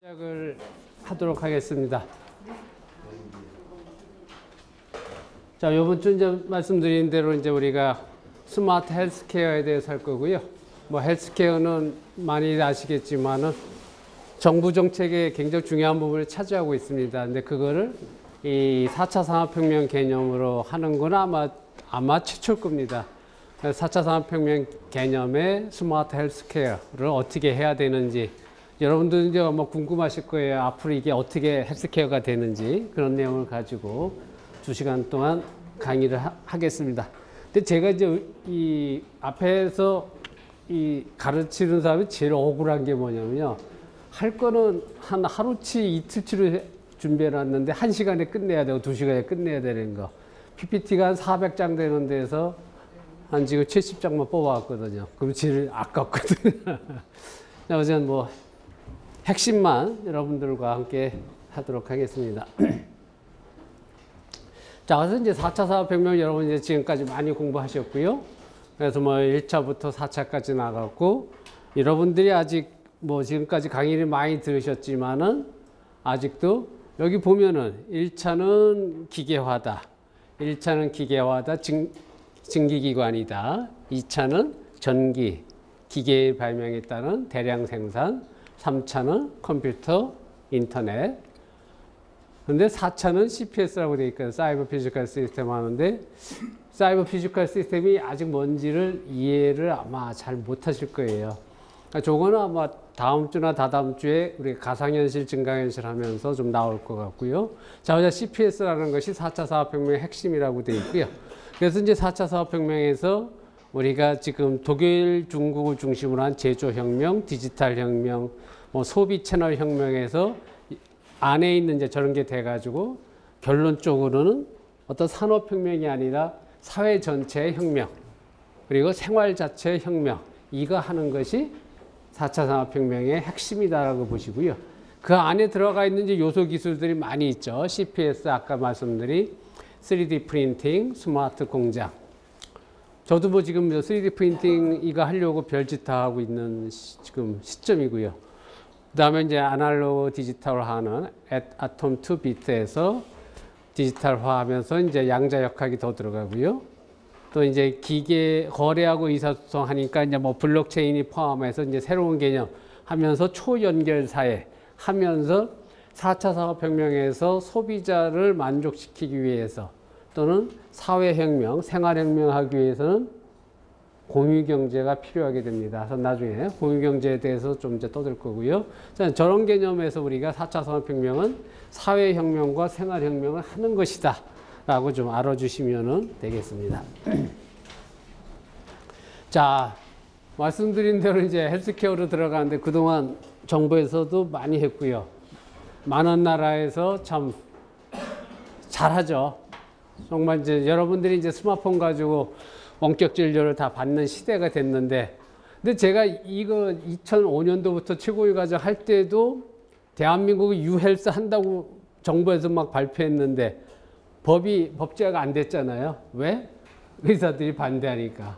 시작을 하도록 하겠습니다. 자, 이번 주 이제 말씀드린 대로 이제 우리가 스마트 헬스케어에 대해서 할 거고요. 뭐 헬스케어는 많이 아시겠지만은 정부 정책의 굉장히 중요한 부분을 차지하고 있습니다. 근데 그거를 이 4차 산업혁명 개념으로 하는 건 아마 최초일 겁니다. 4차 산업혁명 개념의 스마트 헬스케어를 어떻게 해야 되는지 여러분들 이제 뭐 궁금하실 거예요. 앞으로 이게 어떻게 헬스케어가 되는지 그런 내용을 가지고 2시간 동안 강의를 하겠습니다. 근데 제가 이제 이 앞에서 이 가르치는 사람이 제일 억울한 게 뭐냐면요. 할 거는 한 하루치 이틀치로 준비해 놨는데 1시간에 끝내야 되고 2시간에 끝내야 되는 거. PPT가 한 400장 되는 데서 한 지금 70장만 뽑아왔거든요. 그럼 제일 아깝거든요. 어제는 뭐 핵심만 여러분들과 함께 하도록 하겠습니다. 자, 그래서 이제 4차 산업혁명 여러분 이제 지금까지 많이 공부하셨고요. 그래서 뭐 1차부터 4차까지 나갔고, 여러분들이 아직 뭐 지금까지 강의를 많이 들으셨지만은 아직도 여기 보면은 1차는 기계화다. 1차는 기계화다. 증기기관이다. 2차는 전기, 기계의 발명에 따른 대량 생산. 3차는 컴퓨터, 인터넷. 근데 4차는 CPS라고 되어 있거든요. 사이버 피지컬 시스템 하는데, 사이버 피지컬 시스템이 아직 뭔지를 이해를 아마 잘 못하실 거예요. 그러니까 저거는 아마 다음 주나 다다음 주에 우리 가상현실, 증강현실 하면서 좀 나올 것 같고요. 자, CPS라는 것이 4차 산업혁명의 핵심이라고 되어 있고요. 그래서 이제 4차 산업혁명에서 우리가 지금 독일, 중국을 중심으로 한 제조혁명, 디지털혁명, 뭐 소비 채널 혁명에서 안에 있는 이제 저런 게 돼가지고 결론적으로는 어떤 산업혁명이 아니라 사회 전체의 혁명, 그리고 생활 자체의 혁명, 이거 하는 것이 4차 산업혁명의 핵심이다라고 보시고요. 그 안에 들어가 있는 이제 요소 기술들이 많이 있죠. CPS, 아까 말씀드린 3D 프린팅, 스마트 공장. 저도 뭐 지금 3D 프린팅 이거 하려고 별짓 다 하고 있는 지금 시점이고요. 그 다음에 이제 아날로그 디지털화는 아톰 투 비트에서 디지털화 하면서 이제 양자역학이 더 들어가고요. 또 이제 기계 거래하고 의사소통 하니까 이제 뭐 블록체인이 포함해서 이제 새로운 개념 하면서 초연결 사회 하면서 4차 산업혁명에서 소비자를 만족시키기 위해서 또는 사회혁명, 생활혁명 하기 위해서는 공유경제가 필요하게 됩니다. 그래서 나중에 공유경제에 대해서 좀 이제 떠들 거고요. 저런 개념에서 우리가 4차 산업혁명은 사회혁명과 생활혁명을 하는 것이다 라고 좀 알아주시면 되겠습니다. 자, 말씀드린 대로 이제 헬스케어로 들어가는데 그동안 정부에서도 많이 했고요. 많은 나라에서 참 잘하죠. 정말 이제 여러분들이 이제 스마트폰 가지고 원격 진료를 다 받는 시대가 됐는데, 근데 제가 이거 2005년도부터 최고위 과정 할 때도 대한민국이 유헬스 한다고 정부에서 막 발표했는데 법제화가 안 됐잖아요. 왜? 의사들이 반대하니까.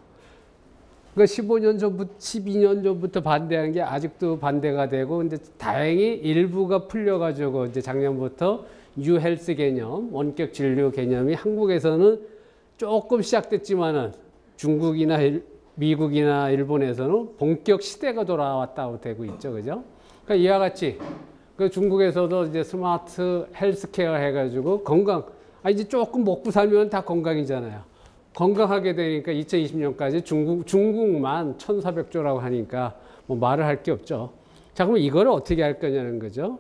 그러니까 15년 전부터 12년 전부터 반대한 게 아직도 반대가 되고, 근데 다행히 일부가 풀려가지고 이제 작년부터 유헬스 개념, 원격 진료 개념이 한국에서는 조금 시작됐지만은 중국이나 미국이나 일본에서는 본격 시대가 돌아왔다고 되고 있죠. 그죠? 그러니까 이와 같이 그 중국에서도 이제 스마트 헬스케어 해가지고 이제 조금 먹고 살면 다 건강이잖아요. 건강하게 되니까 2020년까지 중국만 1,400조라고 하니까 뭐 말을 할 게 없죠. 자, 그럼 이거를 어떻게 할 거냐는 거죠.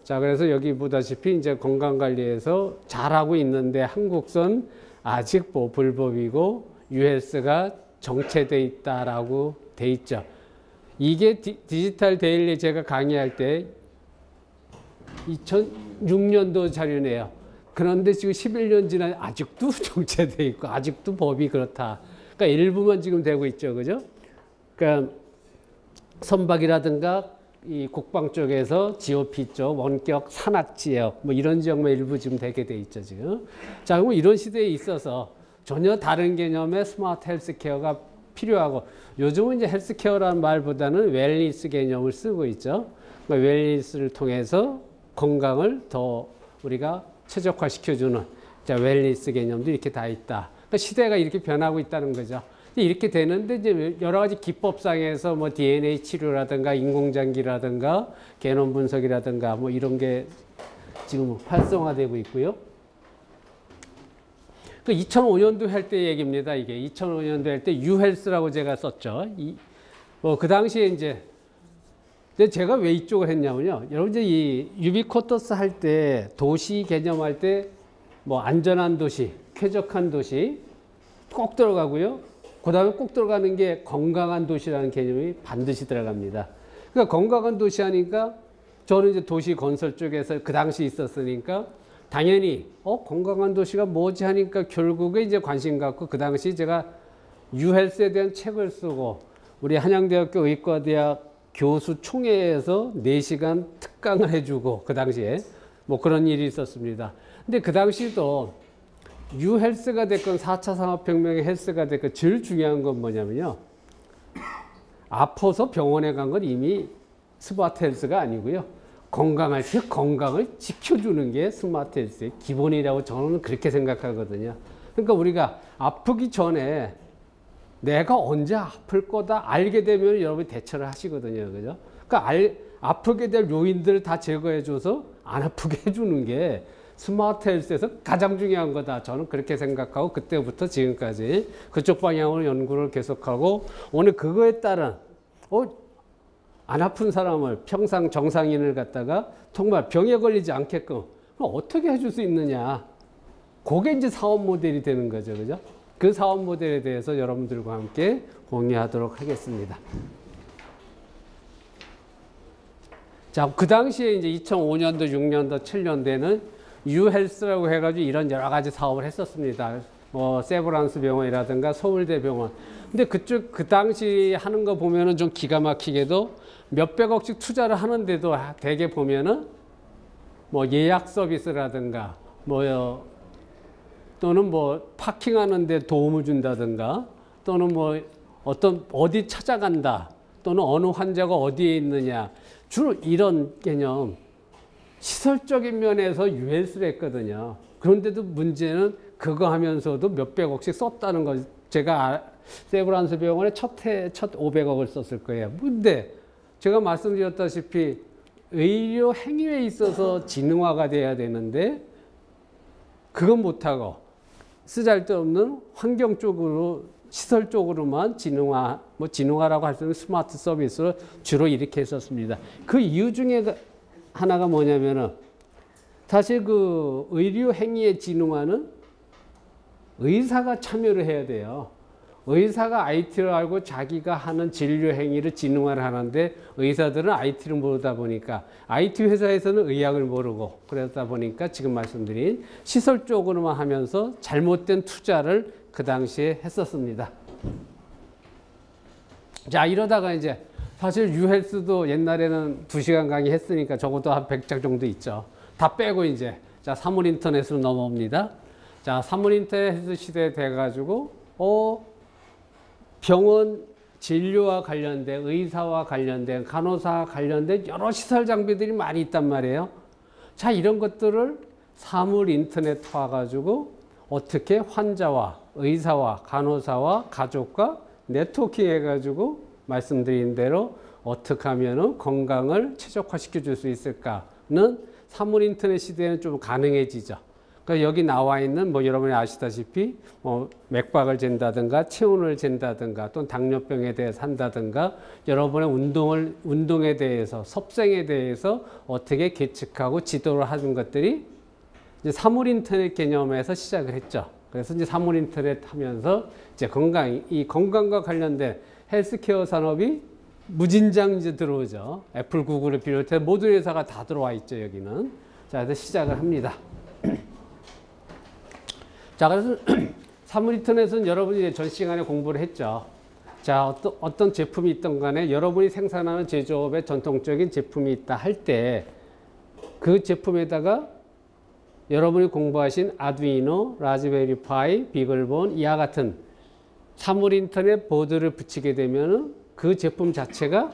자, 그래서 여기 보다시피 이제 건강관리에서 잘하고 있는데 한국선 아직 뭐 불법이고 유헬스가 정체돼 있다라고 돼 있죠. 이게 디지털 데일리 제가 강의할 때 2006년도 자료네요. 그런데 지금 11년 지난 아직도 정체돼 있고 아직도 법이 그렇다. 그러니까 일부만 지금 되고 있죠. 그죠? 그러니까 선박이라든가 이 국방 쪽에서 GOP 쪽 원격 산악 지역 뭐 이런 지역만 일부 지금 되게 돼 있죠. 지금. 자, 그럼 이런 시대에 있어서 전혀 다른 개념의 스마트 헬스케어가 필요하고, 요즘은 이제 헬스케어라는 말보다는 웰니스 개념을 쓰고 있죠. 그러니까 웰니스를 통해서 건강을 더 우리가 최적화시켜주는 웰니스 개념도 이렇게 다 있다. 그러니까 시대가 이렇게 변하고 있다는 거죠. 이렇게 되는데 이제 여러 가지 기법상에서 뭐 DNA 치료라든가 인공장기라든가 게놈 분석이라든가 뭐 이런 게 지금 활성화되고 있고요. 그 2005년도 할 때 얘기입니다. 이게 2005년도 할 때 유헬스라고 제가 썼죠. 그 당시에 이제 제가 왜 이쪽을 했냐면요. 여러분 이제 이 유비쿼터스 할 때 도시 개념할 때 뭐 안전한 도시, 쾌적한 도시 꼭 들어가고요. 그 다음에 꼭 들어가는 게 건강한 도시라는 개념이 반드시 들어갑니다. 그러니까 건강한 도시 하니까 저는 이제 도시 건설 쪽에서 그 당시 있었으니까 당연히 건강한 도시가 뭐지 하니까 결국에 이제 관심 갖고 그 당시 제가 유헬스에 대한 책을 쓰고 우리 한양대학교 의과대학 교수 총회에서 4시간 특강을 해주고 그 당시에 뭐 그런 일이 있었습니다. 근데 그 당시도 유헬스가 됐건 4차 산업혁명의 헬스가 됐건 제일 중요한 건 뭐냐면요. 아파서 병원에 간 건 이미 스마트 헬스가 아니고요. 건강할 때 건강을 지켜주는 게 스마트 헬스의 기본이라고 저는 그렇게 생각하거든요. 그러니까 우리가 아프기 전에 내가 언제 아플 거다 알게 되면 여러분이 대처를 하시거든요. 그죠? 그러니까 아프게 될 요인들을 다 제거해줘서 안 아프게 해주는 게 스마트 헬스에서 가장 중요한 거다. 저는 그렇게 생각하고 그때부터 지금까지 그쪽 방향으로 연구를 계속하고 오늘 그거에 따른 안 아픈 사람을 평상 정상인을 갖다가 정말 병에 걸리지 않게끔 어떻게 해줄 수 있느냐. 그게 이제 사업 모델이 되는 거죠. 그죠? 그 사업 모델에 대해서 여러분들과 함께 공유하도록 하겠습니다. 자, 그 당시에 이제 2005년도, 6년도, 7년도에는 유헬스라고 해가지고 이런 여러 가지 사업을 했었습니다. 뭐, 세브란스 병원이라든가 서울대 병원. 근데 그 당시 하는 거 보면은 좀 기가 막히게도 몇백억씩 투자를 하는데도 대개 보면은 뭐 예약 서비스라든가 또는 뭐 파킹하는데 도움을 준다든가 또는 뭐 어디 찾아간다 또는 어느 환자가 어디에 있느냐 주로 이런 개념 시설적인 면에서 유헬스를 했거든요. 그런데도 문제는 그거 하면서도 몇백억씩 썼다는 거. 제가 세브란스 병원에 첫 500억을 썼을 거예요. 근데 제가 말씀드렸다시피 의료 행위에 있어서 지능화가 돼야 되는데 그건 못하고 쓰잘데없는 환경 쪽으로 시설 쪽으로만 지능화라고 할 수 있는 스마트 서비스를 주로 이렇게 했었습니다. 그 이유 중에 하나가 뭐냐면은 사실 그 의료 행위의 지능화는 의사가 참여를 해야 돼요. 의사가 IT를 알고 자기가 하는 진료 행위를 지능화를 하는데 의사들은 IT를 모르다 보니까 IT 회사에서는 의학을 모르고 그러다 보니까 지금 말씀드린 시설 쪽으로만 하면서 잘못된 투자를 그 당시에 했었습니다. 자, 이러다가 이제 사실 유헬스도 옛날에는 2시간 강의 했으니까 적어도 한 100장 정도 있죠. 다 빼고 이제 자, 사물 인터넷으로 넘어옵니다. 자, 사물 인터넷 시대 돼가지고 병원 진료와 관련된 의사와 관련된 간호사와 관련된 여러 시설 장비들이 많이 있단 말이에요. 자, 이런 것들을 사물 인터넷화 가지고 어떻게 환자와 의사와 간호사와 가족과 네트워킹 해가지고 말씀드린 대로 어떻게 하면 건강을 최적화시켜 줄 수 있을까는 사물 인터넷 시대에는 좀 가능해지죠. 그러니까 여기 나와 있는 뭐 여러분이 아시다시피 맥박을 잰다든가 체온을 잰다든가 또는 당뇨병에 대해서 한다든가 여러분의 운동에 대해서 섭생에 대해서 어떻게 계측하고 지도를 하는 것들이 이제 사물 인터넷 개념에서 시작을 했죠. 그래서 이제 사물 인터넷 하면서 이제 이 건강과 관련된 헬스케어 산업이 무진장 이제 들어오죠. 애플, 구글을 비롯해 모든 회사가 다 들어와 있죠, 여기는. 자, 그래서 시작을 합니다. 자, 그래서 사물 인터넷은 여러분이 전 시간에 공부를 했죠. 자, 어떤 제품이 있던 간에 여러분이 생산하는 제조업의 전통적인 제품이 있다 할 때 그 제품에다가 여러분이 공부하신 아두이노, 라즈베리 파이, 비글본 이와 같은 사물 인터넷 보드를 붙이게 되면은 그 제품 자체가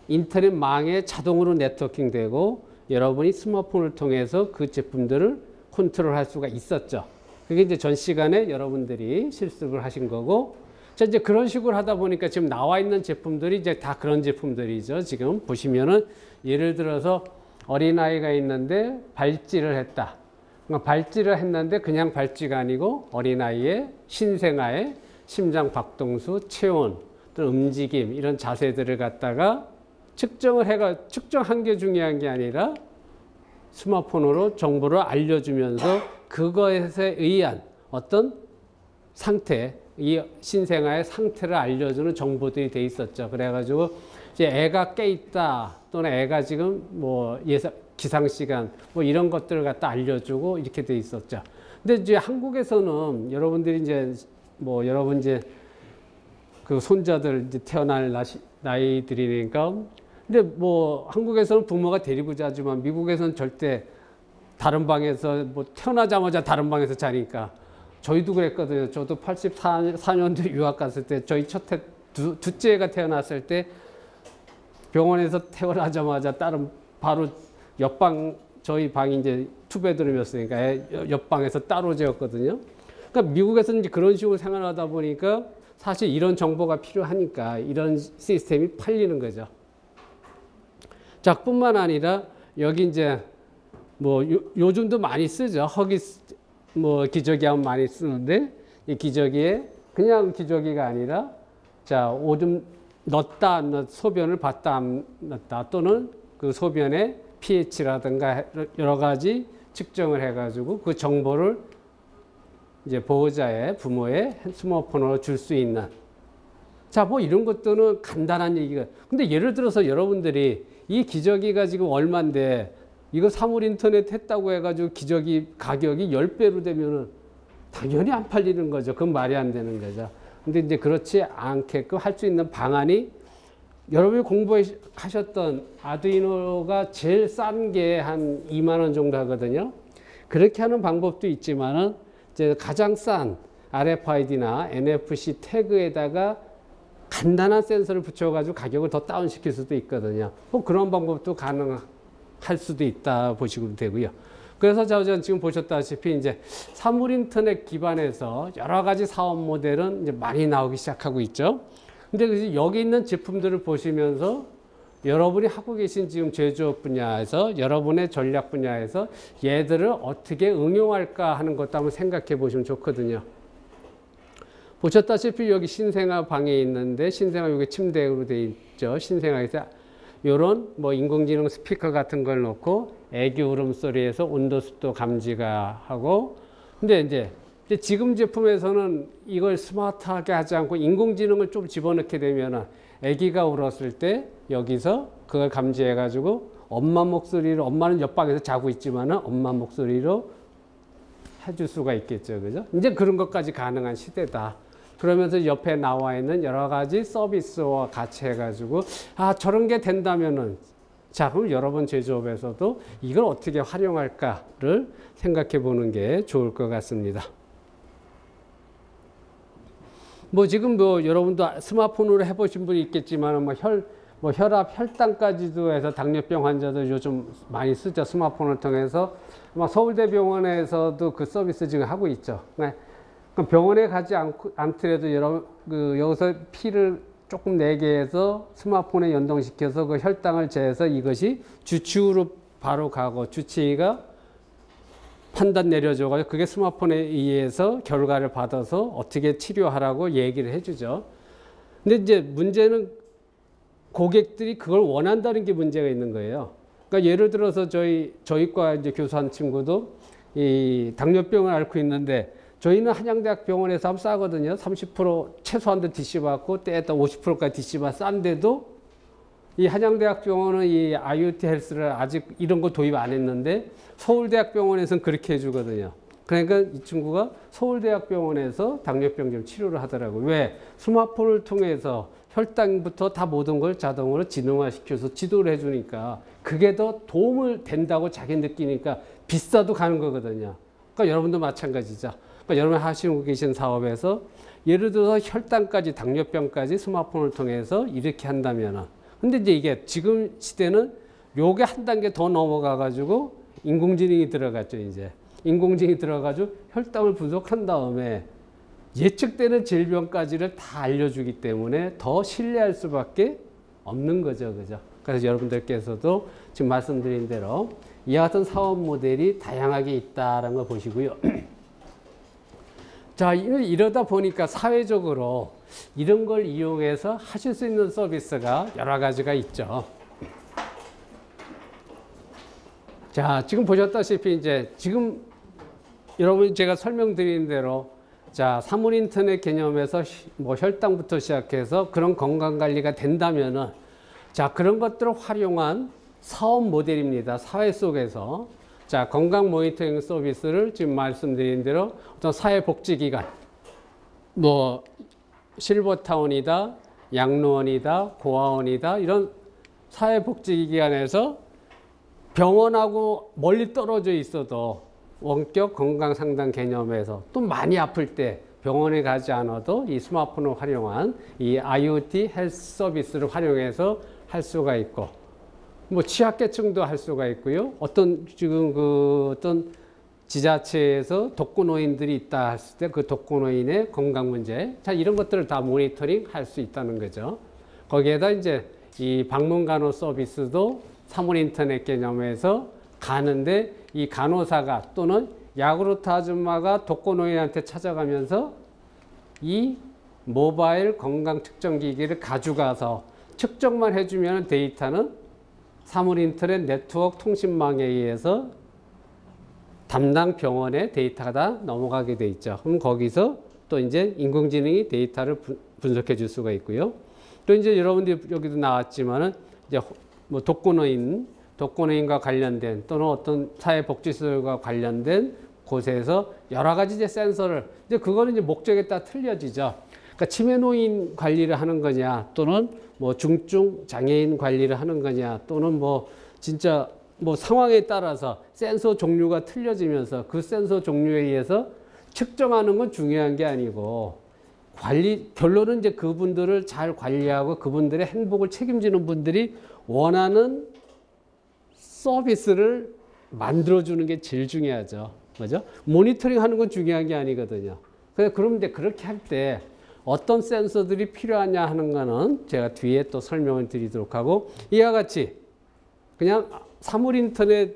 인터넷망에 자동으로 네트워킹되고 여러분이 스마트폰을 통해서 그 제품들을 컨트롤할 수가 있었죠. 그게 이제 전 시간에 여러분들이 실습을 하신 거고, 자, 이제 그런 식으로 하다 보니까 지금 나와 있는 제품들이 이제 다 그런 제품들이죠. 지금 보시면은 예를 들어서 어린아이가 있는데 발찌를 했다. 그러니까 발찌를 했는데 그냥 발찌가 아니고 어린아이의 신생아의 심장 박동수, 체온, 또는 움직임 이런 자세들을 갖다가 측정한 게 중요한 게 아니라 스마트폰으로 정보를 알려주면서 그것에 의한 어떤 상태, 이 신생아의 상태를 알려주는 정보들이 돼 있었죠. 그래가지고 이제 애가 깨 있다 또는 애가 지금 뭐 기상시간 뭐 이런 것들을 갖다 알려주고 이렇게 돼 있었죠. 근데 이제 한국에서는 여러분들이 이제 뭐 여러분 이제 그 손자들 이제 태어날 나이들이니까, 근데 뭐 한국에서는 부모가 데리고 자지만 미국에서는 절대 다른 방에서 뭐 태어나자마자 다른 방에서 자니까 저희도 그랬거든요. 저도 84년도 유학 갔을 때 저희 둘째가 태어났을 때 병원에서 태어나자마자 다른 바로 옆방 저희 방이 이제 투베드룸이었으니까 옆방에서 따로 재웠거든요. 그러니까 미국에서는 이제 그런 식으로 생활하다 보니까 사실 이런 정보가 필요하니까 이런 시스템이 팔리는 거죠. 자, 뿐만 아니라 여기 이제 뭐 요즘도 많이 쓰죠. 뭐 기저귀 하면 많이 쓰는데 이 기저귀에 그냥 기저귀가 아니라 자, 오줌 넣었다 안 넣었다, 소변을 봤다 안 넣었다, 또는 그 소변의 pH라든가 여러 가지 측정을 해가지고 그 정보를 이제 보호자의 부모의 스마트폰으로 줄 수 있는, 자, 뭐 이런 것들은 간단한 얘기가. 근데 예를 들어서 여러분들이 이 기저귀가 지금 얼마인데 이거 사물 인터넷 했다고 해가지고 기저귀 가격이 10배로 되면은 당연히 안 팔리는 거죠. 그건 말이 안 되는 거죠. 근데 이제 그렇지 않게끔 할 수 있는 방안이, 여러분이 공부하셨던 아두이노가 제일 싼 게 한 2만 원 정도 하거든요. 그렇게 하는 방법도 있지만은 이제 가장 싼 RFID나 NFC 태그에다가 간단한 센서를 붙여가지고 가격을 더 다운시킬 수도 있거든요. 뭐 그런 방법도 가능할 수도 있다 보시면 되고요. 그래서 저는 지금 보셨다시피 이제 사물 인터넷 기반에서 여러 가지 사업 모델은 이제 많이 나오기 시작하고 있죠. 근데 여기 있는 제품들을 보시면서 여러분이 하고 계신 지금 제조업 분야에서 여러분의 전략 분야에서 얘들을 어떻게 응용할까 하는 것도 한번 생각해 보시면 좋거든요. 보셨다시피 여기 신생아 방에 있는데 신생아 여기 침대로 되어 있죠. 신생아에서 요런 뭐 인공지능 스피커 같은 걸 놓고 애기 울음소리에서 온도 습도 감지가 하고, 근데 이제 지금 제품에서는 이걸 스마트하게 하지 않고 인공지능을 좀 집어넣게 되면은 아기가 울었을 때 여기서 그걸 감지해 가지고 엄마 목소리로, 엄마는 옆방에서 자고 있지만은 엄마 목소리로 해줄 수가 있겠죠. 그죠? 이제 그런 것까지 가능한 시대다. 그러면서 옆에 나와 있는 여러 가지 서비스와 같이 해가지고, 아, 저런 게 된다면은, 자, 그럼 여러분 제조업에서도 이걸 어떻게 활용할까를 생각해 보는 게 좋을 것 같습니다. 뭐 지금 뭐 여러분도 스마트폰으로 해보신 분이 있겠지만 뭐 혈압, 혈당까지도 해서 당뇨병 환자들 요즘 많이 쓰죠. 스마트폰을 통해서. 아마 서울대병원에서도 그 서비스 지금 하고 있죠. 그럼 병원에 가지 않더라도 여기서 피를 조금 내게 해서 스마트폰에 연동시켜서 그 혈당을 재서 이것이 주치의로 바로 가고 주치의가 판단 내려줘가지고 그게 스마트폰에 의해서 결과를 받아서 어떻게 치료하라고 얘기를 해주죠. 근데 이제 문제는 고객들이 그걸 원한다는 게 문제가 있는 거예요. 그러니까 예를 들어서 저희과 이제 교수한 친구도 이 당뇨병을 앓고 있는데 저희는 한양대학 병원에서 하면 싸거든요. 30% 최소한도 DC 받고 때에다 50%까지 DC 받 싼데도 이 한양대학 병원은 이 IoT 헬스를 아직 이런 거 도입 안 했는데 서울대학 병원에서는 그렇게 해주거든요. 그러니까 이 친구가 서울대학 병원에서 당뇨병 치료를 하더라고요. 왜? 스마트폰을 통해서 혈당부터 다 모든 걸 자동으로 지능화시켜서 지도를 해주니까 그게 더 도움을 된다고 자기 느끼니까 비싸도 가는 거거든요. 그러니까 여러분도 마찬가지죠. 그러니까 여러분 하시고 계신 사업에서 예를 들어서 혈당까지 당뇨병까지 스마트폰을 통해서 이렇게 한다면 근데 이제 이게 지금 시대는 요게 한 단계 더 넘어가가지고 인공지능이 들어갔죠, 이제. 인공지능이 들어가지고 혈당을 분석한 다음에 예측되는 질병까지를 다 알려주기 때문에 더 신뢰할 수밖에 없는 거죠, 그죠? 그래서 여러분들께서도 지금 말씀드린 대로 이와 같은 사업 모델이 다양하게 있다는 걸 보시고요. 자, 이러다 보니까 사회적으로 이런 걸 이용해서 하실 수 있는 서비스가 여러 가지가 있죠. 자, 지금 보셨다시피 이제 지금 여러분 제가 설명드린 대로 자, 사물 인터넷 개념에서 뭐 혈당부터 시작해서 그런 건강 관리가 된다면은 자, 그런 것들을 활용한 사업 모델입니다. 사회 속에서. 자, 건강 모니터링 서비스를 지금 말씀드린 대로 어떤 사회복지기관, 뭐, 실버타운이다, 양로원이다, 고아원이다, 이런 사회복지기관에서 병원하고 멀리 떨어져 있어도 원격 건강 상담 개념에서 또 많이 아플 때 병원에 가지 않아도 이 스마트폰을 활용한 이 IoT 헬스 서비스를 활용해서 할 수가 있고, 뭐 취약계층도 할 수가 있고요. 어떤 지금 그 어떤 지자체에서 독거노인들이 있다 했을 때 그 독거노인의 건강 문제, 자, 이런 것들을 다 모니터링 할 수 있다는 거죠. 거기에다 이제 이 방문 간호 서비스도 사물 인터넷 개념에서 가는데 이 간호사가 또는 야구르트 아줌마가 독거노인한테 찾아가면서 이 모바일 건강 측정기기를 가져가서 측정만 해주면 데이터는 사물 인터넷 네트워크 통신망에 의해서 담당 병원의 데이터가 다 넘어가게 돼 있죠. 그럼 거기서 또 이제 인공지능이 데이터를 분석해 줄 수가 있고요. 또 이제 여러분들이 여기도 나왔지만은 이제 뭐 독거노인과 관련된 또는 어떤 사회복지시설과 관련된 곳에서 여러 가지 이제 센서를 이제 그거는 이제 목적에 따라 틀려지죠. 그러니까 치매노인 관리를 하는 거냐 또는 뭐 중증 장애인 관리를 하는 거냐 또는 뭐 진짜 뭐 상황에 따라서 센서 종류가 틀려지면서 그 센서 종류에 의해서 측정하는 건 중요한 게 아니고 결론은 이제 그분들을 잘 관리하고 그분들의 행복을 책임지는 분들이 원하는 서비스를 만들어주는 게 제일 중요하죠. 그죠? 모니터링 하는 건 중요한 게 아니거든요. 그럼 이제 그렇게 할 때 어떤 센서들이 필요하냐 하는 거는 제가 뒤에 또 설명을 드리도록 하고, 이와 같이 그냥 사물 인터넷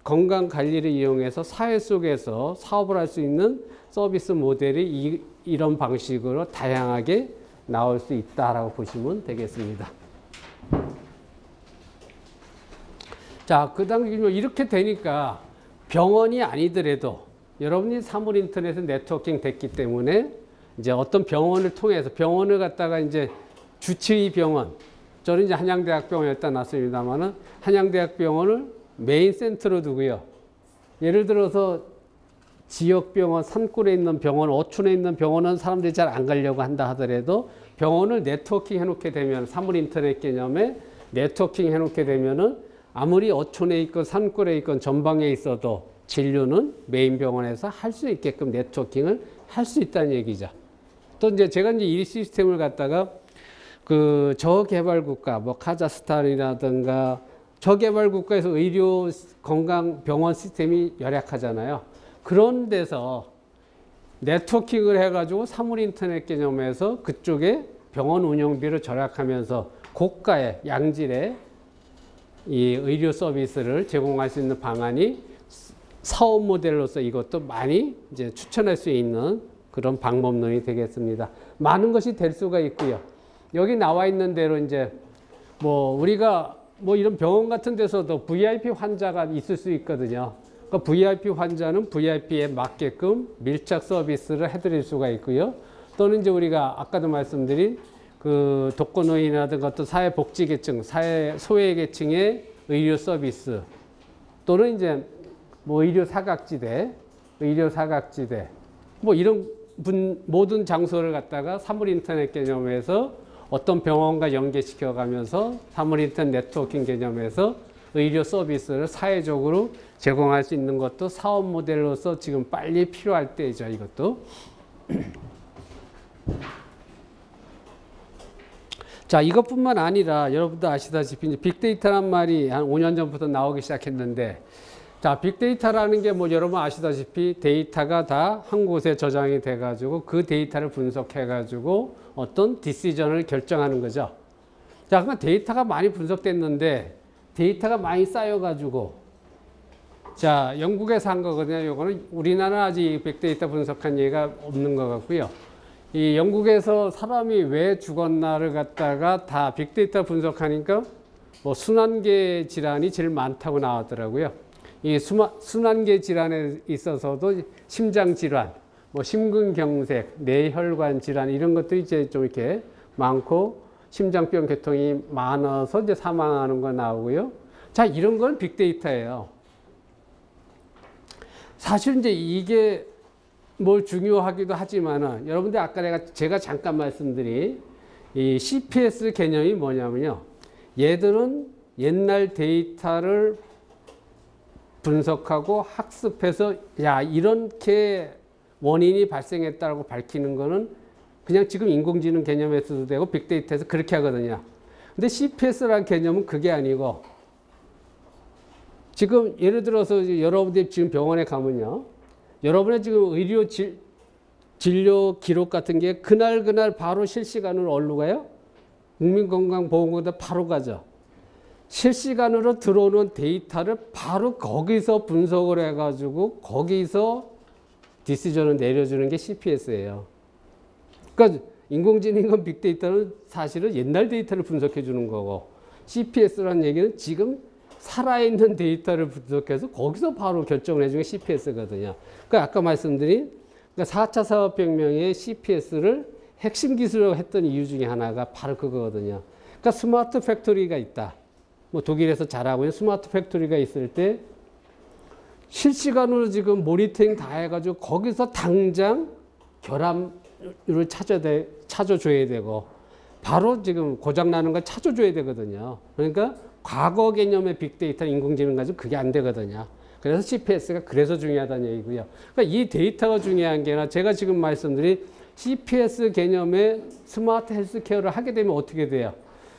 건강 관리를 이용해서 사회 속에서 사업을 할 수 있는 서비스 모델이 이런 방식으로 다양하게 나올 수 있다라고 보시면 되겠습니다. 자, 그 다음에 이렇게 되니까 병원이 아니더라도 여러분이 사물 인터넷에 네트워킹 됐기 때문에 이제 어떤 병원을 통해서 병원을 갖다가 이제 주치의 병원, 저는 이제 한양대학병원에 일단 났습니다만은 한양대학병원을 메인 센터로 두고요. 예를 들어서 지역병원, 산골에 있는 병원, 어촌에 있는 병원은 사람들이 잘 안 가려고 한다 하더라도 병원을 네트워킹 해놓게 되면 사물 인터넷 개념에 네트워킹 해놓게 되면은 아무리 어촌에 있건 산골에 있건 전방에 있어도 진료는 메인 병원에서 할 수 있게끔 네트워킹을 할 수 있다는 얘기죠. 또 이제 제가 이제 이 시스템을 갖다가 그 저개발국가, 뭐 카자흐스탄이라든가 저개발국가에서 의료 건강 병원 시스템이 열악하잖아요. 그런 데서 네트워킹을 해가지고 사물 인터넷 개념에서 그쪽에 병원 운영비를 절약하면서 고가의 양질의 이 의료 서비스를 제공할 수 있는 방안이 사업 모델로서 이것도 많이 이제 추천할 수 있는 그런 방법론이 되겠습니다. 많은 것이 될 수가 있고요. 여기 나와 있는 대로 이제 뭐 우리가 뭐 이런 병원 같은 데서도 VIP 환자가 있을 수 있거든요. 그러니까 VIP 환자는 VIP에 맞게끔 밀착 서비스를 해드릴 수가 있고요. 또는 이제 우리가 아까도 말씀드린 그 독거노인이라든가 어떤 사회복지계층, 소외계층의 의료 서비스 또는 이제 뭐 의료 사각지대 뭐 이런 모든 장소를 갖다가 사물 인터넷 개념에서 어떤 병원과 연계시켜 가면서 사물 인터넷 네트워킹 개념에서 의료 서비스를 사회적으로 제공할 수 있는 것도 사업 모델로서 지금 빨리 필요할 때죠, 이것도. 자, 이것뿐만 아니라 여러분도 아시다시피 이제 빅데이터란 말이 한 5년 전부터 나오기 시작했는데, 자, 빅데이터라는 게 뭐 여러분 아시다시피 데이터가 다 한 곳에 저장이 돼가지고 그 데이터를 분석해가지고 어떤 디시전을 결정하는 거죠. 자, 그러니까 데이터가 많이 분석됐는데 데이터가 많이 쌓여가지고, 자, 영국에서 한 거거든요. 요거는 우리나라 아직 빅데이터 분석한 얘기가 없는 것 같고요. 이 영국에서 사람이 왜 죽었나를 갖다가 다 빅데이터 분석하니까 뭐 순환계 질환이 제일 많다고 나왔더라고요. 이 순환계 질환에 있어서도 심장 질환, 뭐 심근경색, 뇌혈관 질환 이런 것들이 이제 좀 이렇게 많고 심장병 계통이 많아서 이제 사망하는 거 나오고요. 자, 이런 건 빅데이터예요. 사실 이제 이게 뭘 중요하기도 하지만은 여러분들 아까 제가 잠깐 말씀드린 이 CPS 개념이 뭐냐면요. 얘들은 옛날 데이터를 분석하고 학습해서 야, 이렇게 원인이 발생했다고 밝히는 거는 그냥 지금 인공지능 개념에서도 되고 빅데이터에서 그렇게 하거든요. 근데 CPS라는 개념은 그게 아니고 지금 예를 들어서 여러분들이 지금 병원에 가면요. 여러분의 지금 의료 진료 기록 같은 게 그날 바로 실시간으로 어디로 가요? 국민건강보험공단 바로 가죠. 실시간으로 들어오는 데이터를 바로 거기서 분석을 해가지고 거기서 디시전을 내려주는 게 CPS예요. 그러니까 인공지능과 빅데이터는 사실은 옛날 데이터를 분석해 주는 거고 CPS라는 얘기는 지금 살아있는 데이터를 분석해서 거기서 바로 결정을 해주는 게 CPS거든요. 그러니까 아까 말씀드린 4차 산업혁명의 CPS를 핵심 기술로 했던 이유 중에 하나가 바로 그거거든요. 그러니까 스마트 팩토리가 있다. 뭐 독일에서 잘하고 있는 스마트 팩토리가 있을 때 실시간으로 지금 모니터링 다 해가지고 거기서 당장 결함을 찾아줘야 되고 바로 지금 고장나는 걸 찾아줘야 되거든요. 그러니까 과거 개념의 빅데이터 인공지능 가지고 그게 안 되거든요. 그래서 CPS가 그래서 중요하다는 얘기고요. 그러니까 이 데이터가 중요한 게 아니라 제가 지금 말씀드린 CPS 개념의 스마트 헬스케어를 하게 되면 어떻게 돼요?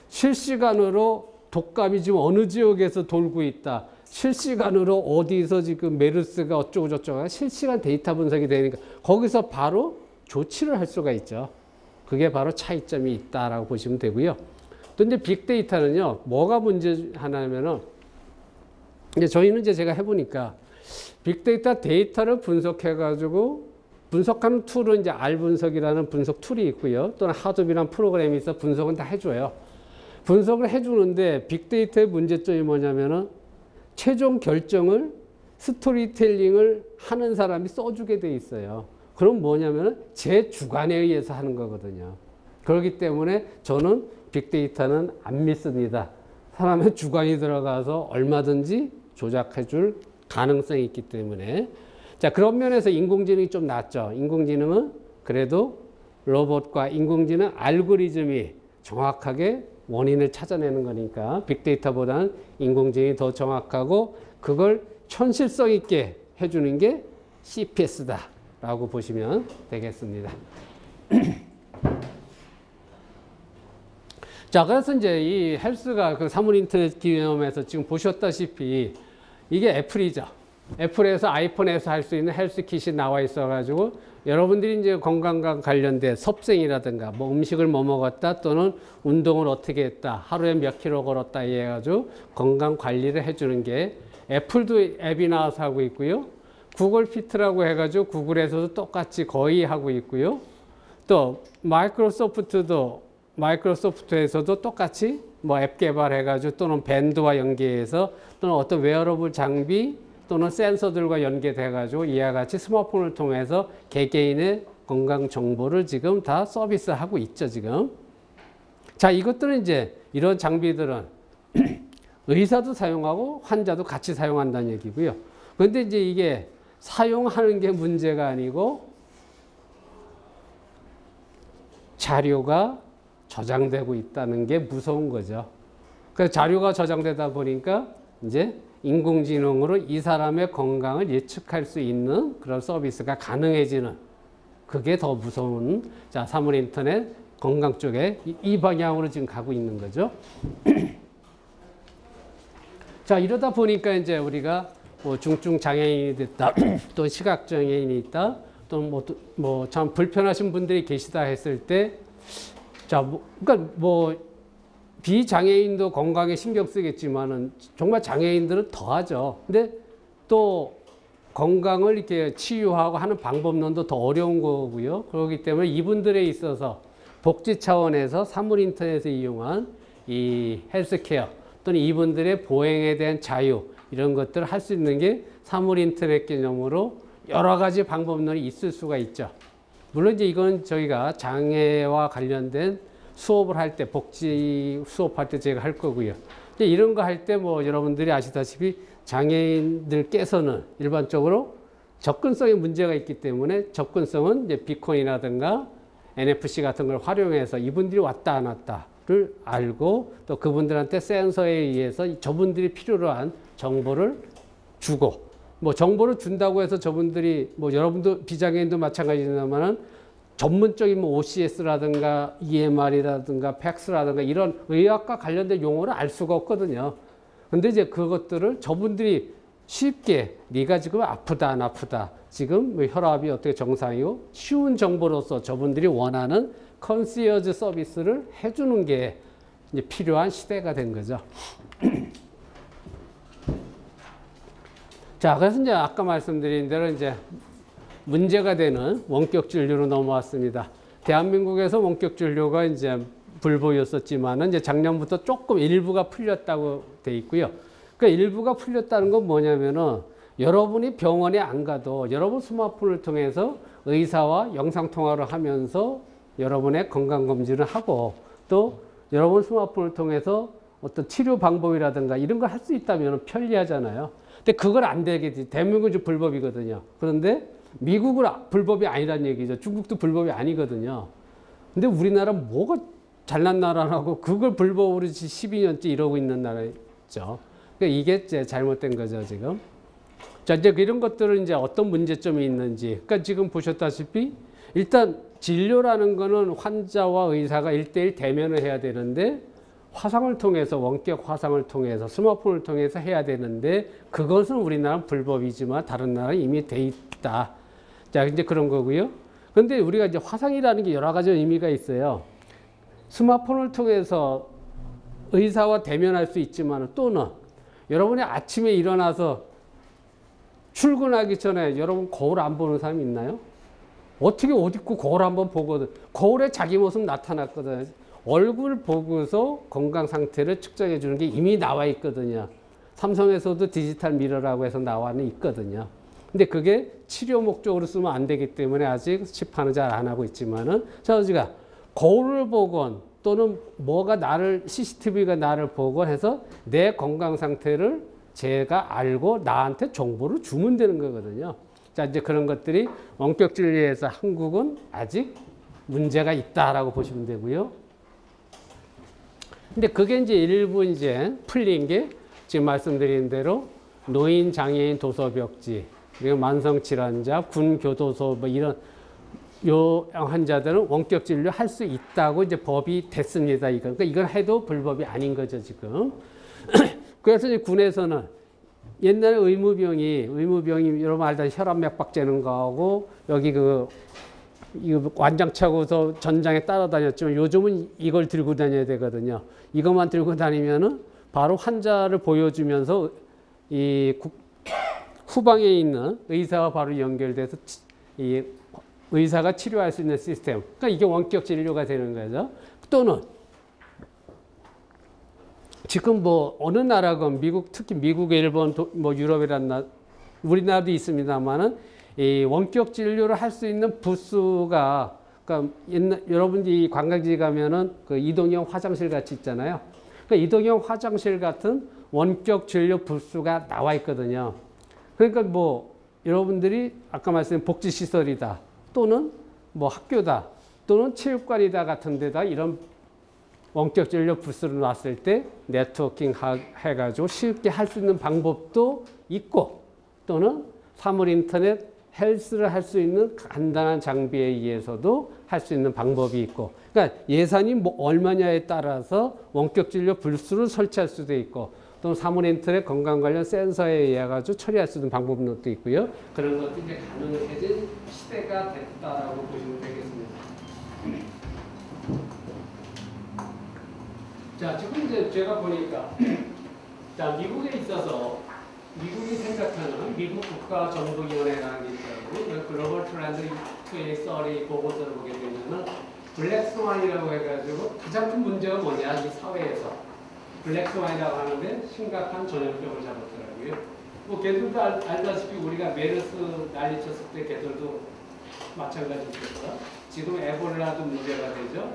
실시간으로 독감이 지금 어느 지역에서 돌고 있다. 실시간으로 어디서 지금 메르스가 어쩌고 저쩌고 실시간 데이터 분석이 되니까 거기서 바로 조치를 할 수가 있죠. 그게 바로 차이점이 있다라고 보시면 되고요. 또 이제 빅데이터는요, 뭐가 문제 하나면은, 이제 저희는 이제 제가 해보니까 빅데이터 데이터를 분석해가지고 분석하는 툴은 이제 R분석이라는 분석 툴이 있고요. 또는 하둡이라는 프로그램이 있어 분석은 다 해줘요. 분석을 해주는데 빅데이터의 문제점이 뭐냐면은 최종 결정을 스토리텔링을 하는 사람이 써주게 돼 있어요. 그럼 뭐냐면은 제 주관에 의해서 하는 거거든요. 그렇기 때문에 저는 빅데이터는 안 믿습니다. 사람의 주관이 들어가서 얼마든지 조작해 줄 가능성이 있기 때문에. 자, 그런 면에서 인공지능이 좀 낫죠. 인공지능은 그래도 로봇과 인공지능 알고리즘이 정확하게 원인을 찾아내는 거니까 빅데이터보다는 인공지능이 더 정확하고 그걸 현실성 있게 해주는 게 CPS다라고 보시면 되겠습니다. 자, 그래서 이제 이 헬스가 그 사물인터넷 기념에서 지금 보셨다시피 이게 애플이죠. 애플에서 아이폰에서 할 수 있는 헬스 킷이 나와 있어가지고 여러분들이 이제 건강과 관련된 섭생이라든가 뭐 음식을 뭐 먹었다 또는 운동을 어떻게 했다 하루에 몇 킬로 걸었다 해가지고 건강 관리를 해주는 게 애플도 앱이 나와서 하고 있고요. 구글 피트라고 해가지고 구글에서도 똑같이 거의 하고 있고요. 또 마이크로소프트에서도 똑같이 뭐 앱 개발해가지고 또는 밴드와 연계해서 또는 어떤 웨어러블 장비 또는 센서들과 연계돼가지고 이와 같이 스마트폰을 통해서 개개인의 건강 정보를 지금 다 서비스하고 있죠, 지금. 자, 이것들은 이제 이런 장비들은 의사도 사용하고 환자도 같이 사용한다는 얘기고요. 그런데 이제 이게 사용하는 게 문제가 아니고 자료가 저장되고 있다는 게 무서운 거죠. 그래서 자료가 저장되다 보니까 이제 인공지능으로 이 사람의 건강을 예측할 수 있는 그런 서비스가 가능해지는 그게 더 무서운 자, 사물인터넷 건강 쪽에 이 방향으로 지금 가고 있는 거죠. 자, 이러다 보니까 이제 우리가 뭐 중증 장애인이 됐다, 또 시각 장애인이 있다, 또 뭐 참 불편하신 분들이 계시다 했을 때, 자, 그러니까 뭐 비장애인도 건강에 신경 쓰겠지만은 정말 장애인들은 더 하죠. 근데 또 건강을 이렇게 치유하고 하는 방법론도 더 어려운 거고요. 그렇기 때문에 이분들에 있어서 복지 차원에서 사물 인터넷을 이용한 이 헬스케어 또는 이분들의 보행에 대한 자유 이런 것들을 할 수 있는 게 사물 인터넷 개념으로 여러 가지 방법론이 있을 수가 있죠. 물론 이제 이건 저희가 장애와 관련된 수업을 할 때, 복지 수업할 때 제가 할 거고요. 이런 거 할 때 뭐 여러분들이 아시다시피 장애인들께서는 일반적으로 접근성에 문제가 있기 때문에 접근성은 이제 비콘이라든가 NFC 같은 걸 활용해서 이분들이 왔다 안 왔다를 알고 또 그분들한테 센서에 의해서 저분들이 필요로 한 정보를 주고 뭐 정보를 준다고 해서 저분들이 뭐 여러분도 비장애인도 마찬가지지만은 전문적인 뭐 OCS라든가 EMR이라든가 PACS라든가 이런 의학과 관련된 용어를 알 수가 없거든요. 근데 이제 그것들을 저분들이 쉽게 네가 지금 아프다 안 아프다 지금 뭐 혈압이 어떻게 정상이고 쉬운 정보로서 저분들이 원하는 컨시어즈 서비스를 해주는 게 이제 필요한 시대가 된 거죠. 자, 그래서 이제 아까 말씀드린 대로 이제 문제가 되는 원격 진료로 넘어왔습니다. 대한민국에서 원격 진료가 이제 불보였었지만은 이제 작년부터 조금 일부가 풀렸다고 돼 있고요. 그러니까 일부가 풀렸다는 건 뭐냐면은 여러분이 병원에 안 가도 여러분 스마트폰을 통해서 의사와 영상 통화를 하면서 여러분의 건강 검진을 하고 또 여러분 스마트폰을 통해서 어떤 치료 방법이라든가 이런 걸 할 수 있다면 편리하잖아요. 근데 그걸 안 되게 대한민국은 좀 불법이거든요. 그런데 미국은 불법이 아니란 얘기죠. 중국도 불법이 아니거든요. 근데 우리나라 뭐가 잘난 나라라고 그걸 불법으로 12년째 이러고 있는 나라죠. 그러니까 이게 이제 잘못된 거죠, 지금. 자, 이제 이런 것들은 이제 어떤 문제점이 있는지. 그러니까 지금 보셨다시피 일단 진료라는 거는 환자와 의사가 1:1 대면을 해야 되는데 화상을 통해서 원격 화상을 통해서 스마트폰을 통해서 해야 되는데 그것은 우리나라는 불법이지만 다른 나라는 이미 돼 있다. 자, 이제 그런 거고요. 그런데 우리가 이제 화상이라는 게 여러 가지 의미가 있어요. 스마트폰을 통해서 의사와 대면할 수 있지만 또는 여러분이 아침에 일어나서 출근하기 전에 여러분 거울 안 보는 사람 있나요? 어떻게 옷 입고 거울 한번 보거든. 거울에 자기 모습 나타났거든. 얼굴 보고서 건강 상태를 측정해 주는 게 이미 나와 있거든요. 삼성에서도 디지털 미러라고 해서 나와는 있거든요. 근데 그게 치료 목적으로 쓰면 안 되기 때문에 아직 시판은 잘 안 하고 있지만은 자, 우리가 거울을 보건 또는 뭐가 나를 CCTV가 나를 보건 해서 내 건강 상태를 제가 알고 나한테 정보를 주면 되는 거거든요. 자, 이제 그런 것들이 원격 진료에서 한국은 아직 문제가 있다라고 보시면 되고요. 근데 그게 이제 일부 이제 풀린 게 지금 말씀드린 대로 노인, 장애인, 도서벽지, 그리고 만성질환자, 군교도소 뭐 이런 요 환자들은 원격 진료 할 수 있다고 이제 법이 됐습니다. 이거. 그러니까 이걸 해도 불법이 아닌 거죠, 지금. 그래서 이제 군에서는 옛날에 의무병이 여러분 알다시피 혈압맥박 재는 거하고 여기 이거 완장 차고서 전장에 따라다녔지만 요즘은 이걸 들고 다녀야 되거든요. 이것만 들고 다니면은 바로 환자를 보여주면서 이 후방에 있는 의사와 바로 연결돼서 이 의사가 치료할 수 있는 시스템. 그러니까 이게 원격 진료가 되는 거죠. 또는 지금 뭐 어느 나라건 미국, 특히 미국, 일본, 뭐 유럽이란 우리나라도 있습니다만은 이 원격 진료를 할 수 있는 부스가 그러니까 여러분들이 관광지 가면은 그 이동형 화장실 같이 있잖아요. 그러니까 이동형 화장실 같은 원격 진료 부스가 나와 있거든요. 그러니까 뭐 여러분들이 아까 말씀드린 복지시설이다 또는 뭐 학교다 또는 체육관이다 같은 데다 이런 원격 진료 부스를 놨을 때 네트워킹 해가지고 쉽게 할 수 있는 방법도 있고 또는 사물 인터넷 헬스를 할 수 있는 간단한 장비에 의해서도 할 수 있는 방법이 있고, 그러니까 예산이 뭐 얼마냐에 따라서 원격 진료 불수를 설치할 수도 있고, 또 사물 인터넷 건강 관련 센서에 의해 가지고 처리할 수 있는 방법도 있고요. 그런 것들이 이제 가능해진 시대가 됐다라고 보시면 되겠습니다. 자, 지금 이제 제가 보니까 자, 미국에 있어서 미국이 생각하는 미국 국가정보위원회라는 게 있더라고요. 글로벌 트렌드 2030 보고서를 보게 되면은 블랙스완이라고 해가지고 가장 큰 문제가 뭐냐, 이 사회에서. 블랙스완이라고 하는데 심각한 전염병을 잡았더라고요. 뭐 걔들도 알다시피 우리가 메르스 난리쳤을 때 걔들도 마찬가지였어요. 지금 에볼라도 문제가 되죠.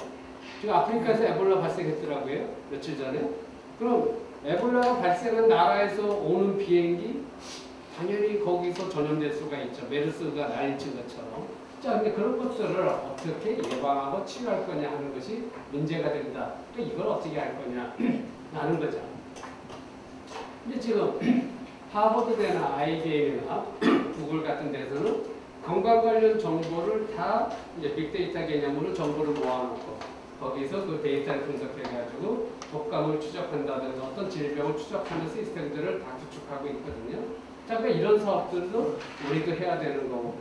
지금 아프리카에서 에볼라 발생했더라고요. 며칠 전에. 그럼 에볼라가 발생한 나라에서 오는 비행기 당연히 거기서 전염될 수가 있죠. 메르스가 난리친 것처럼. 자, 근데 그런 것들을 어떻게 예방하고 치료할 거냐 하는 것이 문제가 된다. 그러니까 이걸 어떻게 할 거냐 하는 거죠. 근데 지금 하버드대나 IBM이나 구글 같은 데서는 건강 관련 정보를 다 이제 빅데이터 개념으로 정보를 모아놓고 거기서 그 데이터를 분석해가지고 독감을 추적한다든지 어떤 질병을 추적하는 시스템들을 다 구축하고 있거든요. 자, 그러니까 이런 사업들도 우리도 해야 되는 거고,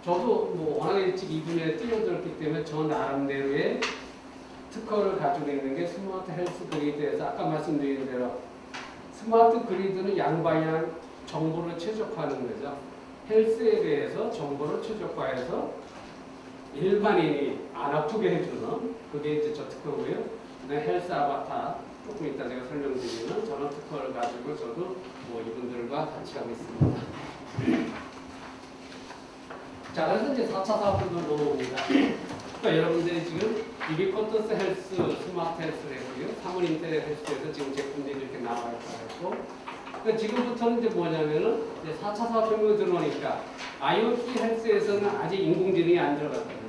저도 뭐 워낙 일찍 이 분야에 뛰어들었기 때문에 저 나름대로의 특허를 가지고 있는 게 스마트 헬스 그리드에서 아까 말씀드린 대로 스마트 그리드는 양방향 정보를 최적화하는 거죠. 헬스에 대해서 정보를 최적화해서 일반인이 안 아프게 해주는 그게 이제 저 특허고요. 그다음에 헬스 아바타 조금 이따 제가 설명드리면 저는 특허를 가지고 저도 뭐 이분들과 같이 하고 있습니다. 자, 그래서 이제 4차 사업으로 넘어옵니다. 그러니까 여러분들이 지금 유비쿼터스 헬스, 스마트 헬스를 했고요. 사물 인터넷 헬스에서 지금 제품들이 이렇게 나와 있고, 그러니까 지금부터는 이제 뭐냐면은 이제 4차 사업혁명이 들어오니까 IoT 헬스에서는 아직 인공지능이 안 들어갔거든요.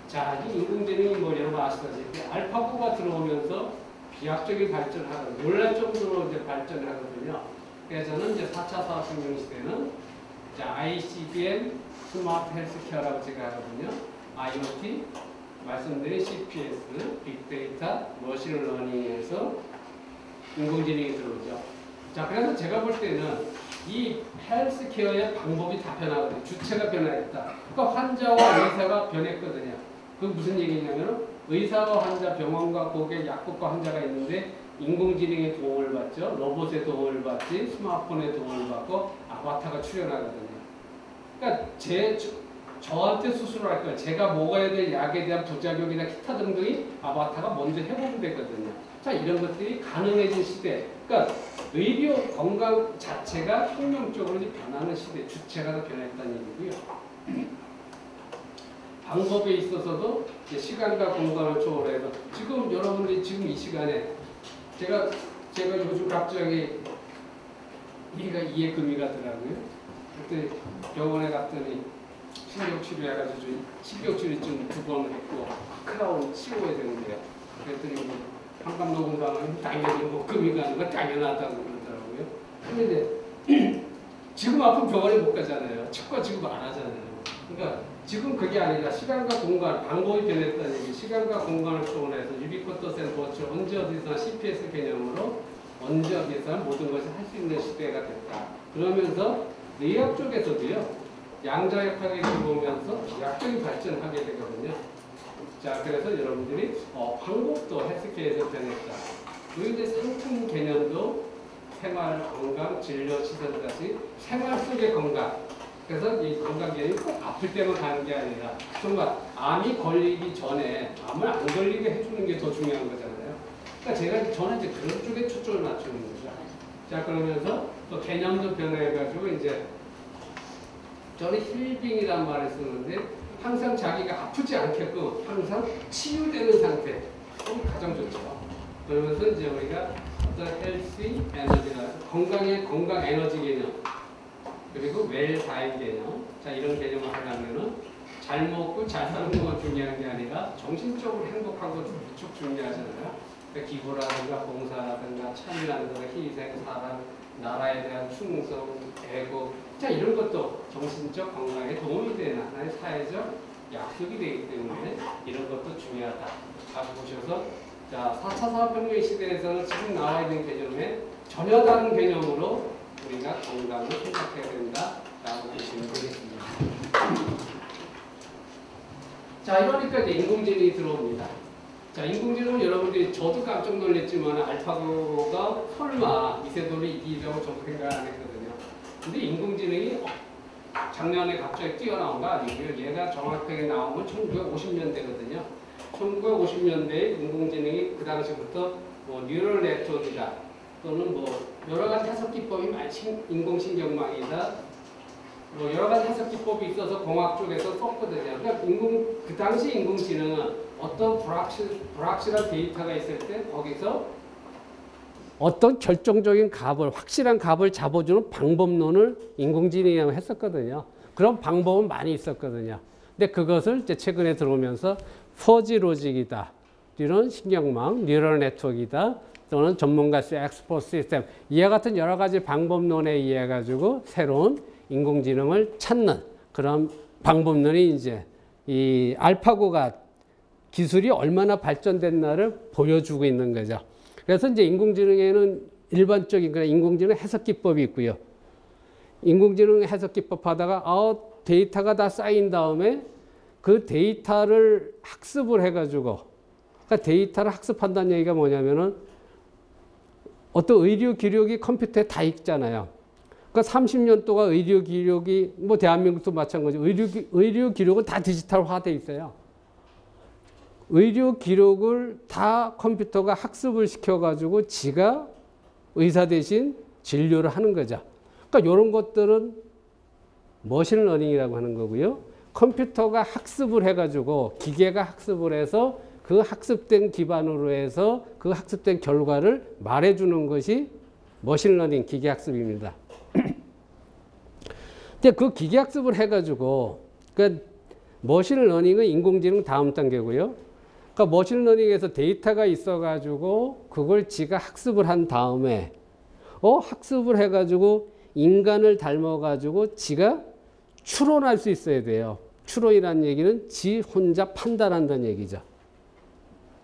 자, 이 인공지능이 뭐 여러분 아시다시피 알파고가 들어오면서 비약적인 발전을 하거든요. 놀랄 정도로 이제 발전을 하거든요. 그래서 저는 이제 4차 사업혁명 시대는 자, ICBM 스마트 헬스케어라고 제가 하거든요. IoT, 말씀드린 CPS, 빅데이터, 머신러닝에서 인공지능이 들어오죠. 자, 그래서 제가 볼 때는 이 헬스케어의 방법이 다 변하거든요. 주체가 변화했다. 그러니까 환자와 의사가 변했거든요. 그게 무슨 얘기냐면 의사와 환자, 병원과 고객, 약국과 환자가 있는데 인공지능의 도움을 받죠. 로봇의 도움을 받지, 스마트폰의 도움을 받고 아바타가 출연하거든요. 그러니까 저한테 수술을 할 거예요. 제가 먹어야 될 약에 대한 부작용이나 기타 등등이 아바타가 먼저 해보면 되거든요. 자, 이런 것들이 가능해진 시대. 그러니까 의료 건강 자체가 혁명적으로 변하는 시대, 주체가 더 변했다는 얘기고요. 방법에 있어서도 시간과 공간을 초월해서 지금 여러분들이 지금 이 시간에 제가 요즘 갑자기 이에 금이 가더라고요. 그때 병원에 갔더니 신경 치료해가지고 신경 치료 좀 2번 했고 크라운 씌워야 되는데요. 그랬더니 한감독원장은 당연히 뭐 금이 가는 건 당연하다고 그러더라고요. 근데 지금 아픈 병원에 못 가잖아요. 치과 지금 안 하잖아요. 그러니까 지금 그게 아니라 시간과 공간, 방법이 변했다는 얘기, 시간과 공간을 초월해서 유비쿼터스 버추얼, 언제 어디서나 CPS 개념으로 언제 어디서나 모든 것을 할 수 있는 시대가 됐다. 그러면서 의학 쪽에서도요, 양자 역학이 들어오면서 약적인 발전하게 되거든요. 자, 그래서 여러분들이 방법도 헬스케어에서 변했다. 그리고 이제 상품 개념도 생활, 건강, 진료, 시설 다시 생활 속의 건강. 그래서 이 건강 개념이 꼭 아플 때만 가는 게 아니라 정말 암이 걸리기 전에 암을 안 걸리게 해주는 게 더 중요한 거잖아요. 그러니까 저는 이제 그런 쪽에 초점을 맞추는 거죠. 자, 그러면서 또 개념도 변해가지고 이제 저는 힐빙이라는 말을 쓰는데 항상 자기가 아프지 않게끔 항상 치유되는 상태. 그게 가장 좋죠. 그러면서 이제 우리가 어떤 헬시 에너지나 건강의 건강 에너지 개념, 그리고 웰다잉 개념. 자, 이런 개념을 하려면은 잘 먹고 잘 사는 것만 중요한 게 아니라 정신적으로 행복한 것도 무척 중요하잖아요. 그러니까 기부라든가 봉사라든가 참여라든가 희생, 사랑, 나라에 대한 충성, 애국, 자 이런 것도 정신적 건강에 도움이 되는 하나의 사회적 약속이 되기 때문에 이런 것도 중요하다라고 보셔서 자 4차 산업혁명 시대에서는 지금 나와 있는 개념에 전혀 다른 개념으로 우리가 건강을 생각해야 된다라고 보시면 되겠습니다. 자 이러니까 이제 인공지능이 들어옵니다. 자 인공지능은 여러분들이 저도 깜짝 놀랐지만 알파고가 설마 이세돌을 이기려고 저도 생각 안 했거든요. 근데 인공지능이 작년에 갑자기 뛰어나온 거 아니고요. 얘가 정확하게 나온 건 1950년대거든요. 1950년대에 인공지능이 그 당시부터 뭐 뉴럴 네트워크이다 또는 뭐 여러 가지 해석 기법이 많이 인공신경망이다 뭐 여러 가지 해석 기법이 있어서 공학 쪽에서 썼거든요. 그러니까 그 당시 인공지능은 어떤 불확실한 데이터가 있을 때 거기서 어떤 결정적인 값을 확실한 값을 잡아주는 방법론을 인공지능이라고 했었거든요. 그런 방법은 많이 있었거든요. 근데 그것을 이제 최근에 들어오면서 퍼지 로직이다. 이런 신경망, 뉴럴 네트워크이다. 또는 전문가스 엑스포 시스템 이와 같은 여러 가지 방법론에 의해 가지고 새로운 인공지능을 찾는 그런 방법론이 이제 이 알파고가 기술이 얼마나 발전됐나를 보여주고 있는 거죠. 그래서 이제 인공지능에는 일반적인 그냥 인공지능 해석 기법이 있고요. 인공지능 해석 기법 하다가 데이터가 다 쌓인 다음에 그 데이터를 학습을 해가지고 그러니까 데이터를 학습한다는 얘기가 뭐냐면은 어떤 의료 기록이 컴퓨터에 다 있잖아요. 그러니까 30년 동안 의료 기록이 뭐 대한민국도 마찬가지고 의료 기록은 다 디지털화돼 있어요. 의료 기록을 다 컴퓨터가 학습을 시켜가지고 지가 의사 대신 진료를 하는 거죠. 그러니까 이런 것들은 머신러닝이라고 하는 거고요. 컴퓨터가 학습을 해가지고 기계가 학습을 해서 그 학습된 기반으로 해서 그 학습된 결과를 말해주는 것이 머신러닝 기계학습입니다. 근데 그 기계학습을 해가지고 그 머신러닝은 인공지능 다음 단계고요. 그러니까 머신러닝에서 데이터가 있어가지고 그걸 지가 학습을 한 다음에 학습을 해가지고 인간을 닮아가지고 지가 추론할 수 있어야 돼요. 추론이라는 얘기는 지 혼자 판단한다는 얘기죠.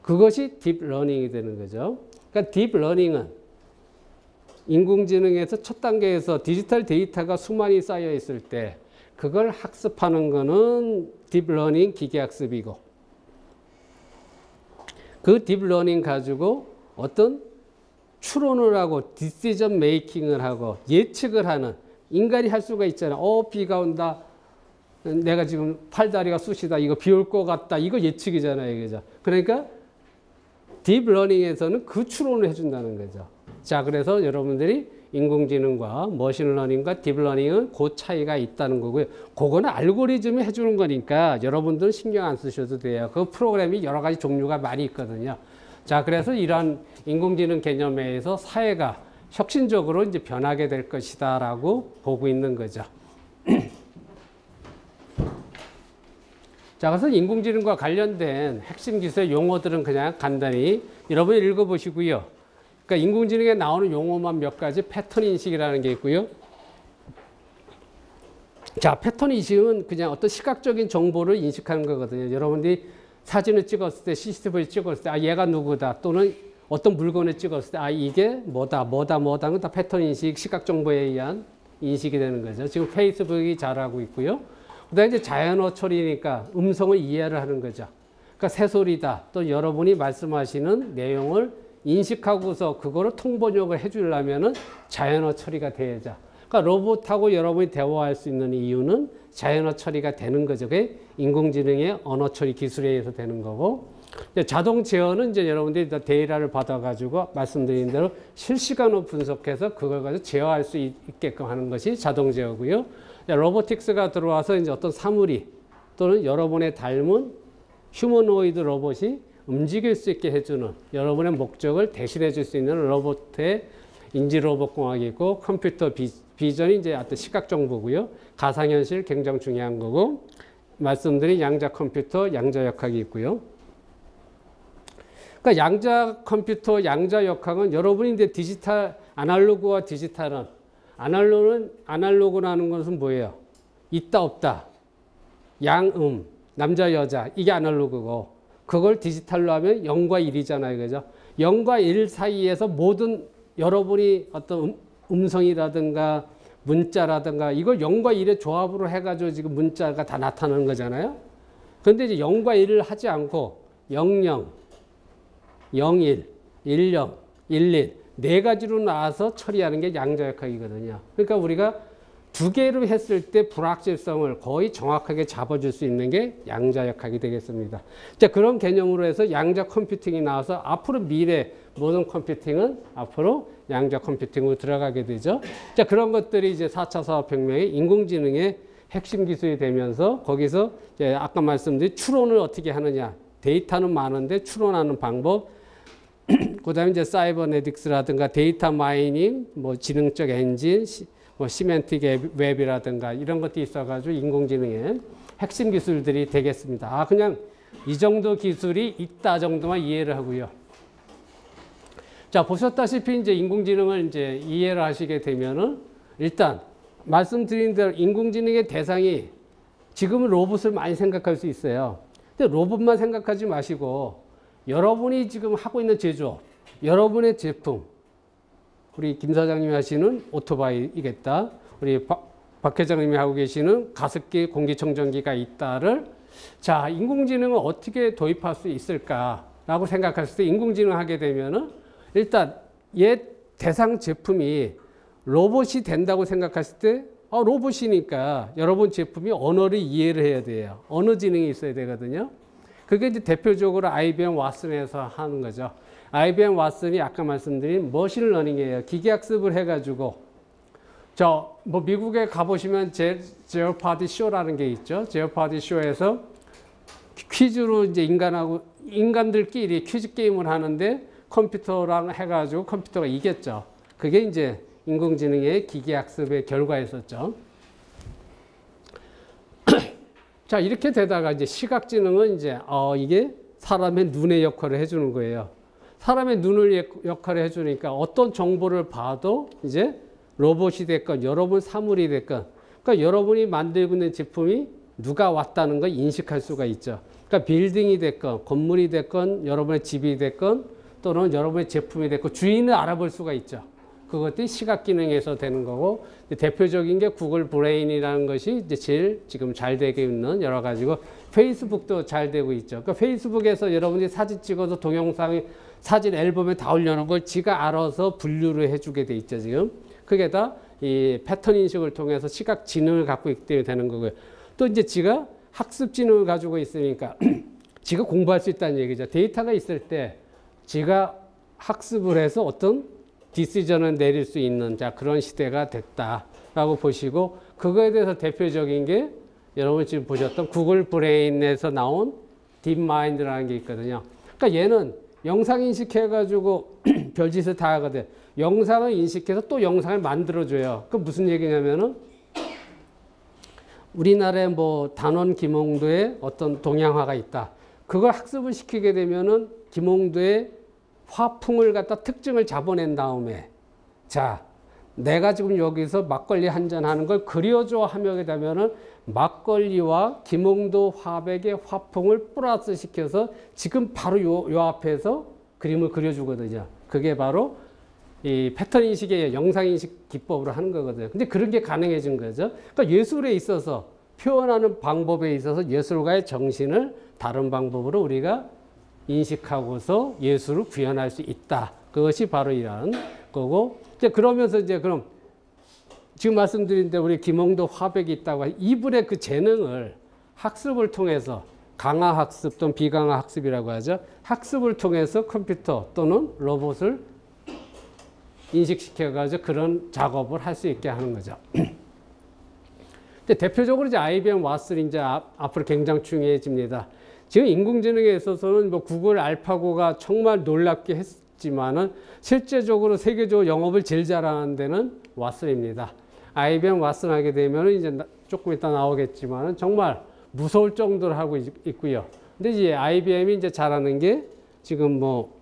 그것이 딥러닝이 되는 거죠. 그러니까 딥러닝은 인공지능에서 첫 단계에서 디지털 데이터가 수많이 쌓여 있을 때 그걸 학습하는 거는 딥러닝 기계학습이고 그 딥러닝 가지고 어떤 추론을 하고 디시전 메이킹을 하고 예측을 하는 인간이 할 수가 있잖아요. 비가 온다. 내가 지금 팔다리가 쑤시다. 이거 비 올 것 같다. 이거 예측이잖아요. 그죠? 그러니까 딥러닝에서는 그 추론을 해준다는 거죠. 자, 그래서 여러분들이 인공지능과 머신러닝과 딥러닝은 그 차이가 있다는 거고요. 그거는 알고리즘이 해주는 거니까 여러분들은 신경 안 쓰셔도 돼요. 그 프로그램이 여러 가지 종류가 많이 있거든요. 자, 그래서 이런 인공지능 개념에 의해서 사회가 혁신적으로 이제 변하게 될 것이다라고 보고 있는 거죠. 자, 그래서 인공지능과 관련된 핵심 기술의 용어들은 그냥 간단히 여러분이 읽어보시고요. 그러니까 인공지능에 나오는 용어만 몇 가지 패턴 인식이라는 게 있고요. 자, 패턴 인식은 그냥 어떤 시각적인 정보를 인식하는 거거든요. 여러분들이 사진을 찍었을 때, CCTV를 찍었을 때, 얘가 누구다. 또는 어떤 물건을 찍었을 때, 이게 뭐다. 그건 다 패턴 인식, 시각 정보에 의한 인식이 되는 거죠. 지금 페이스북이 잘하고 있고요. 그 다음에 이제 자연어 처리니까 음성을 이해를 하는 거죠. 그러니까 새소리다. 또 여러분이 말씀하시는 내용을 인식하고서 그거를 통번역을 해주려면은 자연어 처리가 돼야죠. 그러니까 로봇하고 여러분이 대화할 수 있는 이유는 자연어 처리가 되는 거죠. 그게 인공지능의 언어 처리 기술에 의해서 되는 거고. 자동 제어는 이제 여러분들이 데이터를 받아가지고 말씀드린 대로 실시간으로 분석해서 그걸 가지고 제어할 수 있게끔 하는 것이 자동 제어고요. 로보틱스가 들어와서 이제 어떤 사물이 또는 여러분의 닮은 휴머노이드 로봇이 움직일 수 있게 해주는 여러분의 목적을 대신해 줄 수 있는 로봇의 인지 로봇 공학이 있고 컴퓨터 비전이 이제 어떤 시각 정보고요. 가상현실 굉장히 중요한 거고 말씀드린 양자 컴퓨터 양자 역학이 있고요. 그러니까 양자 컴퓨터, 양자 역학은 여러분이 이제 디지털, 아날로그와 디지털은, 아날로그라는 것은 뭐예요? 있다, 없다. 양음, 남자, 여자. 이게 아날로그고, 그걸 디지털로 하면 0과 1이잖아요. 그죠? 0과 1 사이에서 모든 여러분이 어떤 음성이라든가 문자라든가 이걸 0과 1의 조합으로 해가지고 지금 문자가 다 나타나는 거잖아요. 그런데 이제 0과 1을 하지 않고 00, 01, 10, 11 네 가지로 나와서 처리하는 게 양자역학이거든요. 그러니까 우리가 두 개로 했을 때 불확실성을 거의 정확하게 잡아줄 수 있는 게 양자역학이 되겠습니다. 자, 그런 개념으로 해서 양자 컴퓨팅이 나와서 앞으로 미래 모든 컴퓨팅은 앞으로 양자 컴퓨팅으로 들어가게 되죠. 자, 그런 것들이 이제 4차 산업혁명의 인공지능의 핵심 기술이 되면서 거기서 이제 아까 말씀드린 추론을 어떻게 하느냐. 데이터는 많은데 추론하는 방법. 그 다음에 이제 사이버네틱스라든가 데이터 마이닝, 뭐 지능적 엔진, 뭐 시멘틱 웹이라든가 이런 것들이 있어가지고 인공지능의 핵심 기술들이 되겠습니다. 아, 그냥 이 정도 기술이 있다 정도만 이해를 하고요. 자, 보셨다시피 이제 인공지능을 이제 이해를 하시게 되면은 일단 말씀드린 대로 인공지능의 대상이 지금은 로봇을 많이 생각할 수 있어요. 근데 로봇만 생각하지 마시고 여러분이 지금 하고 있는 제조업, 여러분의 제품, 우리 김 사장님이 하시는 오토바이이겠다. 우리 박 회장님이 하고 계시는 가습기, 공기청정기가 있다를 자, 인공지능을 어떻게 도입할 수 있을까라고 생각했을 때 인공지능 하게 되면은 일단 옛 대상 제품이 로봇이 된다고 생각했을 때 로봇이니까 여러분 제품이 언어를 이해를 해야 돼요. 언어 지능이 있어야 되거든요. 그게 이제 대표적으로 IBM 왓슨에서 하는 거죠. IBM 왓슨이 아까 말씀드린 머신러닝이에요. 기계학습을 해가지고 뭐 미국에 가보시면 제어파디 쇼라는 게 있죠. 제어파디 쇼에서 퀴즈로 이제 인간들끼리 퀴즈 게임을 하는데 컴퓨터랑 해가지고 컴퓨터가 이겼죠. 그게 이제 인공지능의 기계학습의 결과였었죠. 자, 이렇게 되다가 이제 시각지능은 이제 이게 사람의 눈의 역할을 해주는 거예요. 사람의 눈을 역할을 해주니까 어떤 정보를 봐도 이제 로봇이 됐건 여러분 사물이 됐건 그러니까 여러분이 만들고 있는 제품이 누가 왔다는 걸 인식할 수가 있죠. 그러니까 빌딩이 됐건 건물이 됐건 여러분의 집이 됐건 또는 여러분의 제품이 됐건 주인을 알아볼 수가 있죠. 그것들이 시각 기능에서 되는 거고 대표적인 게 구글 브레인이라는 것이 이제 제일 지금 잘 되고 있는 여러 가지고 페이스북도 잘 되고 있죠. 그러니까 페이스북에서 여러분이 사진 찍어서 동영상 사진 앨범에 다 올려놓은 걸 지가 알아서 분류를 해주게 돼 있죠 지금. 그게 다 이 패턴 인식을 통해서 시각 지능을 갖고 있기 때문에 되는 거고요. 또 이제 지가 학습 지능을 가지고 있으니까 지가 공부할 수 있다는 얘기죠. 데이터가 있을 때 지가 학습을 해서 어떤 디시전을 내릴 수 있는 자 그런 시대가 됐다라고 보시고 그거에 대해서 대표적인 게 여러분 지금 보셨던 구글 브레인에서 나온 딥마인드라는 게 있거든요. 그러니까 얘는 영상 인식해가지고 별짓을 다 하거든. 영상을 인식해서 또 영상을 만들어줘요. 그 무슨 얘기냐면은 우리나라에 뭐 단원 김홍도의 어떤 동양화가 있다. 그걸 학습을 시키게 되면은 김홍도의 화풍을 갖다 특징을 잡아낸 다음에 자 내가 지금 여기서 막걸리 한잔 하는 걸 그려줘 하게 되면은 막걸리와 김홍도 화백의 화풍을 플러스 시켜서 지금 바로 요 앞에서 그림을 그려주거든요. 그게 바로 이 패턴 인식의 영상 인식 기법으로 하는 거거든요. 근데 그런 게 가능해진 거죠. 그러니까 예술에 있어서 표현하는 방법에 있어서 예술가의 정신을 다른 방법으로 우리가 인식하고서 예술을 구현할 수 있다. 그것이 바로 이런 거고. 이제 그러면서 이제 그럼 지금 말씀드린 데 우리 김홍도 화백이 있다고 이분의 그 재능을 학습을 통해서 강화 학습 또는 비강화 학습이라고 하죠. 학습을 통해서 컴퓨터 또는 로봇을 인식시켜가지고 그런 작업을 할 수 있게 하는 거죠. 근데 대표적으로 이제 IBM 왓슨이 이제 앞으로 굉장히 중요해집니다. 지금 인공지능에 있어서는 뭐 구글 알파고가 정말 놀랍게 했지만은 실제적으로 세계적으로 영업을 제일 잘하는 데는 왓슨입니다. IBM 왓슨 하게 되면은 이제 조금 이따 나오겠지만은 정말 무서울 정도로 하고 있고요. 근데 이제 IBM이 이제 잘하는 게 지금 뭐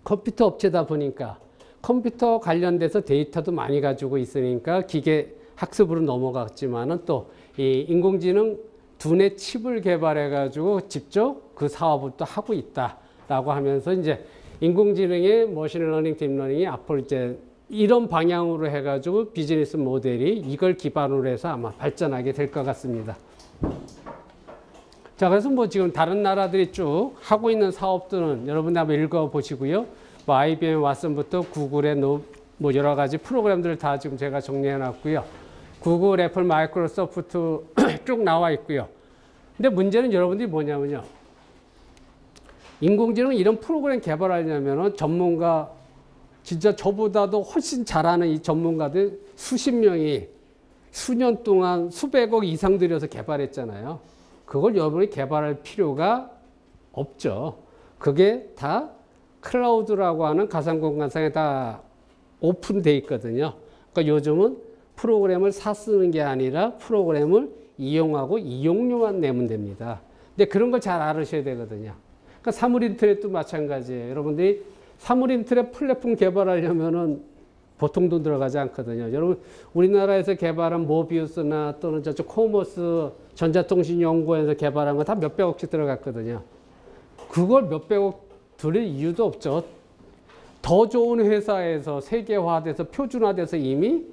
컴퓨터 업체다 보니까 컴퓨터 관련돼서 데이터도 많이 가지고 있으니까 기계 학습으로 넘어갔지만은 또 이 인공지능 두뇌 칩을 개발해 가지고 직접 그 사업을 또 하고 있다라고 하면서 이제 인공지능의 머신러닝, 딥러닝이 앞으로 이제 이런 방향으로 해 가지고 비즈니스 모델이 이걸 기반으로 해서 아마 발전하게 될 것 같습니다. 자, 그래서 뭐 지금 다른 나라들이 쭉 하고 있는 사업들은 여러분들 한번 읽어 보시고요. 뭐 IBM, 왓슨부터 구글의 뭐 여러 가지 프로그램들을 다 지금 제가 정리해 놨고요. 구글, 애플, 마이크로소프트 쭉 나와 있고요. 근데 문제는 여러분들이 뭐냐면요. 인공지능 이런 프로그램 개발하려면은 전문가, 진짜 저보다도 훨씬 잘하는 이 전문가들 수십 명이 수년 동안 수백억 이상 들여서 개발했잖아요. 그걸 여러분이 개발할 필요가 없죠. 그게 다 클라우드라고 하는 가상공간상에 다 오픈되어 있거든요. 그러니까 요즘은 프로그램을 사 쓰는 게 아니라 프로그램을 이용하고 이용료만 내면 됩니다. 근데 그런 걸 잘 알으셔야 되거든요. 그러니까 사물 인터넷도 마찬가지예요. 여러분들이 사물 인터넷 플랫폼 개발하려면은 보통 돈 들어가지 않거든요. 여러분, 우리나라에서 개발한 모비우스나 또는 저쪽 코머스 전자통신연구원에서 개발한 거 다 몇백억씩 들어갔거든요. 그걸 몇백억 들일 이유도 없죠. 더 좋은 회사에서 세계화돼서 표준화돼서 이미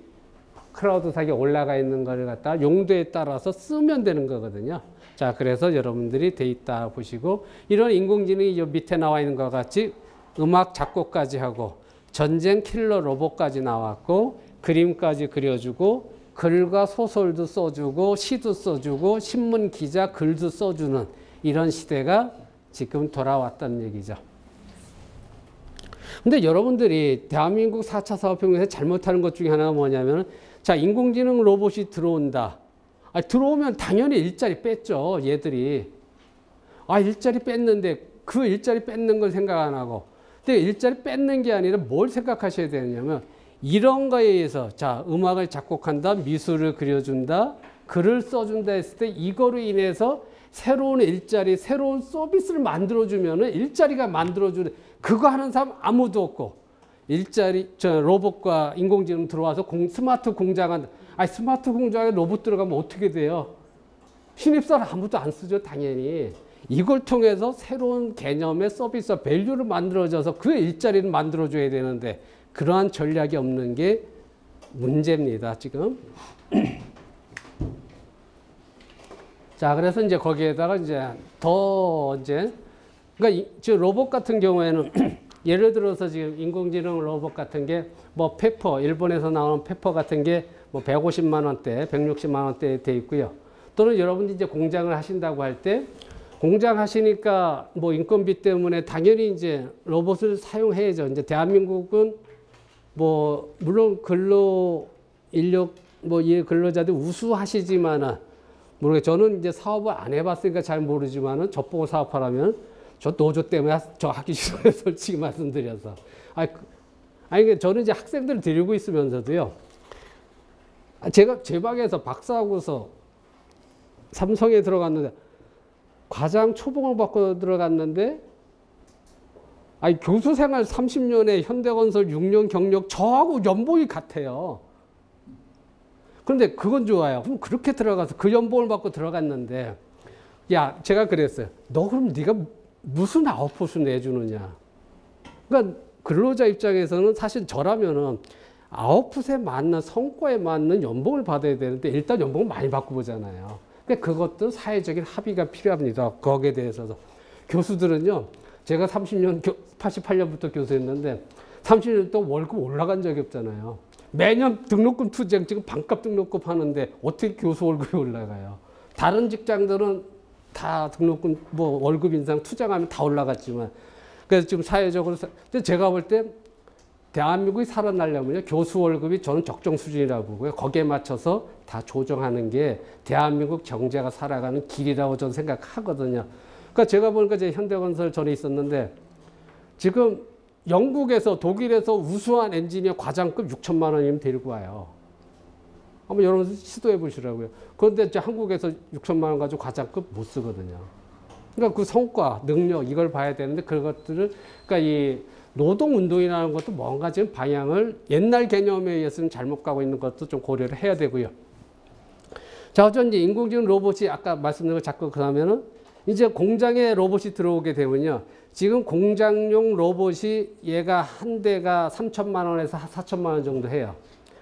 클라우드상에 올라가 있는 걸 갖다 용도에 따라서 쓰면 되는 거거든요. 자, 그래서 여러분들이 데이터 보시고 이런 인공지능이 이 밑에 나와 있는 것 같이 음악 작곡까지 하고 전쟁 킬러 로봇까지 나왔고 그림까지 그려주고 글과 소설도 써주고 시도 써주고 신문 기자 글도 써주는 이런 시대가 지금 돌아왔다는 얘기죠. 근데 여러분들이 대한민국 4차 산업혁명에서 잘못하는 것 중에 하나가 뭐냐면 자, 인공지능 로봇이 들어온다. 들어오면 당연히 일자리 뺐죠, 얘들이. 일자리 뺐는데 그 일자리 뺏는 걸 생각 안 하고. 근데 일자리 뺏는 게 아니라 뭘 생각하셔야 되냐면 이런 거에 의해서 자, 음악을 작곡한다, 미술을 그려준다, 글을 써준다 했을 때 이거로 인해서 새로운 일자리, 새로운 서비스를 만들어주면은 일자리가 만들어주는 그거 하는 사람 아무도 없고 일자리, 로봇과 인공지능 들어와서 스마트 공장한, 스마트 공장에 로봇 들어가면 어떻게 돼요? 신입사원 아무도 안 쓰죠, 당연히. 이걸 통해서 새로운 개념의 서비스와 밸류를 만들어줘서 그 일자리를 만들어줘야 되는데 그러한 전략이 없는 게 문제입니다, 지금. 자, 그래서 이제 거기에다가 이제 그러니까 지금 로봇 같은 경우에는 예를 들어서 지금 인공지능 로봇 같은 게 뭐 페퍼, 일본에서 나오는 페퍼 같은 게 뭐 150만 원대, 160만 원대에 돼 있고요. 또는 여러분들이 이제 공장을 하신다고 할 때 공장 하시니까 뭐 인건비 때문에 당연히 이제 로봇을 사용해야죠. 이제 대한민국은 뭐 물론 근로 인력 뭐 이 근로자들 우수하시지만은 모르겠어요. 저는 이제 사업을 안 해봤으니까 잘 모르지만은 저보고 사업하라면 저 노조 때문에 저 하기 싫어요. 솔직히 말씀드려서. 저는 이제 학생들 데리고 있으면서도요. 제가 제 방에서 박사하고서 삼성에 들어갔는데 과장 초봉을 받고 들어갔는데 교수 생활 30년에 현대건설 6년 경력 저하고 연봉이 같아요. 그런데 그건 좋아요. 그럼 그렇게 들어가서 그 연봉을 받고 들어갔는데 제가 그랬어요. 너 그럼 네가 무슨 아웃풋을 내주느냐. 그러니까 근로자 입장에서는 사실 저라면은 아웃풋에 맞는 성과에 맞는 연봉을 받아야 되는데 일단 연봉을 많이 받고 보잖아요. 근데 그것도 사회적인 합의가 필요합니다. 거기에 대해서도. 교수들은요. 제가 88년부터 교수했는데 30년 동안 월급 올라간 적이 없잖아요. 매년 등록금 투쟁 지금 반값 등록금 하는데 어떻게 교수 월급이 올라가요. 다른 직장들은 다 등록금 뭐 월급 인상 투쟁하면 다 올라갔지만 그래서 지금 사회적으로 제가 볼 때 대한민국이 살아나려면요 교수 월급이 저는 적정 수준이라고 보고요 거기에 맞춰서 다 조정하는 게 대한민국 경제가 살아가는 길이라고 저는 생각하거든요. 그러니까 제가 보니까 이제 현대건설 전에 있었는데 지금 영국에서 독일에서 우수한 엔지니어 과장급 6천만 원이면 데리고 와요. 한번 여러분 시도해 보시라고요. 그런데 이제 한국에서 6천만 원 가지고 과장급 못 쓰거든요. 그러니까 그 성과, 능력 이걸 봐야 되는데 그것들을 그러니까 이 노동 운동이라는 것도 뭔가 지금 방향을 옛날 개념에 의해서는 잘못 가고 있는 것도 좀 고려를 해야 되고요. 자, 어쩐지 인공지능 로봇이 아까 말씀드린 거 자꾸 그러면은 이제 공장에 로봇이 들어오게 되면요. 지금 공장용 로봇이 얘가 한 대가 3천만 원에서 4천만 원 정도 해요.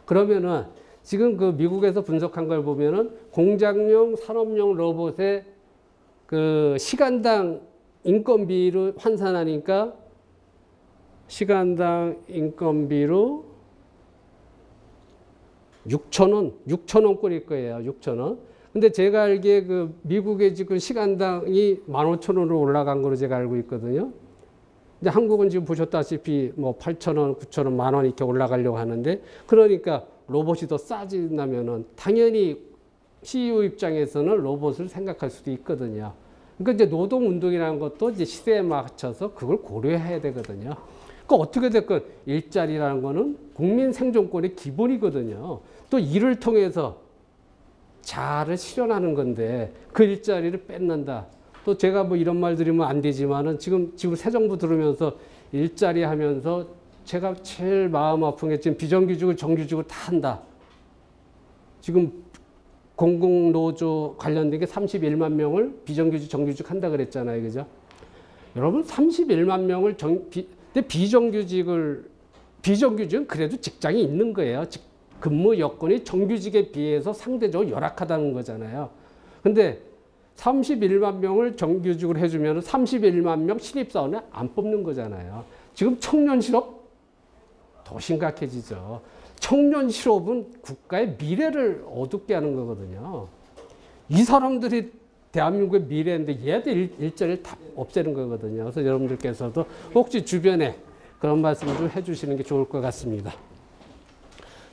그러면은 지금 그 미국에서 분석한 걸 보면은 공장용 산업용 로봇의 그 시간당 인건비로 환산하니까 시간당 인건비로 6,000원 꼴일 거예요. 6,000원. 근데 제가 알기에 그 미국의 지금 시간당이 15,000원으로 올라간 거로 제가 알고 있거든요. 근데 한국은 지금 보셨다시피 뭐 8,000원, 9,000원, 만원 이렇게 올라가려고 하는데 그러니까 로봇이 더 싸진다면은 당연히 CEO 입장에서는 로봇을 생각할 수도 있거든요. 그러니까 이제 노동 운동이라는 것도 이제 시대에 맞춰서 그걸 고려해야 되거든요. 그러니까 어떻게 됐건 일자리라는 거는 국민 생존권의 기본이거든요. 또 일을 통해서 자아를 실현하는 건데 그 일자리를 뺏는다. 또 제가 뭐 이런 말 드리면 안 되지만은 지금 새 정부 들으면서 일자리 하면서 제가 제일 마음 아픈 게 지금 비정규직을 정규직을 다 한다. 지금 공공노조 관련된 게 31만 명을 비정규직 정규직 한다 그랬잖아요. 그죠? 여러분 31만 명을 비정규직은 그래도 직장이 있는 거예요. 근무 여건이 정규직에 비해서 상대적으로 열악하다는 거잖아요. 근데 31만 명을 정규직으로 해주면 31만 명 신입사원을 안 뽑는 거잖아요. 지금 청년 실업 더 심각해지죠. 청년 실업은 국가의 미래를 어둡게 하는 거거든요. 이 사람들이 대한민국의 미래인데 얘들 일자리를 다 없애는 거거든요. 그래서 여러분들께서도 혹시 주변에 그런 말씀 좀 해주시는 게 좋을 것 같습니다.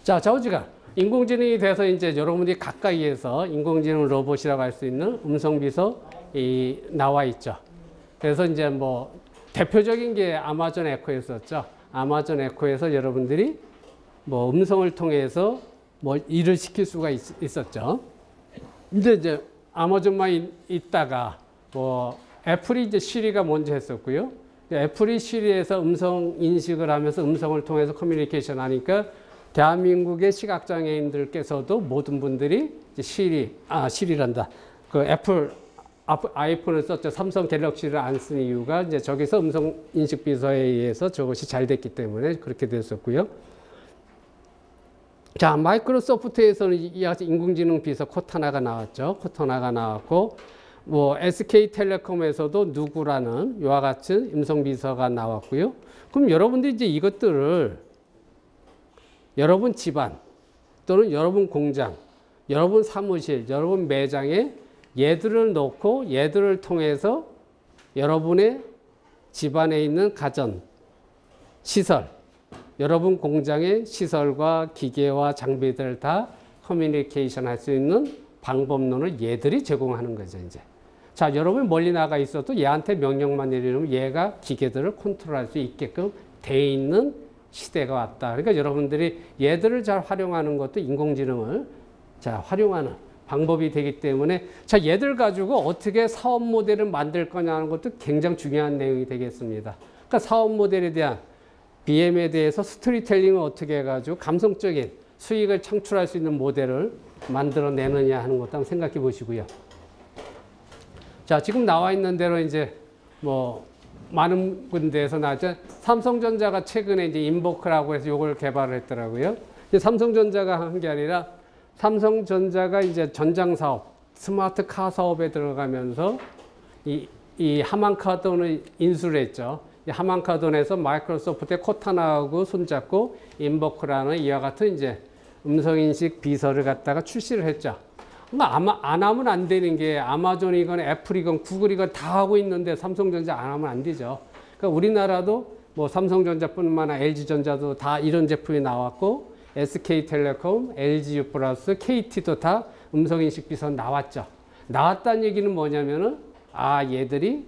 자, 좌우지간 인공지능이 돼서 이제 여러분들이 가까이에서 인공지능 로봇이라고 할 수 있는 음성비서 나와 있죠. 그래서 이제 뭐 대표적인 게 아마존 에코였었죠. 아마존 에코에서 여러분들이 뭐 음성을 통해서 뭐 일을 시킬 수가 있었죠. 근데 이제 아마존만 있다가 뭐 애플이 이제 시리가 먼저 했었고요. 애플이 시리에서 음성 인식을 하면서 음성을 통해서 커뮤니케이션 하니까 대한민국의 시각장애인들께서도 모든 분들이 이제 시리란다. 그 애플 아이폰을 썼죠. 삼성 갤럭시를 안 쓴 이유가 이제 저기서 음성 인식 비서에 의해서 저것이 잘 됐기 때문에 그렇게 됐었고요. 자, 마이크로소프트에서는 인공지능 비서 코타나가 나왔죠. 코타나가 나왔고, 뭐 SK텔레콤에서도 누구라는 이와 같은 음성 비서가 나왔고요. 그럼 여러분들이 이제 이것들을 여러분 집안 또는 여러분 공장, 여러분 사무실, 여러분 매장에 얘들을 놓고 얘들을 통해서 여러분의 집안에 있는 가전, 시설, 여러분 공장의 시설과 기계와 장비들을 다 커뮤니케이션 할 수 있는 방법론을 얘들이 제공하는 거죠, 이제. 자, 여러분 멀리 나가 있어도 얘한테 명령만 내리면 얘가 기계들을 컨트롤할 수 있게끔 돼 있는 시대가 왔다. 그러니까 여러분들이 얘들을 잘 활용하는 것도 인공지능을 자, 활용하는 방법이 되기 때문에 자, 얘들 가지고 어떻게 사업 모델을 만들 거냐는 것도 굉장히 중요한 내용이 되겠습니다. 그러니까 사업 모델에 대한 BM에 대해서 스토리텔링을 어떻게 해가지고 감성적인 수익을 창출할 수 있는 모델을 만들어내느냐 하는 것도 한번 생각해 보시고요. 자, 지금 나와 있는 대로 이제 뭐 많은 군데에서 나왔죠. 삼성전자가 최근에 이제 인보크라고 해서 이걸 개발을 했더라고요. 이제 삼성전자가 한 게 아니라 삼성전자가 이제 전장 사업, 스마트 카 사업에 들어가면서 이 하만카돈을 인수를 했죠. 하만카돈에서 마이크로소프트의 코타나하고 손잡고 인보크라는 이와 같은 이제 음성인식 비서를 갖다가 출시를 했죠. 아마 안 하면 안 되는 게 아마존이건 애플이건 구글이건 다 하고 있는데 삼성전자 안 하면 안 되죠. 그러니까 우리나라도 뭐 삼성전자뿐만 아니라 LG전자도 다 이런 제품이 나왔고 SK텔레콤, LGU+, KT도 다 음성인식 비서 나왔죠. 나왔다는 얘기는 뭐냐면은 얘들이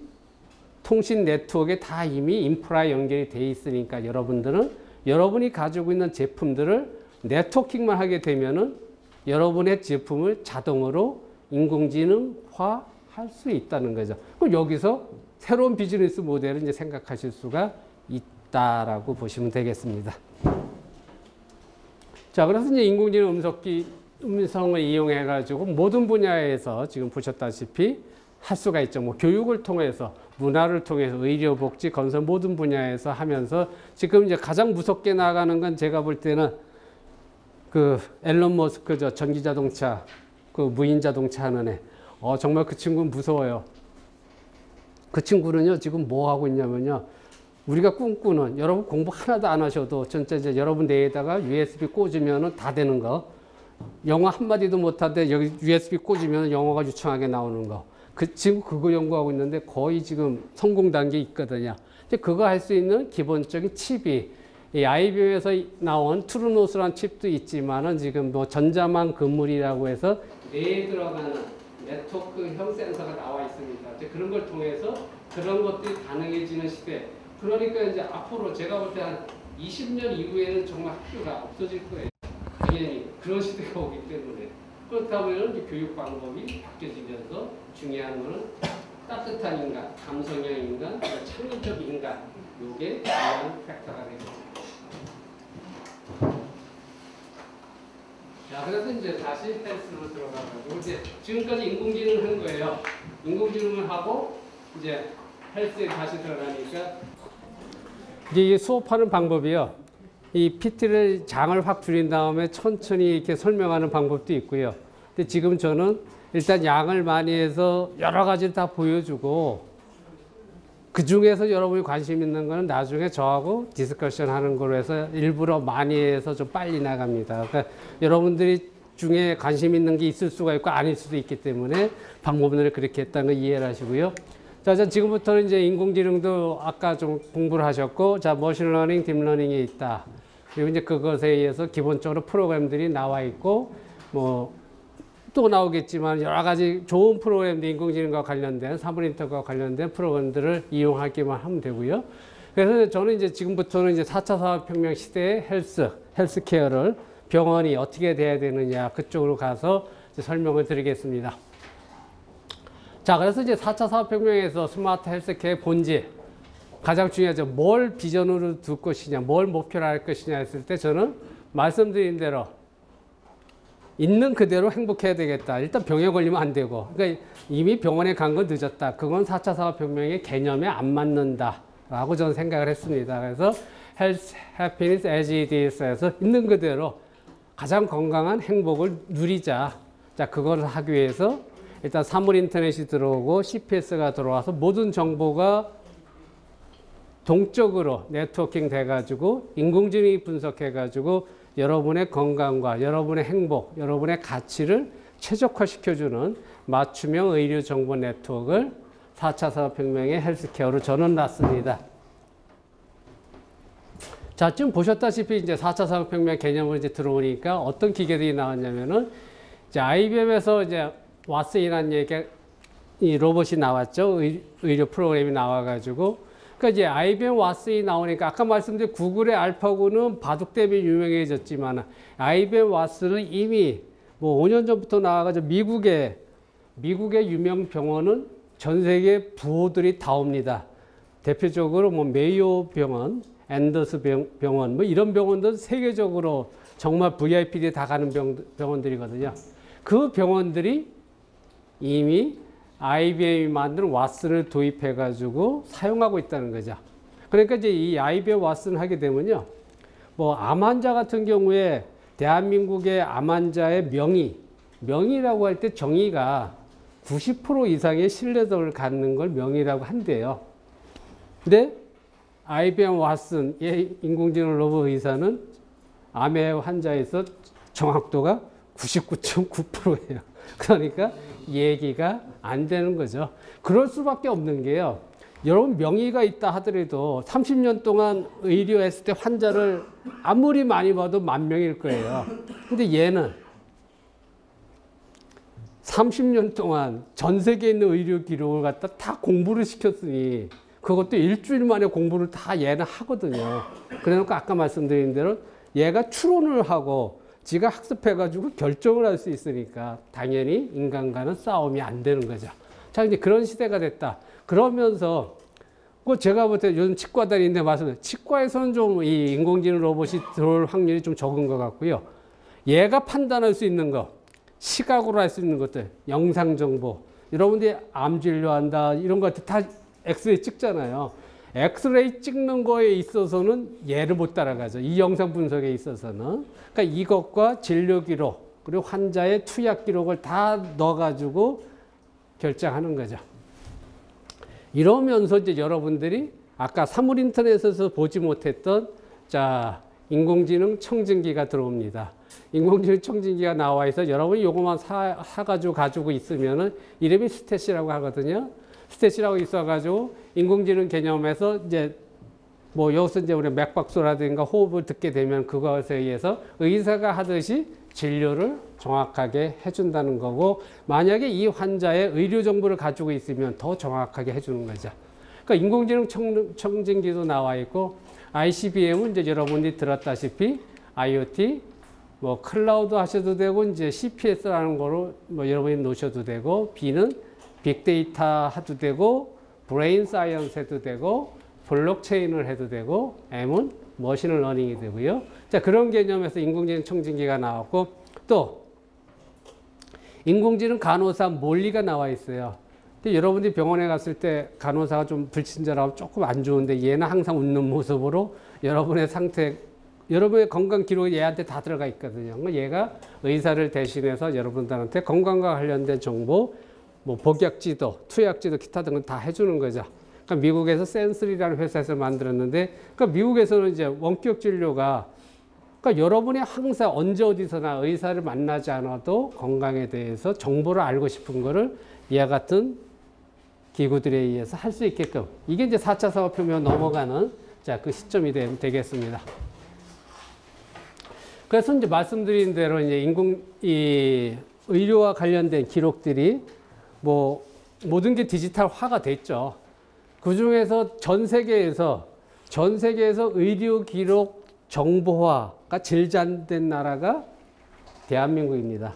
통신 네트워크에 다 이미 인프라 연결이 돼 있으니까 여러분들은 여러분이 가지고 있는 제품들을 네트워킹만 하게 되면은 여러분의 제품을 자동으로 인공지능화 할 수 있다는 거죠. 그럼 여기서 새로운 비즈니스 모델을 이제 생각하실 수가 있다라고 보시면 되겠습니다. 자, 그래서 이제 인공지능 음성을 이용해가지고 모든 분야에서 지금 보셨다시피 할 수가 있죠. 뭐 교육을 통해서, 문화를 통해서, 의료, 복지, 건설 모든 분야에서 하면서 지금 이제 가장 무섭게 나가는 건 제가 볼 때는 그 앨런 머스크죠. 전기자동차, 그 무인자동차 하는 애. 정말 그 친구는 무서워요. 그 친구는요, 지금 뭐 하고 있냐면요. 우리가 꿈꾸는, 여러분 공부 하나도 안 하셔도 전체 이제 여러분 뇌에다가 USB 꽂으면은 다 되는 거. 영어 한마디도 못하는데 여기 USB 꽂으면 영어가 유창하게 나오는 거. 지금 그거 연구하고 있는데 거의 지금 성공 단계에 있거든요. 이제 그거 할 수 있는 기본적인 칩이 이 IBM에서 나온 트루노스라는 칩도 있지만은 지금 뭐 전자망 건물이라고 해서 뇌에 들어가는 네트워크형 센서가 나와 있습니다. 이제 그런 걸 통해서 그런 것들이 가능해지는 시대. 그러니까 이제 앞으로 제가 볼 때 한 20년 이후에는 정말 학교가 없어질 거예요. 당연히 그런 시대가 오기 때문에. 그렇다면 이제 교육 방법이 바뀌어지면서 중요한 거는 따뜻한 인간, 감성형 인간, 창의적 인간, 이게 중요한 팩터가 되겠습니다. 자, 그래서 이제 다시 헬스로 들어가가지고 이제 지금까지 인공지능을 한 거예요. 인공지능을 하고 이제 헬스에 다시 들어가니까 이제 이 수업하는 방법이요. 이 PT를 장을 확 줄인 다음에 천천히 이렇게 설명하는 방법도 있고요. 근데 지금 저는 일단 양을 많이 해서 여러 가지를 다 보여주고 그 중에서 여러분이 관심 있는 거는 나중에 저하고 디스커션 하는 걸로 해서 일부러 많이 해서 좀 빨리 나갑니다. 그러니까 여러분들이 중에 관심 있는 게 있을 수가 있고 아닐 수도 있기 때문에 방법론을 그렇게 했다는 거 이해를 하시고요. 자, 지금부터는 이제 인공지능도 아까 좀 공부를 하셨고, 자, 머신러닝, 딥러닝이 있다. 그리고 이제 그것에 의해서 기본적으로 프로그램들이 나와 있고, 뭐, 또 나오겠지만 여러 가지 좋은 프로그램들, 인공지능과 관련된, 사물인터과 관련된 프로그램들을 이용하기만 하면 되고요. 그래서 저는 이제 지금부터는 이제 4차 산업혁명 시대의 헬스케어를 병원이 어떻게 돼야 되느냐, 그쪽으로 가서 이제 설명을 드리겠습니다. 자, 그래서 이제 4차 산업혁명에서 스마트 헬스케어의 본질, 가장 중요하죠. 뭘 비전으로 둘 것이냐, 뭘 목표로 할 것이냐 했을 때 저는 말씀드린 대로 있는 그대로 행복해야 되겠다. 일단 병에 걸리면 안 되고. 그러니까 이미 병원에 간 건 늦었다. 그건 4차 산업혁명의 개념에 안 맞는다. 라고 저는 생각을 했습니다. 그래서 Health, Happiness as it is에서 있는 그대로 가장 건강한 행복을 누리자. 자, 그걸 하기 위해서 일단 사물 인터넷이 들어오고 CPS가 들어와서 모든 정보가 동적으로 네트워킹 돼가지고 인공지능이 분석해가지고 여러분의 건강과 여러분의 행복, 여러분의 가치를 최적화시켜주는 맞춤형 의료 정보 네트워크를 4차 산업혁명의 헬스케어로 저는 놨습니다. 자, 지금 보셨다시피 이제 4차 산업혁명 개념으로 이제 들어오니까 어떤 기계들이 나왔냐면은 이제 IBM에서 이제 왓슨이라는 얘기가 이 로봇이 나왔죠. 의료 프로그램이 나와가지고. 그러니까 이제 IBM 왓슨이 나오니까 아까 말씀드린 구글의 알파고는 바둑 때문에 유명해졌지만 IBM 왓슨은 이미 뭐 5년 전부터 나와가지고 미국의 유명 병원은 전 세계 부호들이 다 옵니다. 대표적으로 뭐 메이오 병원, 앤더스 병원 뭐 이런 병원들 세계적으로 정말 VIP들이 다 가는 병원들이거든요. 그 병원들이 이미 IBM이 만든 왓슨을 도입해가지고 사용하고 있다는 거죠. 그러니까 이제 이 IBM 왓슨 하게 되면요. 뭐 암 환자 같은 경우에 대한민국의 암 환자의 명의라고 할 때 정의가 90% 이상의 신뢰도를 갖는 걸 명의라고 한대요. 근데 IBM 왓슨의 인공지능 로봇 의사는 암의 환자에서 정확도가 99.9%예요. 그러니까 얘기가 안 되는 거죠. 그럴 수밖에 없는 게요. 여러분 명의가 있다 하더라도 30년 동안 의료했을 때 환자를 아무리 많이 봐도 10,000명일 거예요. 근데 얘는 30년 동안 전 세계에 있는 의료 기록을 갖다 다 공부를 시켰으니 그것도 일주일 만에 공부를 다 얘는 하거든요. 그래놓고 아까 말씀드린 대로 얘가 추론을 하고 지가 학습해가지고 결정을 할 수 있으니까 당연히 인간과는 싸움이 안 되는 거죠. 자, 이제 그런 시대가 됐다. 그러면서 제가 볼 때 요즘 치과 다니는데 말씀, 치과에서는 좀 이 인공지능 로봇이 들어올 확률이 좀 적은 것 같고요. 얘가 판단할 수 있는 거, 시각으로 할 수 있는 것들, 영상 정보, 여러분들이 암 진료한다 이런 것들 다 엑스레이 찍잖아요. 엑스레이 찍는 거에 있어서는 얘를 못 따라가죠. 이 영상 분석에 있어서는. 그러니까 이것과 진료 기록 그리고 환자의 투약 기록을 다 넣어가지고 결정하는 거죠. 이러면서 이제 여러분들이 아까 사물 인터넷에서 보지 못했던 자 인공지능 청진기가 들어옵니다. 인공지능 청진기가 나와 있어 여러분이 요거만 사가지고 가지고 있으면은 이름이 스탯이라고 하거든요. 스탯이라고 있어가지고 인공지능 개념에서 이제 뭐 여기서 이제 우리 맥박수라든가 호흡을 듣게 되면 그것에 의해서 의사가 하듯이 진료를 정확하게 해준다는 거고 만약에 이 환자의 의료 정보를 가지고 있으면 더 정확하게 해주는 거죠. 그러니까 인공지능 청진기도 나와 있고 ICBM은 이제 여러분이 들었다시피 IoT 뭐 클라우드 하셔도 되고 이제 CPS라는 거로 뭐 여러분이 놓으셔도 되고 B는 빅데이터 해도 되고 브레인 사이언스 해도 되고 블록체인을 해도 되고 M은 머신 러닝이 되고요. 자, 그런 개념에서 인공지능 청진기가 나왔고 또 인공지능 간호사 몰리가 나와 있어요. 근데 여러분들이 병원에 갔을 때 간호사가 좀 불친절하고 조금 안 좋은데 얘는 항상 웃는 모습으로 여러분의 상태, 여러분의 건강 기록이 얘한테 다 들어가 있거든요. 얘가 의사를 대신해서 여러분들한테 건강과 관련된 정보, 뭐 복약 지도, 투약 지도, 기타 등을 다 해주는 거죠. 그러니까 미국에서 센스리라는 회사에서 만들었는데, 그러니까 미국에서는 이제 원격 진료가, 그러니까 여러분이 항상 언제 어디서나 의사를 만나지 않아도 건강에 대해서 정보를 알고 싶은 거를 이와 같은 기구들에 의해서 할 수 있게끔, 이게 이제 4차 산업혁명 넘어가는 자, 그 시점이 되겠습니다. 그래서 이제 말씀드린 대로 이제 이 의료와 관련된 기록들이 뭐 모든 게 디지털화가 됐죠. 그 중에서 전 세계에서 의료 기록 정보화가 제일 잘 된 나라가 대한민국입니다.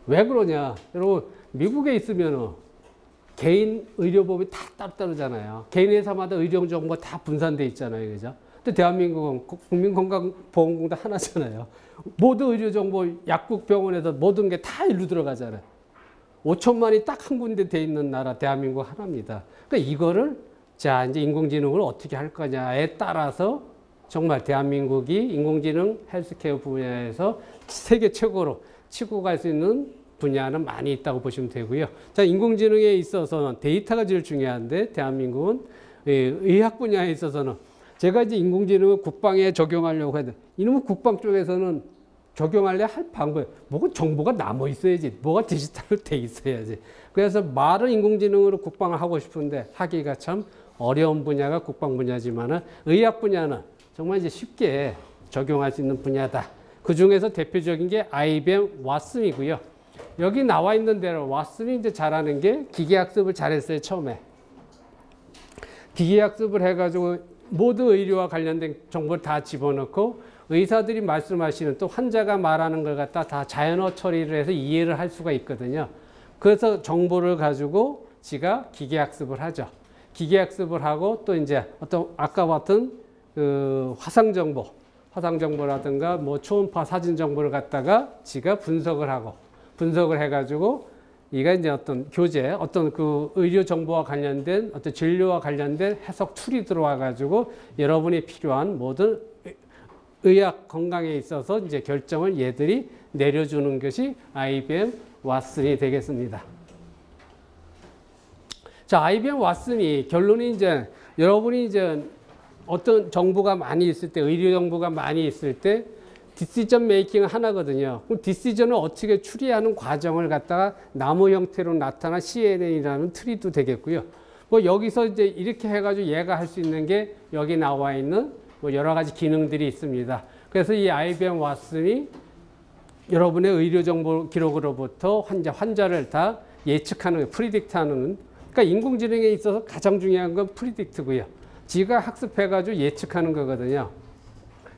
왜 그러냐? 여러분, 미국에 있으면은 개인 의료보험이 다 따로따로잖아요. 개인 회사마다 의료 정보가 다 분산돼 있잖아요. 그죠? 근데 대한민국은 국민건강보험공단 하나잖아요. 모든 의료 정보, 약국 병원에서 모든 게 다 일로 들어가잖아요. 5천만이 딱 한 군데 돼 있는 나라 대한민국 하나입니다. 그러니까 이거를 자, 이제 인공지능을 어떻게 할 거냐에 따라서 정말 대한민국이 인공지능 헬스케어 분야에서 세계 최고로 치고 갈 수 있는 분야는 많이 있다고 보시면 되고요. 자, 인공지능에 있어서는 데이터가 제일 중요한데 대한민국은 의학 분야에 있어서는 제가 이제 인공지능을 국방에 적용하려고 해도 이놈은 국방 쪽에서는 적용하려 할 방법이 뭐가 정보가 남아 있어야지, 뭐가 디지털로 돼 있어야지. 그래서 말은 인공지능으로 국방을 하고 싶은데 하기가 참 어려운 분야가 국방 분야지만은 의학 분야는 정말 이제 쉽게 적용할 수 있는 분야다. 그 중에서 대표적인 게 IBM 왓슨이고요. 여기 나와 있는 대로 왓슨이 이제 잘하는 게 기계학습을 잘했어요, 처음에. 기계학습을 해가지고 모든 의료와 관련된 정보를 다 집어넣고 의사들이 말씀하시는 또 환자가 말하는 걸 갖다 다 자연어 처리를 해서 이해를 할 수가 있거든요. 그래서 정보를 가지고 지가 기계학습을 하죠. 기계학습을 하고 또 이제 어떤 아까 봤던 그 화상정보라든가 뭐 초음파 사진 정보를 갖다가 지가 분석을 하고 분석을 해가지고 이가 이제 어떤 교재, 어떤 그 의료 정보와 관련된 어떤 진료와 관련된 해석 툴이 들어와가지고 여러분이 필요한 모든 의학 건강에 있어서 이제 결정을 얘들이 내려주는 것이 IBM 왓슨이 되겠습니다. 자, IBM 왓슨이 결론이 이제 여러분이 이제 어떤 정보가 많이 있을 때, 의료 정보가 많이 있을 때 디시전 메이킹은 하나거든요. 그럼 디시전을 어떻게 추리하는 과정을 갖다가 나무 형태로 나타난 CNN이라는 트리도 되겠고요. 뭐 여기서 이제 이렇게 해가지고 얘가 할 수 있는 게 여기 나와 있는 뭐 여러 가지 기능들이 있습니다. 그래서 이 IBM 왓슨이 여러분의 의료 정보 기록으로부터 환자를 다 예측하는, 프리딕트하는, 그러니까 인공지능에 있어서 가장 중요한 건 프리딕트고요. 지가 학습해가지고 예측하는 거거든요.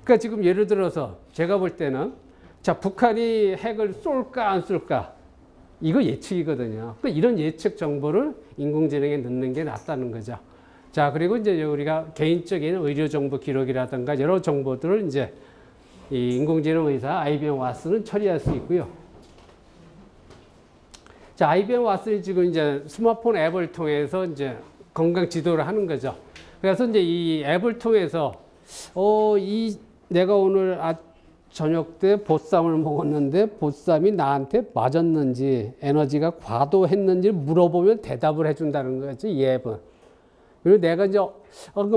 그러니까 지금 예를 들어서 제가 볼 때는 자, 북한이 핵을 쏠까 안 쏠까? 이거 예측이거든요. 그러니까 이런 예측 정보를 인공지능에 넣는 게 낫다는 거죠. 자, 그리고 이제 우리가 개인적인 의료 정보 기록이라든가 여러 정보들을 이제 이 인공지능 의사 IBM 왓슨은 처리할 수 있고요. 자, IBM 왓슨이 지금 이제 스마트폰 앱을 통해서 이제 건강 지도를 하는 거죠. 그래서 이제 이 앱을 통해서 내가 오늘 저녁 때 보쌈을 먹었는데 보쌈이 나한테 맞았는지 에너지가 과도했는지 물어보면 대답을 해준다는 거지, 이 앱은. 그리고 내가 이제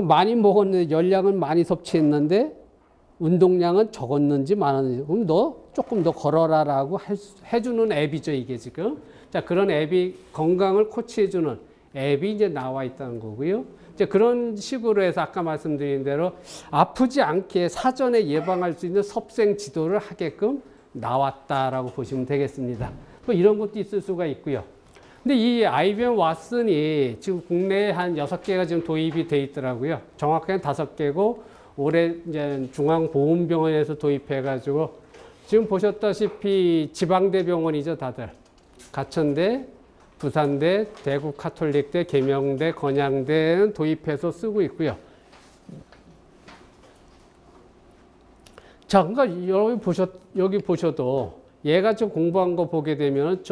많이 먹었는데 열량은 많이 섭취했는데 운동량은 적었는지 많았는지 그럼 너 조금 더 걸어라라고 해주는 앱이죠, 이게 지금. 자, 그런 앱이 건강을 코치해주는 앱이 이제 나와 있다는 거고요. 이제 그런 식으로 해서 아까 말씀드린 대로 아프지 않게 사전에 예방할 수 있는 섭생 지도를 하게끔 나왔다라고 보시면 되겠습니다. 뭐 이런 것도 있을 수가 있고요. 근데 이 IBM 왓슨이 지금 국내에 한 6개가 지금 도입이 돼 있더라고요. 정확하게는 5개고 올해 이제 중앙보훈병원에서 도입해가지고 지금 보셨다시피 지방대 병원이죠, 다들. 가천대, 부산대, 대구 카톨릭대, 계명대, 건양대는 도입해서 쓰고 있고요. 자, 그러니까 여기 보셔도 얘가 좀 공부한 거 보게 되면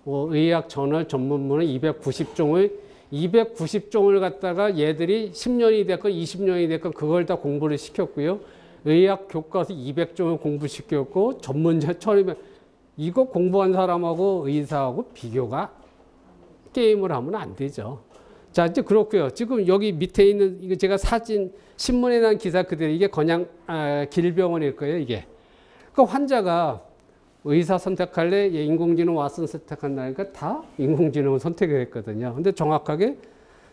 의학 저널 전문문은 290종을 갖다가 얘들이 10년이 됐건 20년이 됐건 그걸 다 공부를 시켰고요. 의학 교과서 200종을 공부시켰고 전문자 1200. 이거 공부한 사람하고 의사하고 비교가 게임을 하면 안 되죠. 자, 이제 그렇고요. 지금 여기 밑에 있는 이거 제가 신문에 난 기사 그대로 이게 길병원일 거예요, 이게. 그러니까 환자가 의사 선택할래? 인공지능 왓슨 선택한다니까 다 인공지능을 선택을 했거든요. 근데 정확하게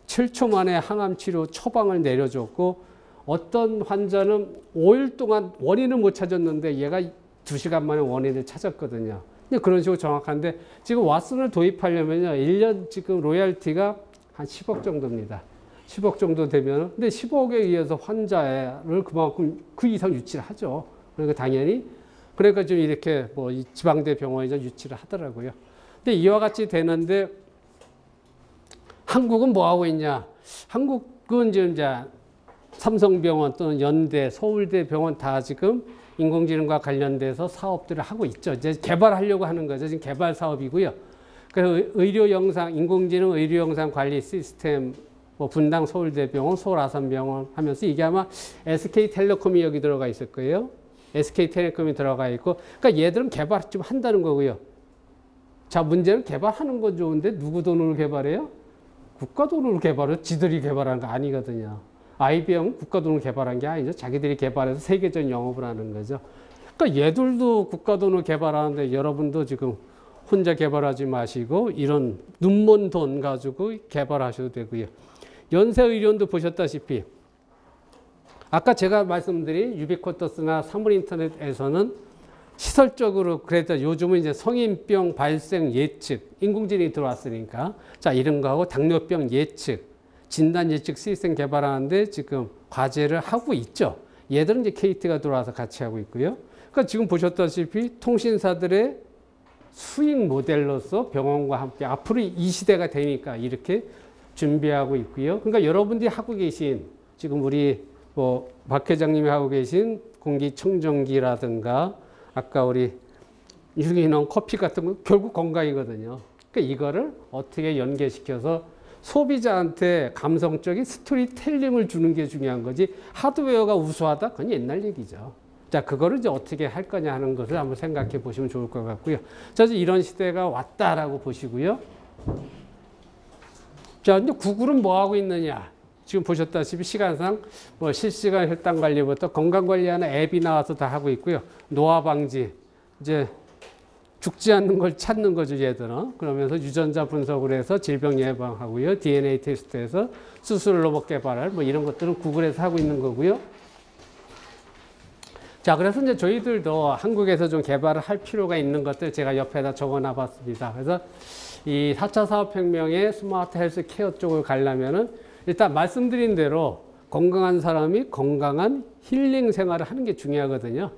7초 만에 항암 치료 처방을 내려줬고 어떤 환자는 5일 동안 원인을 못 찾았는데 얘가 2시간 만에 원인을 찾았거든요. 그런 식으로 정확한데 지금 왓슨을 도입하려면요. 1년 지금 로열티가 한 10억 정도입니다. 10억 정도 되면 근데 10억에 의해서 환자를 그만큼 그 이상 유치를 하죠. 그러니까 당연히 그러니까 좀 이렇게 뭐 지방대 병원에서 유치를 하더라고요. 근데 이와 같이 되는데 한국은 뭐 하고 있냐? 한국은 지금 이제 삼성병원 또는 연대, 서울대 병원 다 지금 인공지능과 관련돼서 사업들을 하고 있죠. 이제 개발하려고 하는 거죠. 지금 개발 사업이고요. 그래서 인공지능 의료 영상 관리 시스템, 뭐 분당 서울대병원, 서울아산병원 하면서 이게 아마 SK텔레콤이 여기 들어가 있을 거예요. SK텔레콤이 들어가 있고, 그러니까 얘들은 개발 좀 한다는 거고요. 자, 문제는 개발하는 건 좋은데 누구 돈으로 개발해요? 국가 돈으로 개발해요. 지들이 개발하는 거 아니거든요. IBM은 국가 돈으로 개발한 게 아니죠. 자기들이 개발해서 세계적 영업을 하는 거죠. 그러니까 얘들도 국가 돈으로 개발하는데 여러분도 지금 혼자 개발하지 마시고 이런 눈먼 돈 가지고 개발하셔도 되고요. 연세의료원도 보셨다시피 아까 제가 말씀드린 유비쿼터스나 사물인터넷에서는 시설적으로 그래도 요즘은 이제 성인병 발생 예측, 인공지능이 들어왔으니까 자, 이런 거하고 당뇨병 예측, 진단 예측 시스템 개발하는데 지금 과제를 하고 있죠. 얘들은 이제 KT가 들어와서 같이 하고 있고요. 그러니까 지금 보셨다시피 통신사들의 수익 모델로서 병원과 함께 앞으로 이 시대가 되니까 이렇게 준비하고 있고요. 그러니까 여러분들이 하고 계신 지금 우리 뭐 박 회장님이 하고 계신 공기청정기라든가 아까 우리 유기농 커피 같은 거 결국 건강이거든요. 그러니까 이거를 어떻게 연계시켜서 소비자한테 감성적인 스토리텔링을 주는 게 중요한 거지 하드웨어가 우수하다? 그건 옛날 얘기죠. 자, 그거를 이제 어떻게 할 거냐 하는 것을 한번 생각해 보시면 좋을 것 같고요. 자, 이런 시대가 왔다라고 보시고요. 자, 이제 구글은 뭐 하고 있느냐? 지금 보셨다시피 시간상 뭐 실시간 혈당 관리부터 건강 관리하는 앱이 나와서 다 하고 있고요. 노화 방지, 이제 죽지 않는 걸 찾는 거죠, 얘들은. 그러면서 유전자 분석을 해서 질병 예방하고요. DNA 테스트해서 수술 로봇 개발할 뭐 이런 것들은 구글에서 하고 있는 거고요. 자, 그래서 이제 저희들도 한국에서 좀 개발을 할 필요가 있는 것들 제가 옆에다 적어 놔봤습니다. 그래서 이 4차 산업혁명의 스마트 헬스 케어 쪽을 가려면은 일단 말씀드린 대로 건강한 사람이 건강한 힐링 생활을 하는 게 중요하거든요.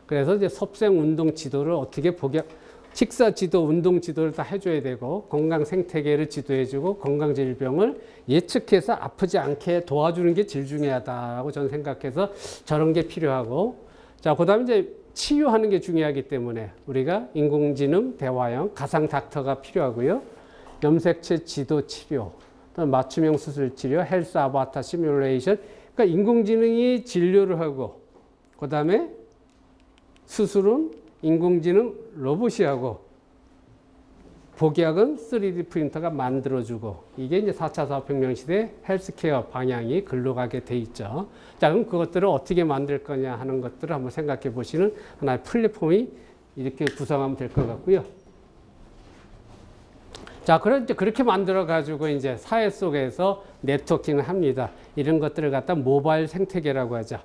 그래서 이제 섭생 운동 지도를 어떻게 식사 지도, 운동 지도를 다 해줘야 되고 건강 생태계를 지도해주고 건강 질병을 예측해서 아프지 않게 도와주는 게 제일 중요하다고 저는 생각해서 저런 게 필요하고 자, 그다음에 이제 치유하는 게 중요하기 때문에 우리가 인공지능 대화형 가상 닥터가 필요하고요. 염색체 지도 치료, 또 맞춤형 수술 치료, 헬스 아바타 시뮬레이션. 그러니까 인공지능이 진료를 하고 그다음에 수술은 인공지능 로봇이 하고 복약은 3D 프린터가 만들어주고 이게 이제 4차 산업혁명 시대 헬스케어 방향이 글로 가게 돼 있죠. 자, 그럼 그것들을 어떻게 만들 거냐 하는 것들을 한번 생각해 보시는 하나의 플랫폼이 이렇게 구성하면 될 것 같고요. 자, 그런데 그렇게 만들어 가지고 이제 사회 속에서 네트워킹을 합니다. 이런 것들을 갖다 모바일 생태계라고 하죠.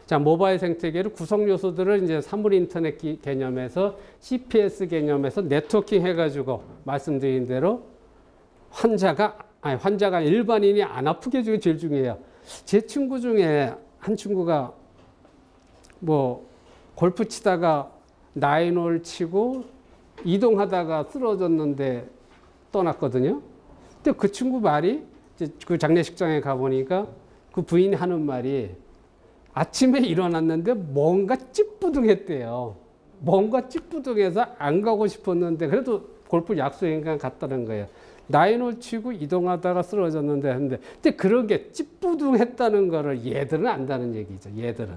자, 모바일 생태계를 구성 요소들을 이제 사물 인터넷 개념에서 CPS 개념에서 네트워킹 해가지고 말씀드린 대로 환자가 일반인이 안 아프게 해주기 제일 중요해요. 제 친구 중에 한 친구가 뭐 골프 치다가 나인홀 치고 이동하다가 쓰러졌는데 떠났거든요. 근데 그 친구 말이 이제 그 장례식장에 가보니까 그 부인이 하는 말이 아침에 일어났는데 뭔가 찌뿌둥했대요. 뭔가 찌뿌둥해서 안 가고 싶었는데 그래도 골프 약속인가 갔다는 거예요. 나인홀 치고 이동하다가 쓰러졌는데 했는데 근데 그런 게 찌뿌둥했다는 거를 얘들은 안다는 얘기죠. 얘들은.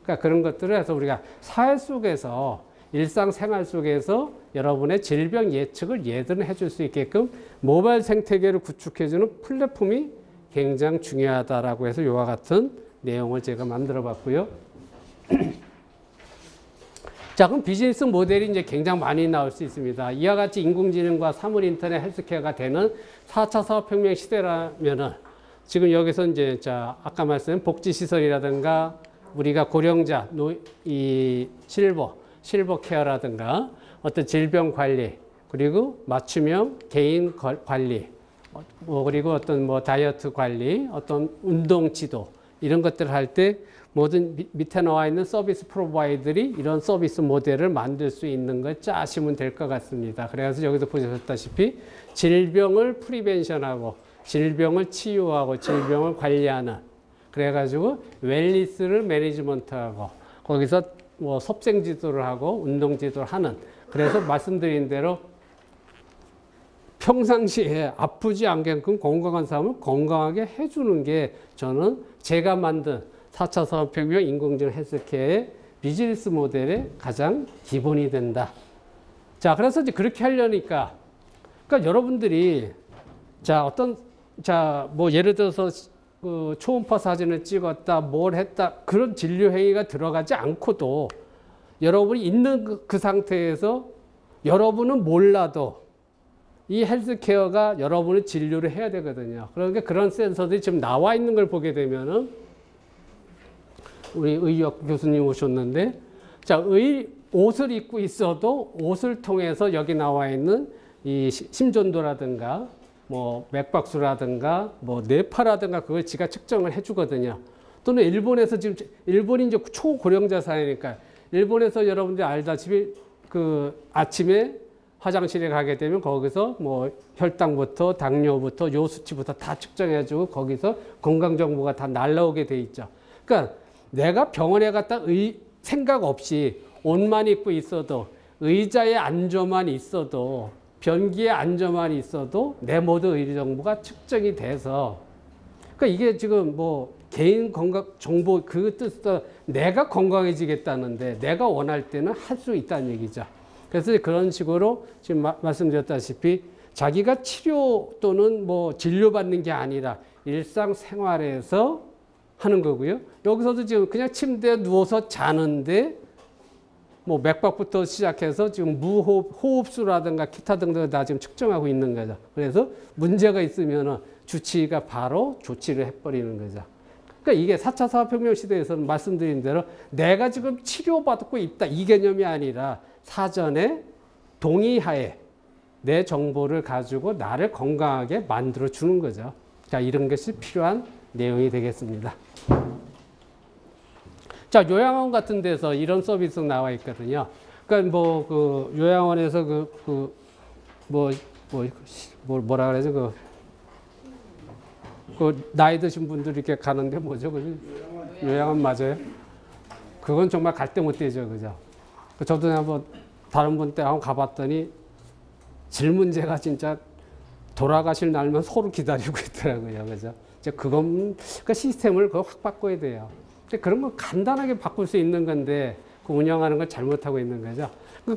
그러니까 그런 것들을 해서 우리가 사회 속에서 일상생활 속에서 여러분의 질병 예측을 얘들은 해줄 수 있게끔 모바일 생태계를 구축해주는 플랫폼이 굉장히 중요하다라고 해서 이와 같은 내용을 제가 만들어 봤고요. 자, 그럼 비즈니스 모델이 이제 굉장히 많이 나올 수 있습니다. 이와 같이 인공지능과 사물 인터넷 헬스케어가 되는 4차 산업혁명 시대라면은 지금 여기서 이제 자, 아까 말씀드린 복지시설이라든가 우리가 고령자, 이 실버 케어라든가 어떤 질병 관리, 그리고 맞춤형 개인 관리, 그리고 어떤 뭐 다이어트 관리, 어떤 운동 지도, 이런 것들을 할 때 모든 밑에 나와 있는 서비스 프로바이더들이 이런 서비스 모델을 만들 수 있는 걸 짜시면 될 것 같습니다. 그래서 여기서 보셨다시피 질병을 프리벤션하고 질병을 치유하고 질병을 관리하는 그래가지고 웰니스를 매니지먼트하고 거기서 뭐 섭생 지도를 하고 운동 지도를 하는 그래서 말씀드린 대로 평상시에 아프지 않게끔 건강한 삶을 건강하게 해주는 게 저는 제가 만든 4차 산업혁명 인공지능 헬스케어의 비즈니스 모델의 가장 기본이 된다. 자, 그래서 이제 그렇게 하려니까, 그러니까 여러분들이 뭐 예를 들어서 그 초음파 사진을 찍었다, 뭘 했다 그런 진료 행위가 들어가지 않고도 여러분이 있는 그 상태에서 여러분은 몰라도 이 헬스케어가 여러분의 진료를 해야 되거든요. 그러니까 그런 센서들이 지금 나와 있는 걸 보게 되면은 우리 의학 교수님 오셨는데 자, 옷을 입고 있어도 옷을 통해서 여기 나와 있는 이 심전도라든가 뭐 맥박수라든가 뭐 뇌파라든가 그걸 지가 측정을 해주거든요. 또는 일본에서 지금 일본이 이제 초고령자 사회니까 일본에서 여러분들이 알다시피 그 아침에 화장실에 가게 되면 거기서 뭐 혈당부터 당뇨부터 요 수치부터 다 측정해주고 거기서 건강 정보가 다 날라오게 돼 있죠. 그러니까 내가 병원에 갔다 생각 없이 옷만 입고 있어도 의자에 앉아만 있어도 변기에 앉아만 있어도 내 모든 의료 정보가 측정이 돼서 그러니까 이게 지금 뭐 개인 건강 정보 그 뜻도 내가 건강해지겠다는데 내가 원할 때는 할 수 있다는 얘기죠. 그래서 그런 식으로 지금 말씀드렸다시피 자기가 치료 또는 뭐 진료받는 게 아니라 일상생활에서 하는 거고요. 여기서도 지금 그냥 침대에 누워서 자는데 뭐 맥박부터 시작해서 지금 호흡수라든가 기타 등등을 다 지금 측정하고 있는 거죠. 그래서 문제가 있으면은 주치의가 바로 조치를 해버리는 거죠. 그러니까 이게 4차 산업혁명 시대에서는 말씀드린 대로 내가 지금 치료받고 있다 이 개념이 아니라 사전에 동의하에 내 정보를 가지고 나를 건강하게 만들어 주는 거죠. 자, 이런 것이 필요한 내용이 되겠습니다. 자, 요양원 같은 데서 이런 서비스 나와 있거든요. 그러니까 뭐 그 요양원에서 뭐라 그러죠? 그 나이 드신 분들이 이렇게 가는데 뭐죠? 그 요양원 맞아요? 그건 정말 갈 데 못 되죠, 그죠? 저도 한번 다른 분 때 한번 가봤더니 질문제가 진짜 돌아가실 날만 서로 기다리고 있더라고요, 그죠? 이제 그건 그 시스템을 확 바꿔야 돼요. 근데 그런 거 간단하게 바꿀 수 있는 건데 그 운영하는 걸 잘못하고 있는 거죠.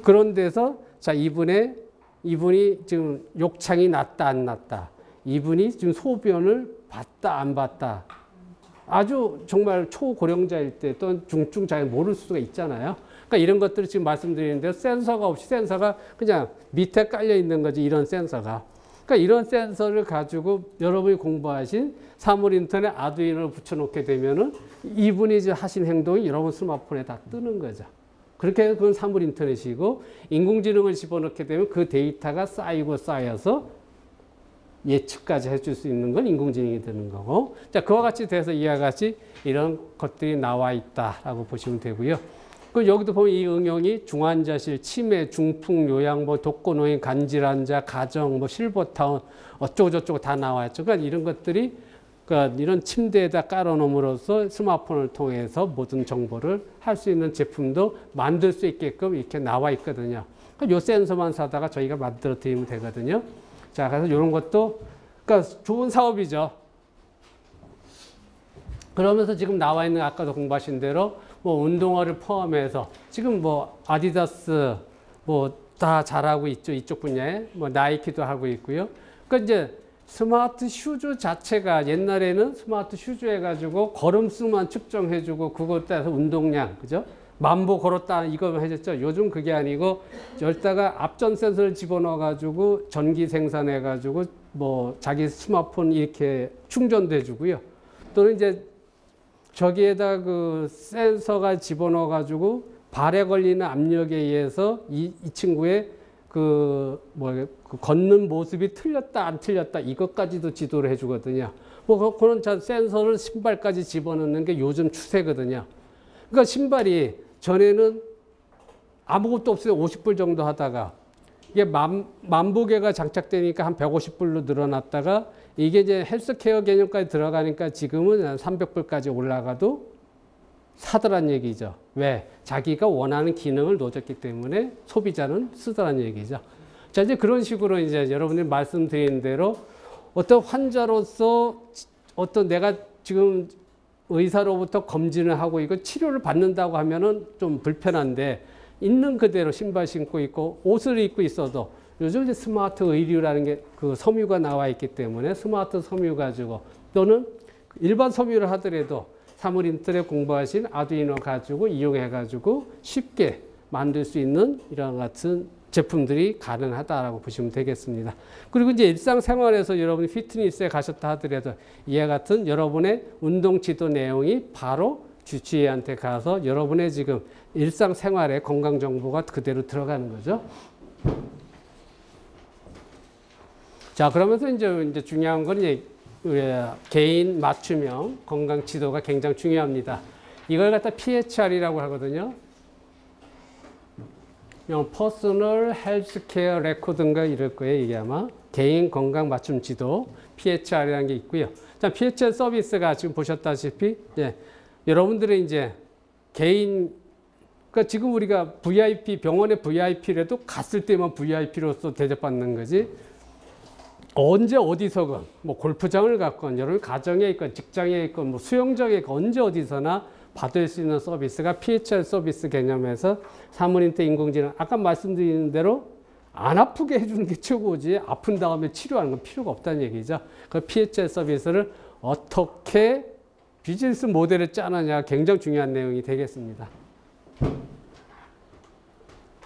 그런 데서 자 이분이 지금 욕창이 났다 안 났다, 이분이 지금 소변을 봤다 안 봤다, 아주 정말 초고령자일 때 또는 중증자일 모를 수가 있잖아요. 그러니까 이런 것들을 지금 말씀드리는데 센서가 없이 센서가 그냥 밑에 깔려 있는 거지, 이런 센서가. 그러니까 이런 센서를 가지고 여러분이 공부하신 사물 인터넷 아두이노를 붙여놓게 되면은 이분이 이제 하신 행동이 여러분 스마트폰에 다 뜨는 거죠. 그렇게 그건 사물 인터넷이고, 인공지능을 집어넣게 되면 그 데이터가 쌓여서 예측까지 해줄 수 있는 건 인공지능이 되는 거고. 자, 그와 같이 돼서 이와 같이 이런 것들이 나와 있다라고 보시면 되고요. 그 여기도 보면 이 응용이 중환자실, 치매, 중풍, 요양, 뭐 독거노인, 간질환자, 가정, 뭐 실버타운 어쩌고저쩌고 다 나와있죠. 그러니까 이런 것들이 그러니까 이런 침대에다 깔아놓음으로써 스마트폰을 통해서 모든 정보를 할 수 있는 제품도 만들 수 있게끔 이렇게 나와 있거든요. 그러니까 요 센서만 사다가 저희가 만들어 드리면 되거든요. 자, 그래서 이런 것도 그러니까 좋은 사업이죠. 그러면서 지금 나와 있는 아까도 공부하신 대로 뭐 운동화를 포함해서 지금 뭐 아디다스 뭐 다 잘하고 있죠. 이쪽 분야에 뭐 나이키도 하고 있고요. 그러니까 이제 스마트 슈즈 자체가 옛날에는 스마트 슈즈 해가지고 걸음수만 측정해주고 그것 따라서 운동량, 그죠? 만보 걸었다 이거 해줬죠. 요즘 그게 아니고 여기다가 앞전 센서를 집어넣어가지고 전기 생산해가지고 뭐 자기 스마트폰 이렇게 충전돼주고요. 또는 이제 저기에다 그 센서가 집어넣어가지고 발에 걸리는 압력에 의해서 이 친구의 그 걷는 모습이 틀렸다 안 틀렸다 이것까지도 지도를 해주거든요. 뭐 그런 센서를 신발까지 집어넣는 게 요즘 추세거든요. 그러니까 신발이 전에는 아무것도 없어요. 50불 정도 하다가 이게 만보 개가 장착되니까 한 150불로 늘어났다가 이게 이제 헬스케어 개념까지 들어가니까 지금은 한 300불까지 올라가도 사더란 얘기죠. 왜? 자기가 원하는 기능을 놓쳤기 때문에 소비자는 쓰더란 얘기죠. 자, 이제 그런 식으로 이제 여러분들이 말씀드린 대로 어떤 환자로서 어떤 내가 지금 의사로부터 검진을 하고 이거 치료를 받는다고 하면은 좀 불편한데 있는 그대로 신발 신고 있고 옷을 입고 있어도 요즘 이제 스마트 의류라는 게 그 섬유가 나와 있기 때문에 스마트 섬유 가지고 또는 일반 섬유를 하더라도 사물 인터넷 공부하신 아두이노 가지고 이용해 가지고 쉽게 만들 수 있는 이런 같은 제품들이 가능하다라고 보시면 되겠습니다. 그리고 이제 일상생활에서 여러분이 피트니스에 가셨다 하더라도 이와 같은 여러분의 운동 지도 내용이 바로 주치의한테 가서 여러분의 지금 일상생활의 건강 정보가 그대로 들어가는 거죠. 자, 그러면서 이제 중요한 건 이제 개인 맞춤형 건강 지도가 굉장히 중요합니다. 이걸 갖다 PHR이라고 하거든요. 퍼스널 헬스케어 레코드인가 이럴 거예요. 이게 아마 개인 건강 맞춤 지도 PHR이라는 게 있고요. 자, PHR 서비스가 지금 보셨다시피 여러분들의 이제 개인 그러니까 지금 우리가 VIP 병원의 VIP라도 갔을 때만 VIP로서 대접받는 거지. 언제 어디서건 뭐 골프장을 갔건 여러분 가정에 있건 직장에 있건 뭐 수영장에 있건 언제 어디서나 받을 수 있는 서비스가 PHR 서비스 개념에서 사물인터 인공지능 아까 말씀드린 대로 안 아프게 해주는 게 최고지 아픈 다음에 치료하는 건 필요가 없다는 얘기죠. 그 PHR 서비스를 어떻게 비즈니스 모델을 짜느냐 굉장히 중요한 내용이 되겠습니다.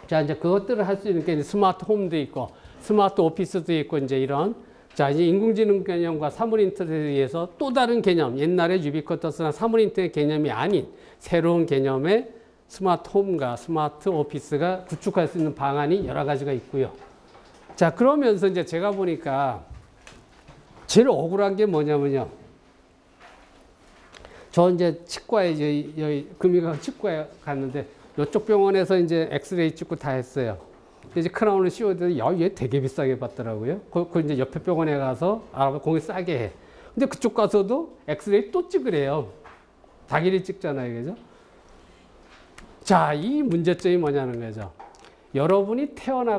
자, 이제 그것들을 할 수 있는 게 스마트 홈도 있고 스마트 오피스도 있고 이제 이런 자 이제 인공지능 개념과 사물 인터넷에 의해서 또 다른 개념 옛날에 유비쿼터스나 사물 인터넷 개념이 아닌 새로운 개념의 스마트 홈과 스마트 오피스가 구축할 수 있는 방안이 여러 가지가 있고요. 자 그러면서 이제 제가 보니까 제일 억울한 게 뭐냐면요. 저 이제 치과에 여기 금이가 치과에 갔는데 이쪽 병원에서 이제 엑스레이 찍고 다 했어요. 이제 크라운을 씌워도 얘 되게 비싸게 받더라고요. 그 이제 옆에 병원에 가서 알아봐 공이 싸게 해. 근데 그쪽 가서도 엑스레이 또 찍으래요. 당일에 찍잖아요, 그죠? 자, 이 문제점이 뭐냐는 거죠. 여러분이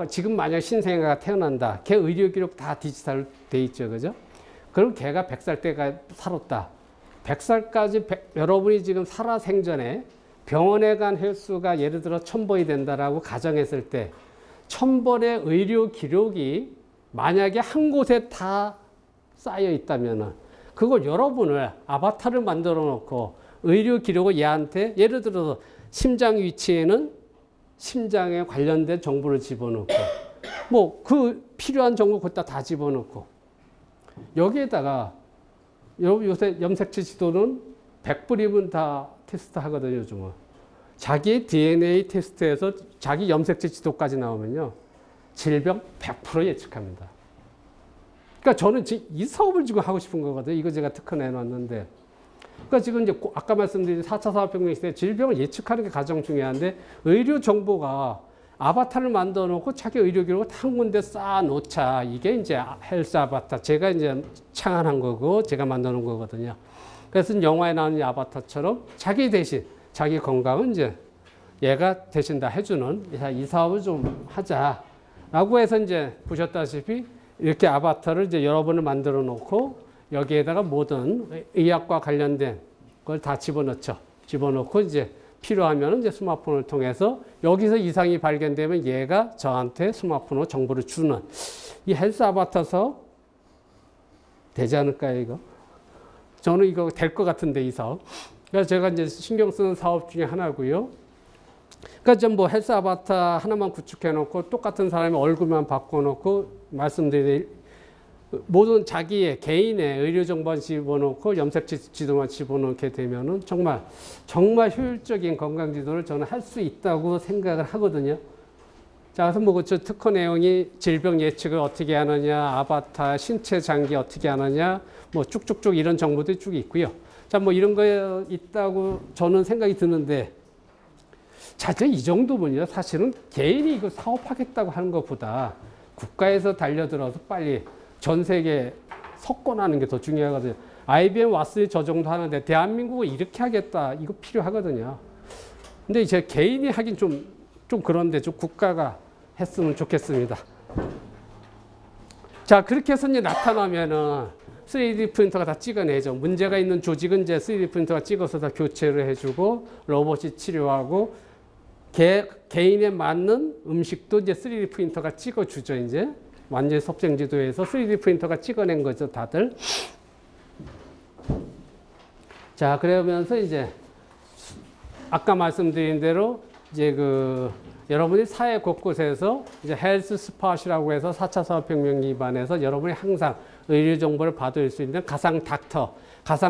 지금 만약 신생아가 태어난다. 걔 의료 기록 다 디지털 돼 있죠, 그죠? 그럼 걔가 100살 때가 살았다. 100살까지 여러분이 지금 살아 생전에 병원에 간 횟수가 예를 들어 1000번이 된다라고 가정했을 때 1000번의 의료 기록이 만약에 한 곳에 다 쌓여 있다면은 그걸 여러분을 아바타를 만들어 놓고 의료 기록을 얘한테 예를 들어서 심장 위치에는 심장에 관련된 정보를 집어넣고 뭐 그 필요한 정보 거기다 다 집어넣고 여기에다가 요새 염색체 지도는 100불이면 다 테스트 하거든요, 요즘은. 자기 DNA 테스트에서 자기 염색체 지도까지 나오면요. 질병 100% 예측합니다. 그러니까 저는 이 사업을 지금 하고 싶은 거거든요. 이거 제가 특허 내놨는데. 그러니까 지금 이제 아까 말씀드린 4차 산업혁명 시대 질병을 예측하는 게 가장 중요한데 의료 정보가 아바타를 만들어 놓고 자기 의료 기록을 한 군데 쌓아 놓자. 이게 이제 헬스 아바타. 제가 이제 창안한 거고 제가 만들어 놓은 거거든요. 그래서 영화에 나오는 아바타처럼 자기 대신 자기 건강은 이제 얘가 대신 다 해주는 이 사업을 좀 하자라고 해서 이제 보셨다시피 이렇게 아바타를 이제 여러분을 만들어 놓고 여기에다가 모든 의학과 관련된 걸 다 집어넣죠. 집어넣고 이제 필요하면 이제 스마트폰을 통해서 여기서 이상이 발견되면 얘가 저한테 스마트폰으로 정보를 주는 이 헬스 아바타 사업 되지 않을까요, 이거? 저는 이거 될 것 같은데, 이 사업. 그래서 제가 이제 신경 쓰는 사업 중에 하나고요. 그러니까 좀 뭐 헬스 아바타 하나만 구축해 놓고 똑같은 사람의 얼굴만 바꿔놓고 말씀드린 모든 자기의 개인의 의료 정보만 집어넣고 염색체 지도만 집어넣게 되면은 정말 효율적인 건강 지도를 저는 할 수 있다고 생각을 하거든요. 자, 그래서 뭐 저 특허 내용이 질병 예측을 어떻게 하느냐, 아바타 신체 장기 어떻게 하느냐, 뭐 쭉쭉쭉 이런 정보들이 쭉 있고요. 자, 뭐 이런 거 있다고 저는 생각이 드는데, 자, 이 정도면요. 사실은 개인이 이거 사업하겠다고 하는 것보다 국가에서 달려들어서 빨리 전 세계 석권하는 게 더 중요하거든요. IBM 왓슨이 저 정도 하는데 대한민국은 이렇게 하겠다. 이거 필요하거든요. 근데 이제 개인이 하긴 좀 그런데 좀 국가가 했으면 좋겠습니다. 자, 그렇게 해서 이제 나타나면은 3D 프린터가 다 찍어내죠. 문제가 있는 조직은 이제 3D 프린터가 찍어서 다 교체를 해주고 로봇이 치료하고 개인에 맞는 음식도 이제 3D 프린터가 찍어주죠, 이제. 완전히 섭생지도에서 3D 프린터가 찍어낸 거죠, 다들. 자, 그러면서 이제 아까 말씀드린 대로 이제 여러분이 사회 곳곳에서 이제 헬스 스팟이라고 해서 4차 산업혁명 기반에서 여러분이 항상 의료 정보를 받을 수 있는 가상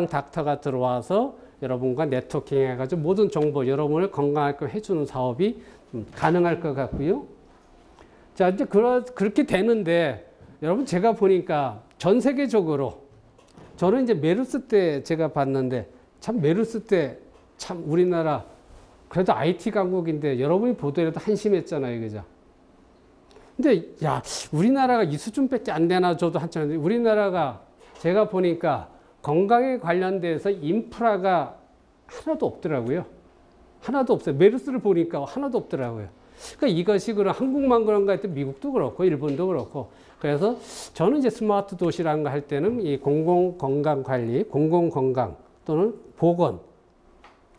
닥터가 들어와서 여러분과 네트워킹 해가지고 모든 정보, 여러분을 건강하게 해주는 사업이 가능할 것 같고요. 자, 이제 그렇게 되는데, 여러분 제가 보니까 전 세계적으로, 저는 이제 메르스 때 제가 봤는데, 참 메르스 때 참 우리나라, 그래도 IT 강국인데 여러분이 보도에도 한심했잖아요, 그죠? 근데, 야, 우리나라가 이 수준밖에 안 되나 저도 한참, 우리나라가 제가 보니까 건강에 관련돼서 인프라가 하나도 없더라고요. 하나도 없어요. 메르스를 보니까 하나도 없더라고요. 그러니까 이것이 한국만 그런가 했더니 미국도 그렇고 일본도 그렇고. 그래서 저는 이제 스마트 도시라는 거 할 때는 이 공공건강관리, 공공건강 또는 보건,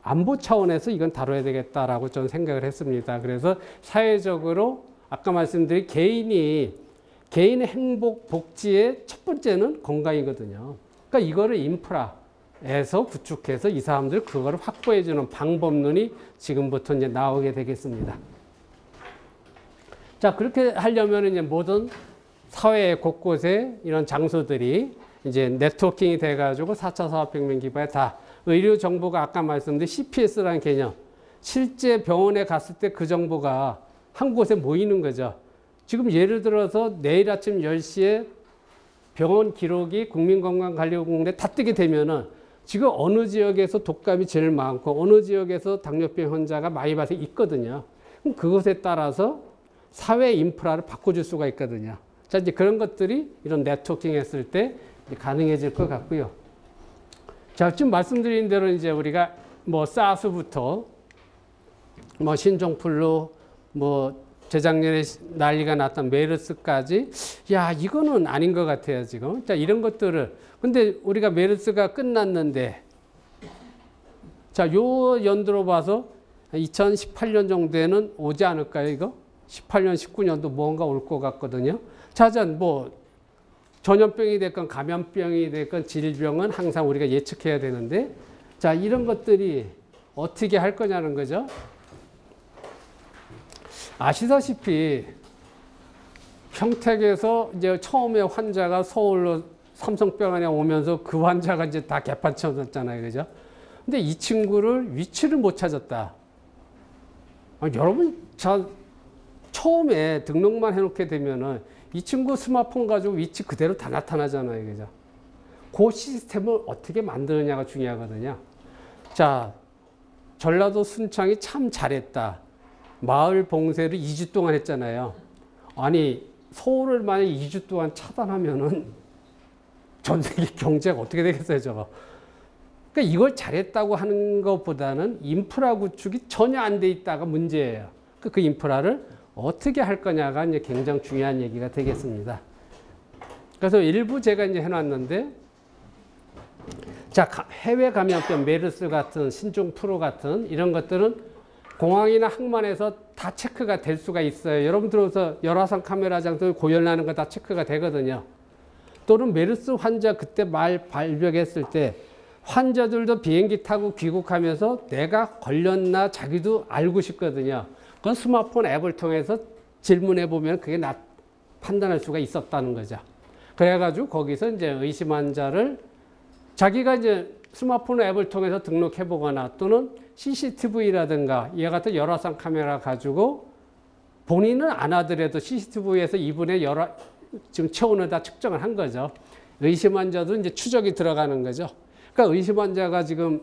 안보 차원에서 이건 다뤄야 되겠다라고 저는 생각을 했습니다. 그래서 사회적으로 아까 말씀드린 개인의 행복, 복지의 첫 번째는 건강이거든요. 그러니까 이거를 인프라에서 구축해서 이 사람들 그거를 확보해주는 방법론이 지금부터 이제 나오게 되겠습니다. 자, 그렇게 하려면 이제 모든 사회 곳곳에 이런 장소들이 이제 네트워킹이 돼가지고 4차 산업혁명 기반에 다 의료 정보가 아까 말씀드린 CPS라는 개념, 실제 병원에 갔을 때 그 정보가 한 곳에 모이는 거죠. 지금 예를 들어서 내일 아침 10시에 병원 기록이 국민건강관리공단에 다 뜨게 되면은 지금 어느 지역에서 독감이 제일 많고 어느 지역에서 당뇨병 환자가 많이 발생 있거든요. 그럼 그것에 따라서 사회 인프라를 바꿔줄 수가 있거든요. 자, 이제 그런 것들이 이런 네트워킹 했을 때 가능해질 것 같고요. 자, 지금 말씀드린 대로 이제 우리가 뭐 사스부터 뭐 신종플루 뭐 재작년에 난리가 났던 메르스까지 야, 이거는 아닌 것 같아요, 지금. 자, 이런 것들을 근데 우리가 메르스가 끝났는데 자, 요 연도로 봐서 2018년 정도에는 오지 않을까요, 이거? 18년, 19년도 뭔가 올 것 같거든요. 자, 뭐 전염병이 됐건 감염병이 됐건 질병은 항상 우리가 예측해야 되는데 자, 이런 것들이 어떻게 할 거냐는 거죠. 아시다시피 평택에서 이제 처음에 환자가 서울로 삼성병원에 오면서 그 환자가 이제 다 개판쳐졌잖아요. 그죠? 근데 이 친구를 위치를 못 찾았다. 여러분, 처음에 등록만 해놓게 되면은 이 친구 스마트폰 가지고 위치 그대로 다 나타나잖아요. 그죠? 그 시스템을 어떻게 만드느냐가 중요하거든요. 자, 전라도 순창이 참 잘했다. 마을 봉쇄를 2주 동안 했잖아요. 아니, 서울을 만약 2주 동안 차단하면은 전 세계 경제가 어떻게 되겠어요, 저거. 그러니까 이걸 잘했다고 하는 것보다는 인프라 구축이 전혀 안 돼 있다가 문제예요. 그 인프라를 어떻게 할 거냐가 이제 굉장히 중요한 얘기가 되겠습니다. 그래서 일부 제가 이제 해놨는데, 자, 해외 감염병, 메르스 같은 신종 프로 같은 이런 것들은 공항이나 항만에서 다 체크가 될 수가 있어요. 여러분 들어서 열화상 카메라 장소 고열나는 거 다 체크가 되거든요. 또는 메르스 환자 그때 말 발병했을 때 환자들도 비행기 타고 귀국하면서 내가 걸렸나 자기도 알고 싶거든요. 그건 스마트폰 앱을 통해서 질문해 보면 그게 판단할 수가 있었다는 거죠. 그래가지고 거기서 이제 의심 환자를 자기가 이제 스마트폰 앱을 통해서 등록해 보거나 또는 CCTV라든가 이와 같은 열화상 카메라 가지고 본인은 안 하더라도 CCTV에서 이분의 지금 체온을 다 측정을 한 거죠. 의심 환자도 이제 추적이 들어가는 거죠. 그러니까 의심 환자가 지금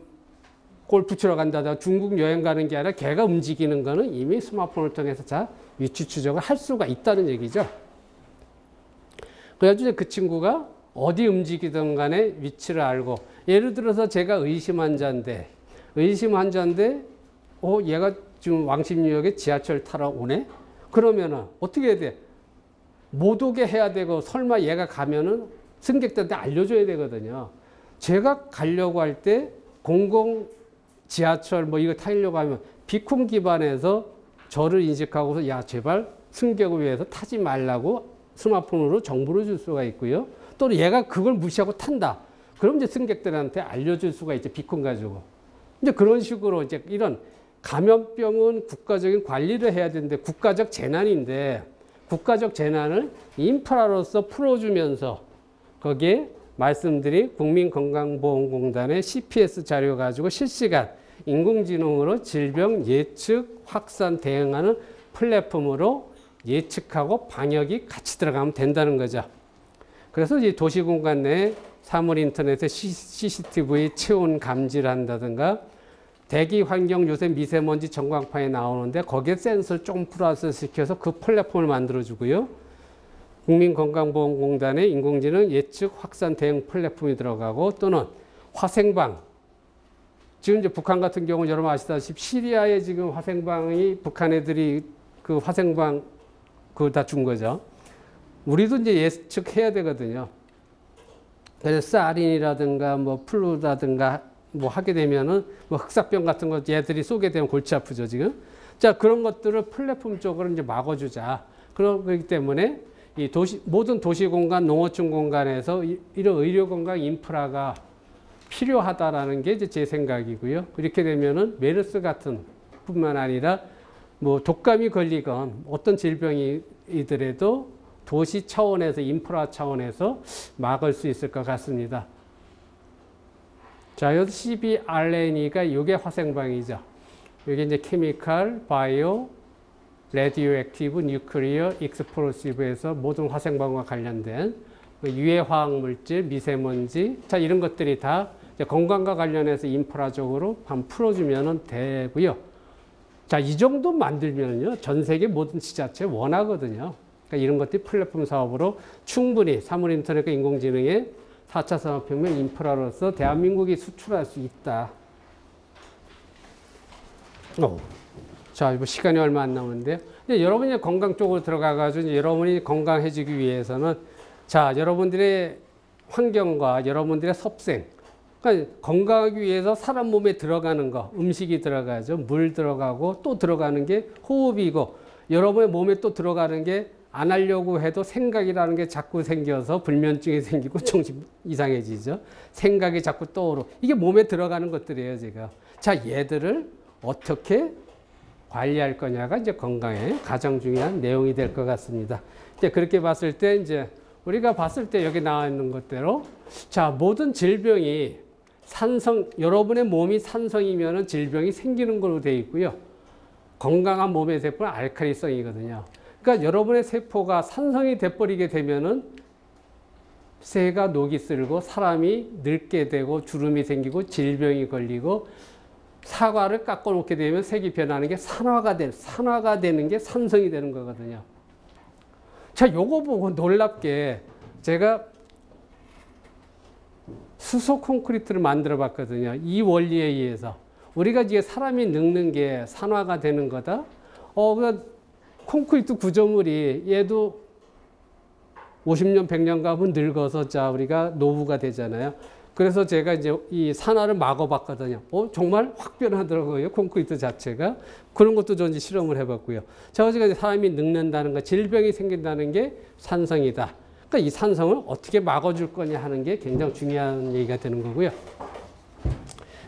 골프 치러 간다든가 중국 여행 가는 게 아니라 걔가 움직이는 거는 이미 스마트폰을 통해서 다 위치 추적을 할 수가 있다는 얘기죠. 그래가지고 그 친구가 어디 움직이든 간에 위치를 알고 예를 들어서 제가 의심 환자인데 얘가 지금 왕십리역에 지하철 타러 오네? 그러면은 어떻게 해야 돼? 못 오게 해야 되고 설마 얘가 가면은 승객들한테 알려줘야 되거든요. 제가 가려고 할 때 공공 지하철 뭐 이거 타려고 하면 비콘 기반에서 저를 인식하고서 야, 제발 승객을 위해서 타지 말라고 스마트폰으로 정보를 줄 수가 있고요. 또는 얘가 그걸 무시하고 탄다. 그럼 이제 승객들한테 알려줄 수가 있죠. 비콘 가지고. 이제 그런 식으로 이제 이런 감염병은 국가적인 관리를 해야 되는데 국가적 재난인데 국가적 재난을 인프라로서 풀어주면서 거기에 말씀드린 국민건강보험공단의 CPS 자료 가지고 실시간 인공지능으로 질병 예측, 확산 대응하는 플랫폼으로 예측하고 방역이 같이 들어가면 된다는 거죠. 그래서 이 도시공간 내에 사물 인터넷에 CCTV 체온 감지를 한다든가 대기 환경 요새 미세먼지 전광판이 나오는데 거기에 센서를 좀 플러스 시켜서 그 플랫폼을 만들어주고요. 국민건강보험공단의 인공지능 예측 확산 대응 플랫폼이 들어가고 또는 화생방. 지금 이제 북한 같은 경우는 여러분 아시다시피 시리아에 지금 화생방이 북한 애들이 그 화생방 그거 다 준 거죠. 우리도 이제 예측해야 되거든요. 그래서 사린이라든가 뭐 플루라든가 뭐 하게 되면은 뭐 흑사병 같은 거 얘들이 쏘게 되면 골치 아프죠, 지금. 자, 그런 것들을 플랫폼 쪽으로 이제 막아주자. 그렇기 때문에 이 모든 도시 공간, 농어촌 공간에서 이런 의료 건강 인프라가 필요하다라는 게 이제 제 생각이고요. 그렇게 되면은 메르스 같은 뿐만 아니라 뭐 독감이 걸리건 어떤 질병이더라도 도시 차원에서 인프라 차원에서 막을 수 있을 것 같습니다. 자, 여기 CBRNA가 이게 화생방이죠. 이게 이제 케미칼, 바이오, 레디오 액티브, 뉴클리어, 익스플로시브에서 모든 화생방과 관련된 유해 화학 물질, 미세먼지, 자, 이런 것들이 다 이제 건강과 관련해서 인프라적으로 한번 풀어주면 되고요. 자, 이 정도 만들면요, 전 세계 모든 지자체 원하거든요. 그러니까 이런 것들이 플랫폼 사업으로 충분히 사물 인터넷과 인공지능의 4차 산업혁명 인프라로서 대한민국이 수출할 수 있다. 자, 이거 시간이 얼마 안 남았는데요. 이제 여러분이 건강 쪽으로 들어가가지고 여러분이 건강해지기 위해서는 자, 여러분들의 환경과 여러분들의 섭생, 그러니까 건강하기 위해서 사람 몸에 들어가는 거, 음식이 들어가죠. 물 들어가고 또 들어가는 게 호흡이고 여러분의 몸에 또 들어가는 게 안 하려고 해도 생각이라는 게 자꾸 생겨서 불면증이 생기고 정신 이상해지죠. 생각이 자꾸 떠오르고 이게 몸에 들어가는 것들이에요, 제가. 자, 얘들을 어떻게 관리할 거냐가 이제 건강에 가장 중요한 내용이 될 것 같습니다. 이제 그렇게 봤을 때 이제 우리가 봤을 때 여기 나와 있는 것대로 자, 모든 질병이 여러분의 몸이 산성이면은 질병이 생기는 걸로 되어 있고요. 건강한 몸의 세포는 알칼리성이거든요. 그러니까 여러분의 세포가 산성이 돼버리게 되면은 쇠가 녹이 슬고 사람이 늙게 되고 주름이 생기고 질병이 걸리고 사과를 깎아놓게 되면 색이 변하는 게 산화가 되는 게 산성이 되는 거거든요. 자, 요거 보고 놀랍게 제가 수소 콘크리트를 만들어 봤거든요. 이 원리에 의해서. 우리가 이제 사람이 늙는 게 산화가 되는 거다. 그 콘크리트 구조물이 얘도 50년, 100년 가면 늙어서 자, 우리가 노후가 되잖아요. 그래서 제가 이제 이 산화를 막아 봤거든요. 정말 확 변하더라고요. 콘크리트 자체가. 그런 것도 전 이제 실험을 해 봤고요. 자, 어제가 사람이 늙는다는 거, 질병이 생긴다는 게 산성이다. 그러니까 이 산성을 어떻게 막아줄 거냐 하는 게 굉장히 중요한 얘기가 되는 거고요.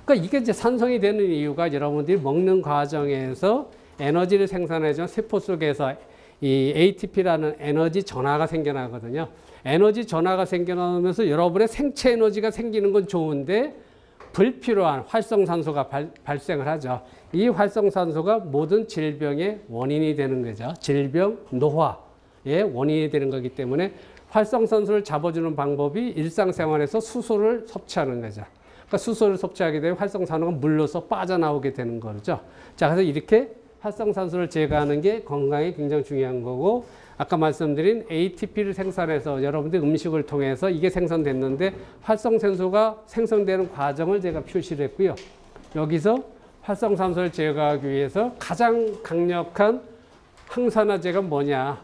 그러니까 이게 이제 산성이 되는 이유가 여러분들이 먹는 과정에서 에너지를 생산해주는 세포 속에서 이 ATP라는 에너지 전하가 생겨나거든요. 에너지 전하가 생겨나면서 여러분의 생체 에너지가 생기는 건 좋은데 불필요한 활성산소가 발생을 하죠. 이 활성산소가 모든 질병의 원인이 되는 거죠. 질병, 노화의 원인이 되는 거기 때문에 활성산소를 잡아주는 방법이 일상생활에서 수소를 섭취하는 거죠. 그러니까 수소를 섭취하게 되면 활성산소가 물로서 빠져나오게 되는 거죠. 자, 그래서 이렇게 활성산소를 제거하는 게 건강에 굉장히 중요한 거고, 아까 말씀드린 ATP를 생산해서 여러분들 음식을 통해서 이게 생성됐는데 활성산소가 생성되는 과정을 제가 표시를 했고요. 여기서 활성산소를 제거하기 위해서 가장 강력한 항산화제가 뭐냐.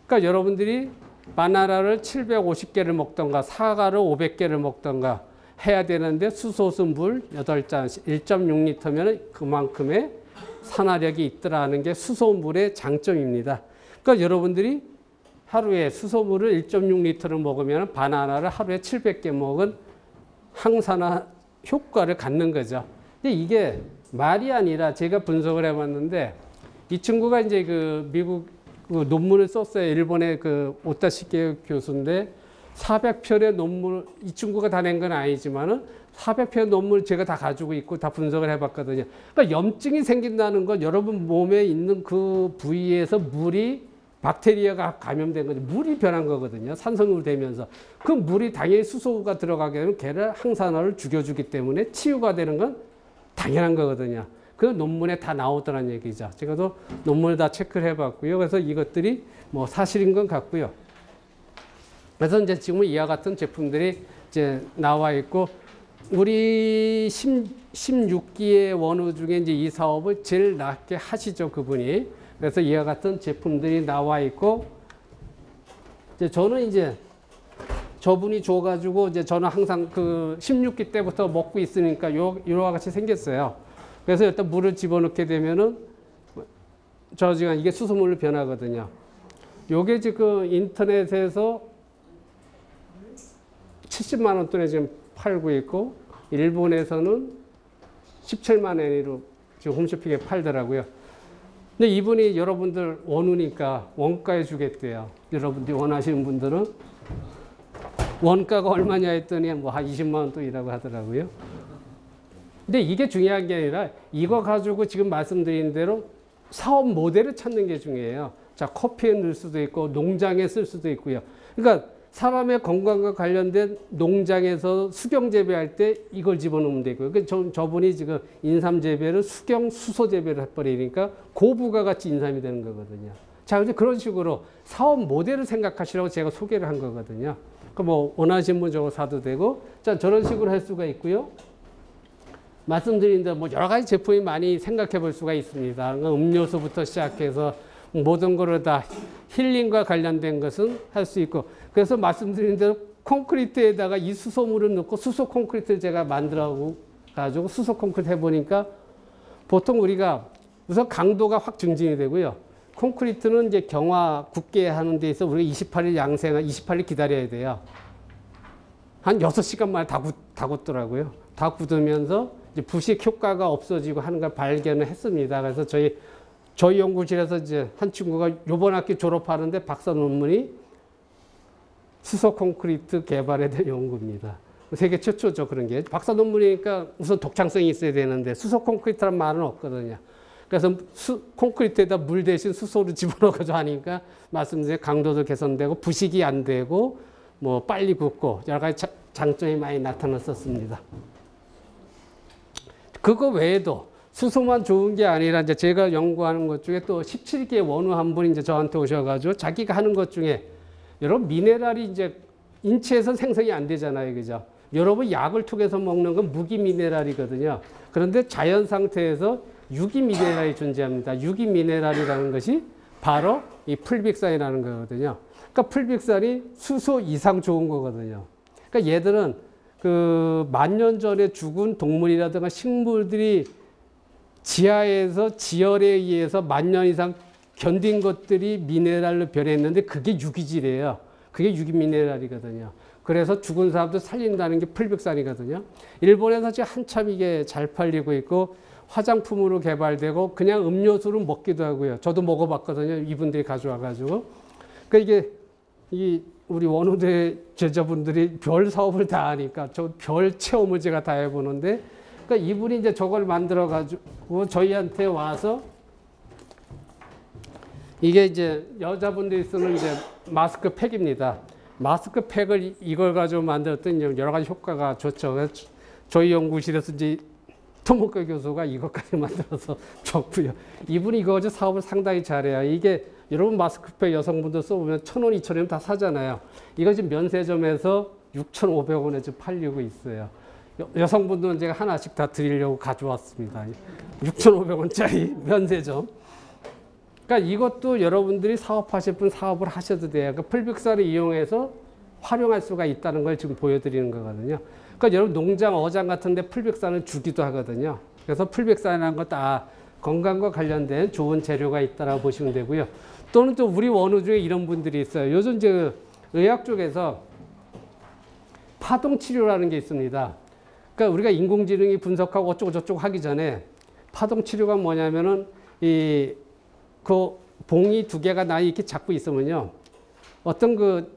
그러니까 여러분들이 바나나를 750개를 먹던가 사과를 500개를 먹던가 해야 되는데 수소수 물 8잔 1.6리터면 그만큼의 산화력이 있더라는 게 수소물의 장점입니다. 그러니까 여러분들이 하루에 수소물을 1.6리터를 먹으면 바나나를 하루에 700개 먹은 항산화 효과를 갖는 거죠. 근데 이게 말이 아니라 제가 분석을 해봤는데 이 친구가 이제 그 미국 그 논문을 썼어요. 일본의 그 오타시게 교수인데 400편의 논문, 이 친구가 다 낸 건 아니지만은 400편 논문을 제가 다 가지고 있고 다 분석을 해봤거든요. 그러니까 염증이 생긴다는 건 여러분 몸에 있는 그 부위에서 물이 박테리아가 감염된 거죠. 물이 변한 거거든요. 산성으로 되면서. 그 물이 당연히 수소가 들어가게 되면 걔를 항산화를 죽여주기 때문에 치유가 되는 건 당연한 거거든요. 그 논문에 다 나오더란 얘기죠. 제가 또 논문을 다 체크를 해봤고요. 그래서 이것들이 뭐 사실인 건 같고요. 그래서 이제 지금 이와 같은 제품들이 이제 나와 있고, 우리 16기의 원우 중에 이제 이 사업을 제일 낮게 하시죠, 그분이. 그래서 이와 같은 제품들이 나와 있고, 이제 저는 이제 저분이 줘가지고 이제 저는 항상 그 16기 때부터 먹고 있으니까 요와 같이 생겼어요. 그래서 일단 물을 집어넣게 되면은 저 지금 이게 수소물로 변하거든요. 요게 지금 인터넷에서 70만 원 돈에 지금 팔고 있고, 일본에서는 17만 엔으로 지금 홈쇼핑에 팔더라고요. 근데 이분이 여러분들 원우니까 원가에 주겠대요. 여러분들이 원하시는 분들은 원가가 얼마냐 했더니 뭐 한 20만 원 돈이라고 하더라고요. 근데 이게 중요한 게 아니라 이거 가지고 지금 말씀드린 대로 사업 모델을 찾는 게 중요해요. 자, 커피에 넣을 수도 있고 농장에 쓸 수도 있고요. 그러니까 사람의 건강과 관련된 농장에서 수경 재배할 때 이걸 집어넣으면 되고요. 저분이 지금 인삼 재배를 수경 수소 재배를 해버리니까 고부가가치 인삼이 되는 거거든요. 자, 이제 그런 식으로 사업 모델을 생각하시라고 제가 소개를 한 거거든요. 뭐 원하시는 분 저거 사도 되고, 자, 저런 식으로 할 수가 있고요. 말씀드린 대로 뭐 여러 가지 제품이 많이 생각해 볼 수가 있습니다. 음료수부터 시작해서 모든 거를 다 힐링과 관련된 것은 할 수 있고, 그래서 말씀드린 대로 콘크리트에다가 이 수소물을 넣고 수소 콘크리트를 제가 만들어 가지고 수소 콘크리트 해보니까 보통 우리가 우선 강도가 확 증진이 되고요. 콘크리트는 이제 경화 굳게 하는 데 있어 우리가 28일 양생을 28일 기다려야 돼요. 한 6시간 만에 다 굳더라고요. 다 굳으면서 이제 부식 효과가 없어지고 하는 걸 발견을 했습니다. 그래서 저희 연구실에서 이제 한 친구가 요번 학기 졸업하는데 박사 논문이 수소 콘크리트 개발에 대한 연구입니다. 세계 최초죠, 그런 게. 박사 논문이니까 우선 독창성이 있어야 되는데 수소 콘크리트란 말은 없거든요. 그래서 콘크리트에다 물 대신 수소를 집어넣어가지고 하니까 말씀드린 강도도 개선되고 부식이 안 되고 뭐 빨리 굳고 여러 가지 장점이 많이 나타났었습니다. 그거 외에도 수소만 좋은 게 아니라 이제 제가 연구하는 것 중에 또 17개 원우 한 분이 이제 저한테 오셔가지고 자기가 하는 것 중에 여러분 미네랄이 이제 인체에서 생성이 안 되잖아요, 그죠? 여러분 약을 통해서 먹는 건 무기 미네랄이거든요. 그런데 자연 상태에서 유기 미네랄이 존재합니다. 유기 미네랄이라는 것이 바로 이 풀빅산이라는 거거든요. 그러니까 풀빅산이 수소 이상 좋은 거거든요. 그러니까 얘들은 그 만년 전에 죽은 동물이라든가 식물들이 지하에서 지열에 의해서 만년 이상 견딘 것들이 미네랄로 변했는데 그게 유기질이에요. 그게 유기 미네랄이거든요. 그래서 죽은 사람도 살린다는 게 풀빅산이거든요. 일본에서 지금 한참 이게 잘 팔리고 있고 화장품으로 개발되고 그냥 음료수로 먹기도 하고요. 저도 먹어봤거든요. 이분들이 가져와가지고. 그러니까 이게 우리 원우대 제자분들이 별 사업을 다 하니까 저 별 체험을 제가 다 해보는데, 그러니까 이분이 이제 저걸 만들어가지고 저희한테 와서 이게 이제 여자분들이 쓰는 이제 마스크 팩입니다. 마스크 팩을 이걸 가지고 만들었더니 여러 가지 효과가 좋죠. 그래서 저희 연구실에서 이제 토목과 교수가 이것까지 만들어서 줬고요. 이분이 이거 가지고 사업을 상당히 잘해요. 이게 여러분 마스크팩 여성분들 써보면 1,000원, 2,000원 다 사잖아요. 이거 지금 면세점에서 6,500원에 지금 팔리고 있어요. 여성분들은 제가 하나씩 다 드리려고 가져왔습니다. 6,500원짜리 면세점. 그러니까 이것도 여러분들이 사업하실 분 사업을 하셔도 돼요. 그러니까 풀빅산을 이용해서 활용할 수가 있다는 걸 지금 보여드리는 거거든요. 그러니까 여러분 농장, 어장 같은 데 풀빅산을 주기도 하거든요. 그래서 풀빅산이라는 것 다 건강과 관련된 좋은 재료가 있다라고 보시면 되고요. 또는 또 우리 원우 중에 이런 분들이 있어요. 요즘 이제 의학 쪽에서 파동치료라는 게 있습니다. 그러니까 우리가 인공지능이 분석하고 어쩌고 저쩌고 하기 전에 파동치료가 뭐냐면은 그 봉이 두 개가 나 이렇게 잡고 있으면요. 어떤 그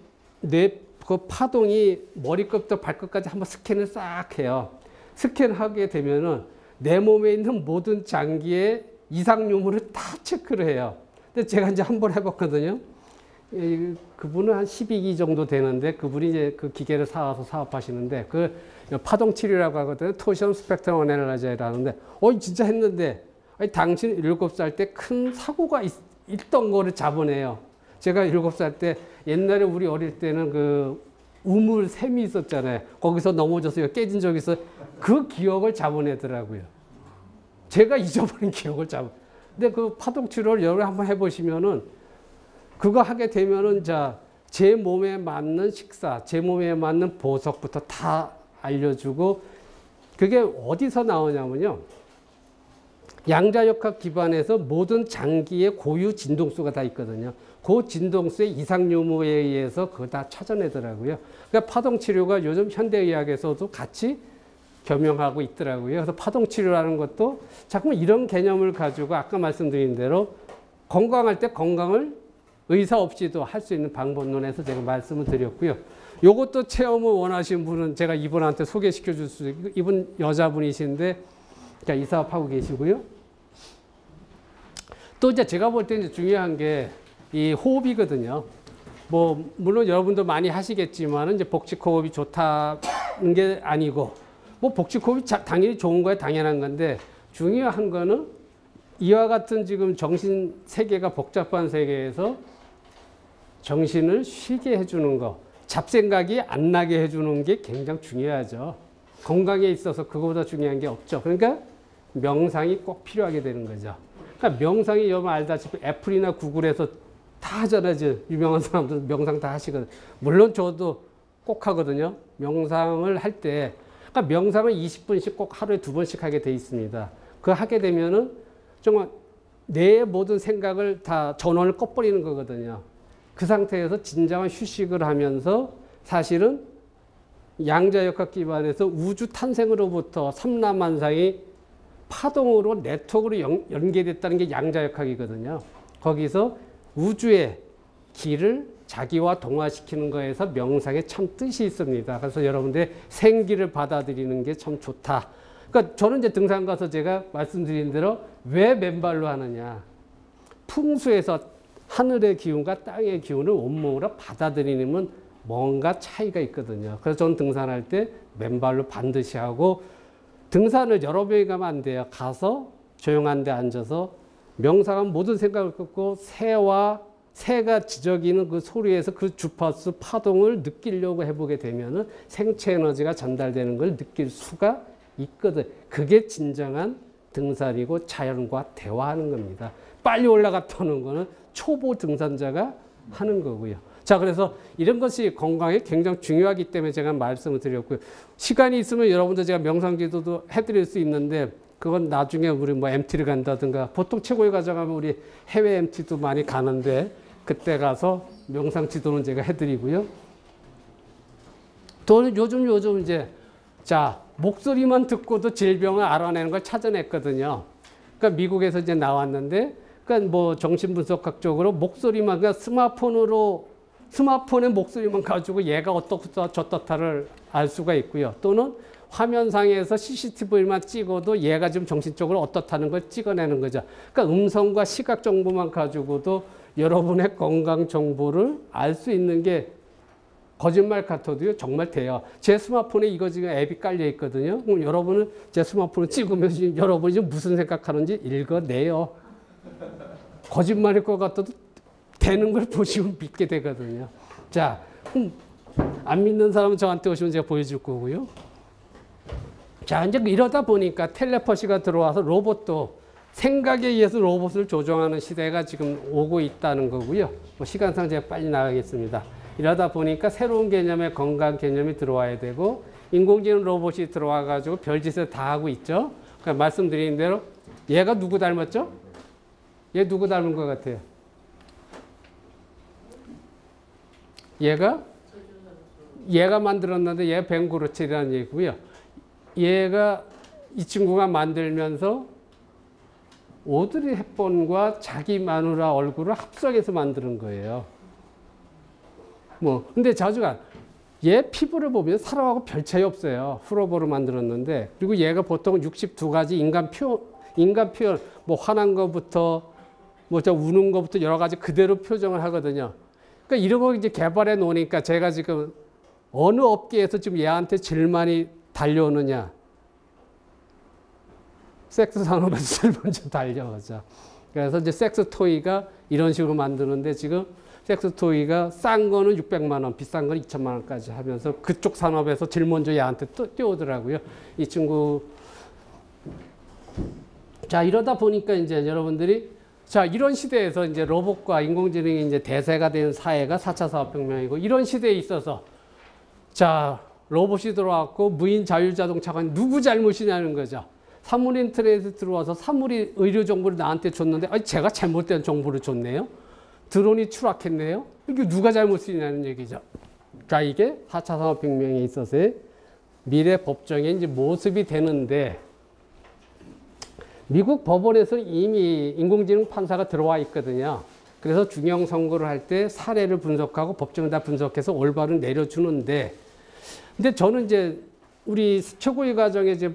파동이 머리끝부터 발끝까지 한번 스캔을 싹 해요. 스캔하게 되면은 내 몸에 있는 모든 장기의 이상 유무를 다 체크를 해요. 근데 제가 이제 한번 해봤거든요. 그분은 한 12기 정도 되는데 그분이 이제 그 기계를 사와서 사업하시는데 그 파동 치료라고 하거든요. 토션 스펙트럼 어널라이저라는데 진짜 했는데 당신 7살 때 큰 사고가 있던 거를 잡아내요. 제가 7살 때 옛날에 우리 어릴 때는 그 우물 샘이 있었잖아요. 거기서 넘어져서 깨진 적이 있어. 그 기억을 잡아내더라고요. 제가 잊어버린 기억을 근데 그 파동 치료를 여러 번 한번 해보시면은 그거 하게 되면은 제 몸에 맞는 식사, 제 몸에 맞는 보석부터 다 알려주고 그게 어디서 나오냐면요. 양자역학 기반에서 모든 장기의 고유 진동수가 다 있거든요. 그 진동수의 이상 유무에 의해서 그거 다 찾아내더라고요. 그러니까 파동 치료가 요즘 현대의학에서도 같이 겸용하고 있더라고요. 그래서 파동 치료라는 것도 자꾸 이런 개념을 가지고 아까 말씀드린 대로 건강할 때 건강을 의사 없이도 할 수 있는 방법론에서 제가 말씀을 드렸고요. 요것도 체험을 원하시는 분은 제가 이분한테 소개시켜 줄 수 있고, 이분 여자분이신데 이 사업하고 계시고요. 또 이제 제가 볼 때 이제 중요한 게 이 호흡이거든요. 뭐 물론 여러분도 많이 하시겠지만은 이제 복직호흡이 좋다는 게 아니고 뭐 복직호흡이 당연히 좋은 거야 당연한 건데 중요한 거는 이와 같은 지금 정신 세계가 복잡한 세계에서 정신을 쉬게 해주는 거, 잡생각이 안 나게 해주는 게 굉장히 중요하죠. 건강에 있어서 그거보다 중요한 게 없죠. 그러니까 명상이 꼭 필요하게 되는 거죠. 그러니까 명상이 여러분 알다시피 애플이나 구글에서 다 하잖아요. 유명한 사람들 명상 다 하시거든요. 물론 저도 꼭 하거든요. 명상을 할 때. 그러니까 명상을 20분씩 꼭 하루에 2번씩 하게 돼 있습니다. 그거 하게 되면은 정말 내 모든 생각을 다 전원을 꺼버리는 거거든요. 그 상태에서 진정한 휴식을 하면서 사실은 양자역학 기반에서 우주 탄생으로부터 삼라만상이 파동으로 네트워크로 연계됐다는 게 양자역학이거든요. 거기서 우주의 길을 자기와 동화시키는 거에서 명상에 참 뜻이 있습니다. 그래서 여러분들의 생기를 받아들이는 게 참 좋다. 그러니까 저는 이제 등산 가서 제가 말씀드린 대로 왜 맨발로 하느냐. 풍수에서 하늘의 기운과 땅의 기운을 온몸으로 받아들이면 뭔가 차이가 있거든요. 그래서 저는 등산할 때 맨발로 반드시 하고 등산을 여러 명이 가면 안 돼요. 가서 조용한 데 앉아서 명상하면 모든 생각을 끊고 새가 지저귀는 그 소리에서 그 주파수 파동을 느끼려고 해보게 되면은 생체 에너지가 전달되는 걸 느낄 수가 있거든. 그게 진정한 등산이고 자연과 대화하는 겁니다. 빨리 올라갔다 오는 거는 초보 등산자가 하는 거고요. 자, 그래서 이런 것이 건강에 굉장히 중요하기 때문에 제가 말씀을 드렸고요. 시간이 있으면 여러분들 제가 명상지도도 해드릴 수 있는데 그건 나중에 우리 뭐 MT를 간다든가 보통 최고의 과정하면 우리 해외 MT도 많이 가는데 그때 가서 명상지도는 제가 해드리고요. 또 요즘 이제 자 목소리만 듣고도 질병을 알아내는 걸 찾아냈거든요. 그러니까 미국에서 이제 나왔는데 그러니까 뭐 정신분석학적으로 목소리만 그러니까 스마트폰의 목소리만 가지고 얘가 어떻다 저떻다를 알 수가 있고요. 또는 화면상에서 CCTV만 찍어도 얘가 지금 정신적으로 어떻다는 걸 찍어내는 거죠. 그러니까 음성과 시각 정보만 가지고도 여러분의 건강 정보를 알 수 있는 게 거짓말 같아도요 정말 돼요. 제 스마트폰에 이거 지금 앱이 깔려 있거든요. 그럼 여러분은 제 스마트폰을 찍으면서 여러분이 지금 무슨 생각하는지 읽어내요. 거짓말일 것 같아도 되는 걸 보시면 믿게 되거든요. 자, 안 믿는 사람은 저한테 오시면 제가 보여줄 거고요. 자, 이제 이러다 보니까 텔레퍼시가 들어와서 로봇도 생각에 의해서 로봇을 조종하는 시대가 지금 오고 있다는 거고요. 뭐 시간상 제가 빨리 나가겠습니다. 이러다 보니까 새로운 개념의 건강 개념이 들어와야 되고 인공지능 로봇이 들어와가지고 별짓을 다 하고 있죠. 그러니까 말씀드린 대로 얘가 누구 닮았죠? 얘 누구 닮은 것 같아요? 얘가 만들었는데 얘 벵고르체라는 얘기고요. 얘가 이 친구가 만들면서 오드리 헵번과 자기 마누라 얼굴을 합성해서 만드는 거예요. 뭐 근데 자주가 얘 피부를 보면 사람하고 별 차이 없어요. 후로보로 만들었는데 그리고 얘가 보통 62가지 인간 표현 뭐 화난 거부터 뭐 저 우는 거부터 여러 가지 그대로 표정을 하거든요. 그러니까 이런 거 이제 개발해 놓으니까 제가 지금 어느 업계에서 지금 얘한테 제일 많이 달려오느냐? 섹스 산업에서 제일 먼저 달려오죠. 그래서 이제 섹스 토이가 이런 식으로 만드는데 지금 섹스 토이가 싼 거는 600만 원, 비싼 건 2천만 원까지 하면서 그쪽 산업에서 제일 먼저 얘한테 또 뛰어오더라고요. 이 친구. 자, 이러다 보니까 이제 여러분들이 자, 이런 시대에서 이제 로봇과 인공지능이 이제 대세가 된 사회가 4차 산업혁명이고 이런 시대에 있어서 자, 로봇이 들어왔고 무인 자율자동차가 누구 잘못이냐는 거죠. 사물 인터넷에 들어와서 사물이 의료 정보를 나한테 줬는데 아니, 제가 잘못된 정보를 줬네요. 드론이 추락했네요. 이게 누가 잘못이냐는 얘기죠. 자, 이게 4차 산업혁명에 있어서의 미래 법정의 이제 모습이 되는데 미국 법원에서 이미 인공지능 판사가 들어와 있거든요. 그래서 중형 선고를 할 때 사례를 분석하고 법정을 다 분석해서 올바른 내려주는데 근데 저는 이제 우리 최고위 과정에 이제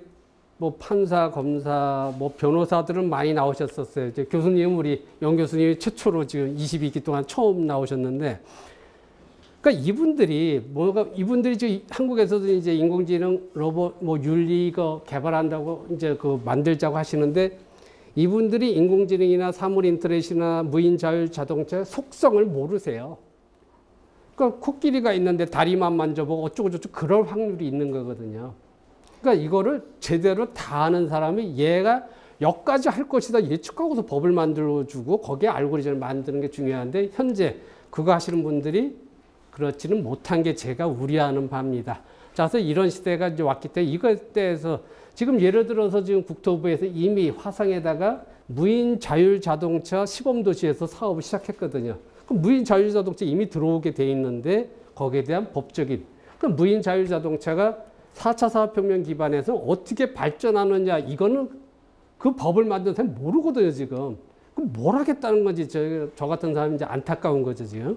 뭐 판사, 검사, 뭐 변호사들은 많이 나오셨었어요. 이제 교수님은 우리 영 교수님이 최초로 지금 22기 동안 처음 나오셨는데 그러니까 이분들이 지금 한국에서도 이제 인공지능 로봇 뭐 윤리 이거 개발한다고 이제 그 만들자고 하시는데 이분들이 인공지능이나 사물 인터넷이나 무인 자율 자동차의 속성을 모르세요. 그러니까 코끼리가 있는데 다리만 만져보고 어쩌고저쩌고 그럴 확률이 있는 거거든요. 그러니까 이거를 제대로 다 아는 사람이 얘가 여기까지 할 것이다 예측하고서 법을 만들어주고 거기에 알고리즘을 만드는 게 중요한데 현재 그거 하시는 분들이 그렇지는 못한 게 제가 우려하는 바입니다. 자, 그래서 이런 시대가 이제 왔기 때문에 이것에 대해서 지금 예를 들어서 지금 국토부에서 이미 화성에다가 무인 자율 자동차 시범도시에서 사업을 시작했거든요. 그럼 무인 자율 자동차 이미 들어오게 돼 있는데 거기에 대한 법적인 그럼 무인 자율 자동차가 4차 산업혁명 기반에서 어떻게 발전하느냐 이거는 그 법을 만든 사람이 모르거든요 지금. 그럼 뭘 하겠다는 건지 저 같은 사람이 이제 안타까운 거죠 지금.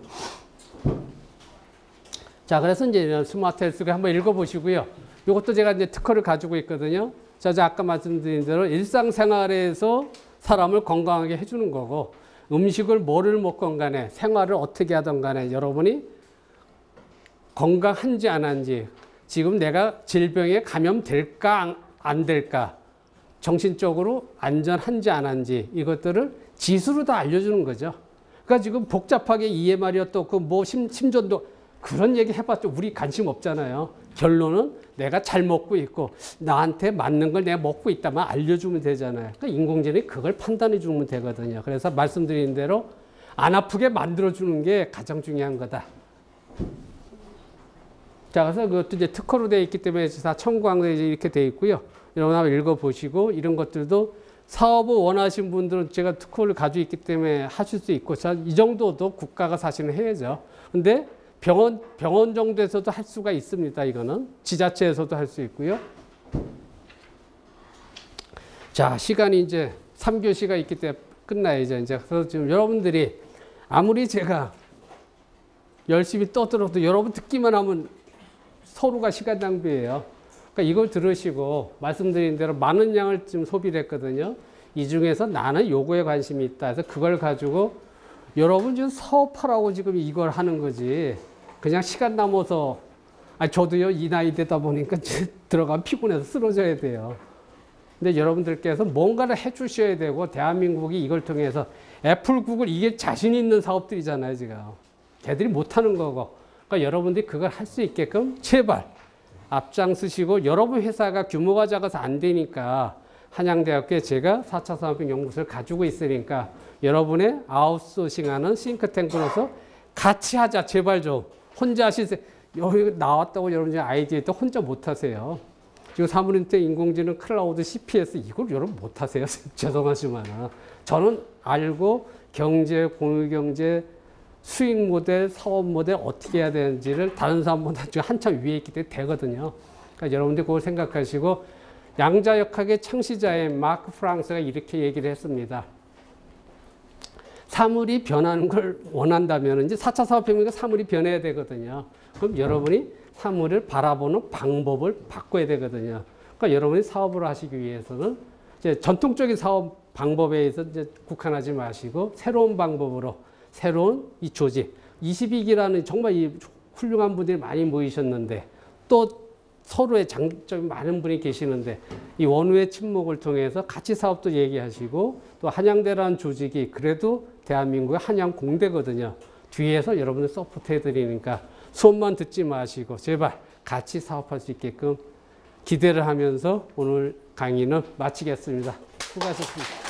자, 그래서 이제 스마트 헬스를 한번 읽어보시고요. 이것도 제가 이제 특허를 가지고 있거든요. 자, 아까 말씀드린 대로 일상생활에서 사람을 건강하게 해주는 거고, 음식을 뭐를 먹건 간에, 생활을 어떻게 하던 간에 여러분이 건강한지 안 한지, 지금 내가 질병에 감염될까 안 될까, 정신적으로 안전한지 안 한지, 이것들을 지수로 다 알려주는 거죠. 그러니까 지금 복잡하게 EMR이었고, 그 뭐 심전도, 그런 얘기 해봤자 우리 관심 없잖아요. 결론은 내가 잘 먹고 있고 나한테 맞는 걸 내가 먹고 있다만 알려주면 되잖아요. 그러니까 인공지능이 그걸 판단해 주면 되거든요. 그래서 말씀드린 대로 안 아프게 만들어주는 게 가장 중요한 거다. 자, 그래서 그것도 이제 특허로 되어 있기 때문에 다 청구한 거 이렇게 되어 있고요. 여러분 한번 읽어보시고 이런 것들도 사업을 원하시는 분들은 제가 특허를 가지고 있기 때문에 하실 수 있고 자, 이 정도도 국가가 사실은 해야죠. 근데 병원 정도에서도 할 수가 있습니다. 이거는 지자체에서도 할 수 있고요. 자, 시간이 이제 3교시가 있기 때문에 끝나야죠. 이제 그래서 지금 여러분들이 아무리 제가 열심히 떠들어도 여러분 듣기만 하면 서로가 시간 낭비예요. 그러니까 이걸 들으시고 말씀드린 대로 많은 양을 좀 소비를 했거든요. 이 중에서 나는 요거에 관심이 있다. 그래서 그걸 가지고 여러분 지금 사업하라고 지금 이걸 하는 거지. 그냥 시간 남아서, 저도요, 이 나이 되다 보니까 들어가면 피곤해서 쓰러져야 돼요. 근데 여러분들께서 뭔가를 해 주셔야 되고, 대한민국이 이걸 통해서 애플, 구글, 이게 자신 있는 사업들이잖아요, 지금. 걔들이 못하는 거고. 그러니까 여러분들이 그걸 할 수 있게끔 제발 앞장서시고, 여러분 회사가 규모가 작아서 안 되니까, 한양대학교에 제가 4차 산업혁명 연구소를 가지고 있으니까, 여러분의 아웃소싱하는 싱크탱크로서 같이 하자. 제발 좀. 혼자 하시세요. 여기 나왔다고 여러분 아이디어 또 혼자 못 하세요. 지금 사물인터 인공지능 클라우드 CPS 이걸 여러분 못 하세요. 죄송하지만. 저는 알고 경제, 공유경제, 수익 모델, 사업 모델 어떻게 해야 되는지를 다른 사람보다 지금 한참 위에 있기 때문에 되거든요. 그러니까 여러분들 그걸 생각하시고 양자역학의 창시자의 마크 프랑스가 이렇게 얘기를 했습니다. 사물이 변하는 걸 원한다면 이제 4차 산업혁명이니까 사물이 변해야 되거든요. 그럼 여러분이 사물을 바라보는 방법을 바꿔야 되거든요. 그러니까 여러분이 사업을 하시기 위해서는 이제 전통적인 사업 방법에 의해서 이제 국한하지 마시고 새로운 방법으로 새로운 이 조직 22기라는 정말 이 훌륭한 분들이 많이 모이셨는데 또 서로의 장점이 많은 분이 계시는데 이 원우의 친목을 통해서 같이 사업도 얘기하시고 또 한양대라는 조직이 그래도 대한민국의 한양공대거든요. 뒤에서 여러분들 서포트 해드리니까 수업만 듣지 마시고 제발 같이 사업할 수 있게끔 기대를 하면서 오늘 강의는 마치겠습니다. 수고하셨습니다.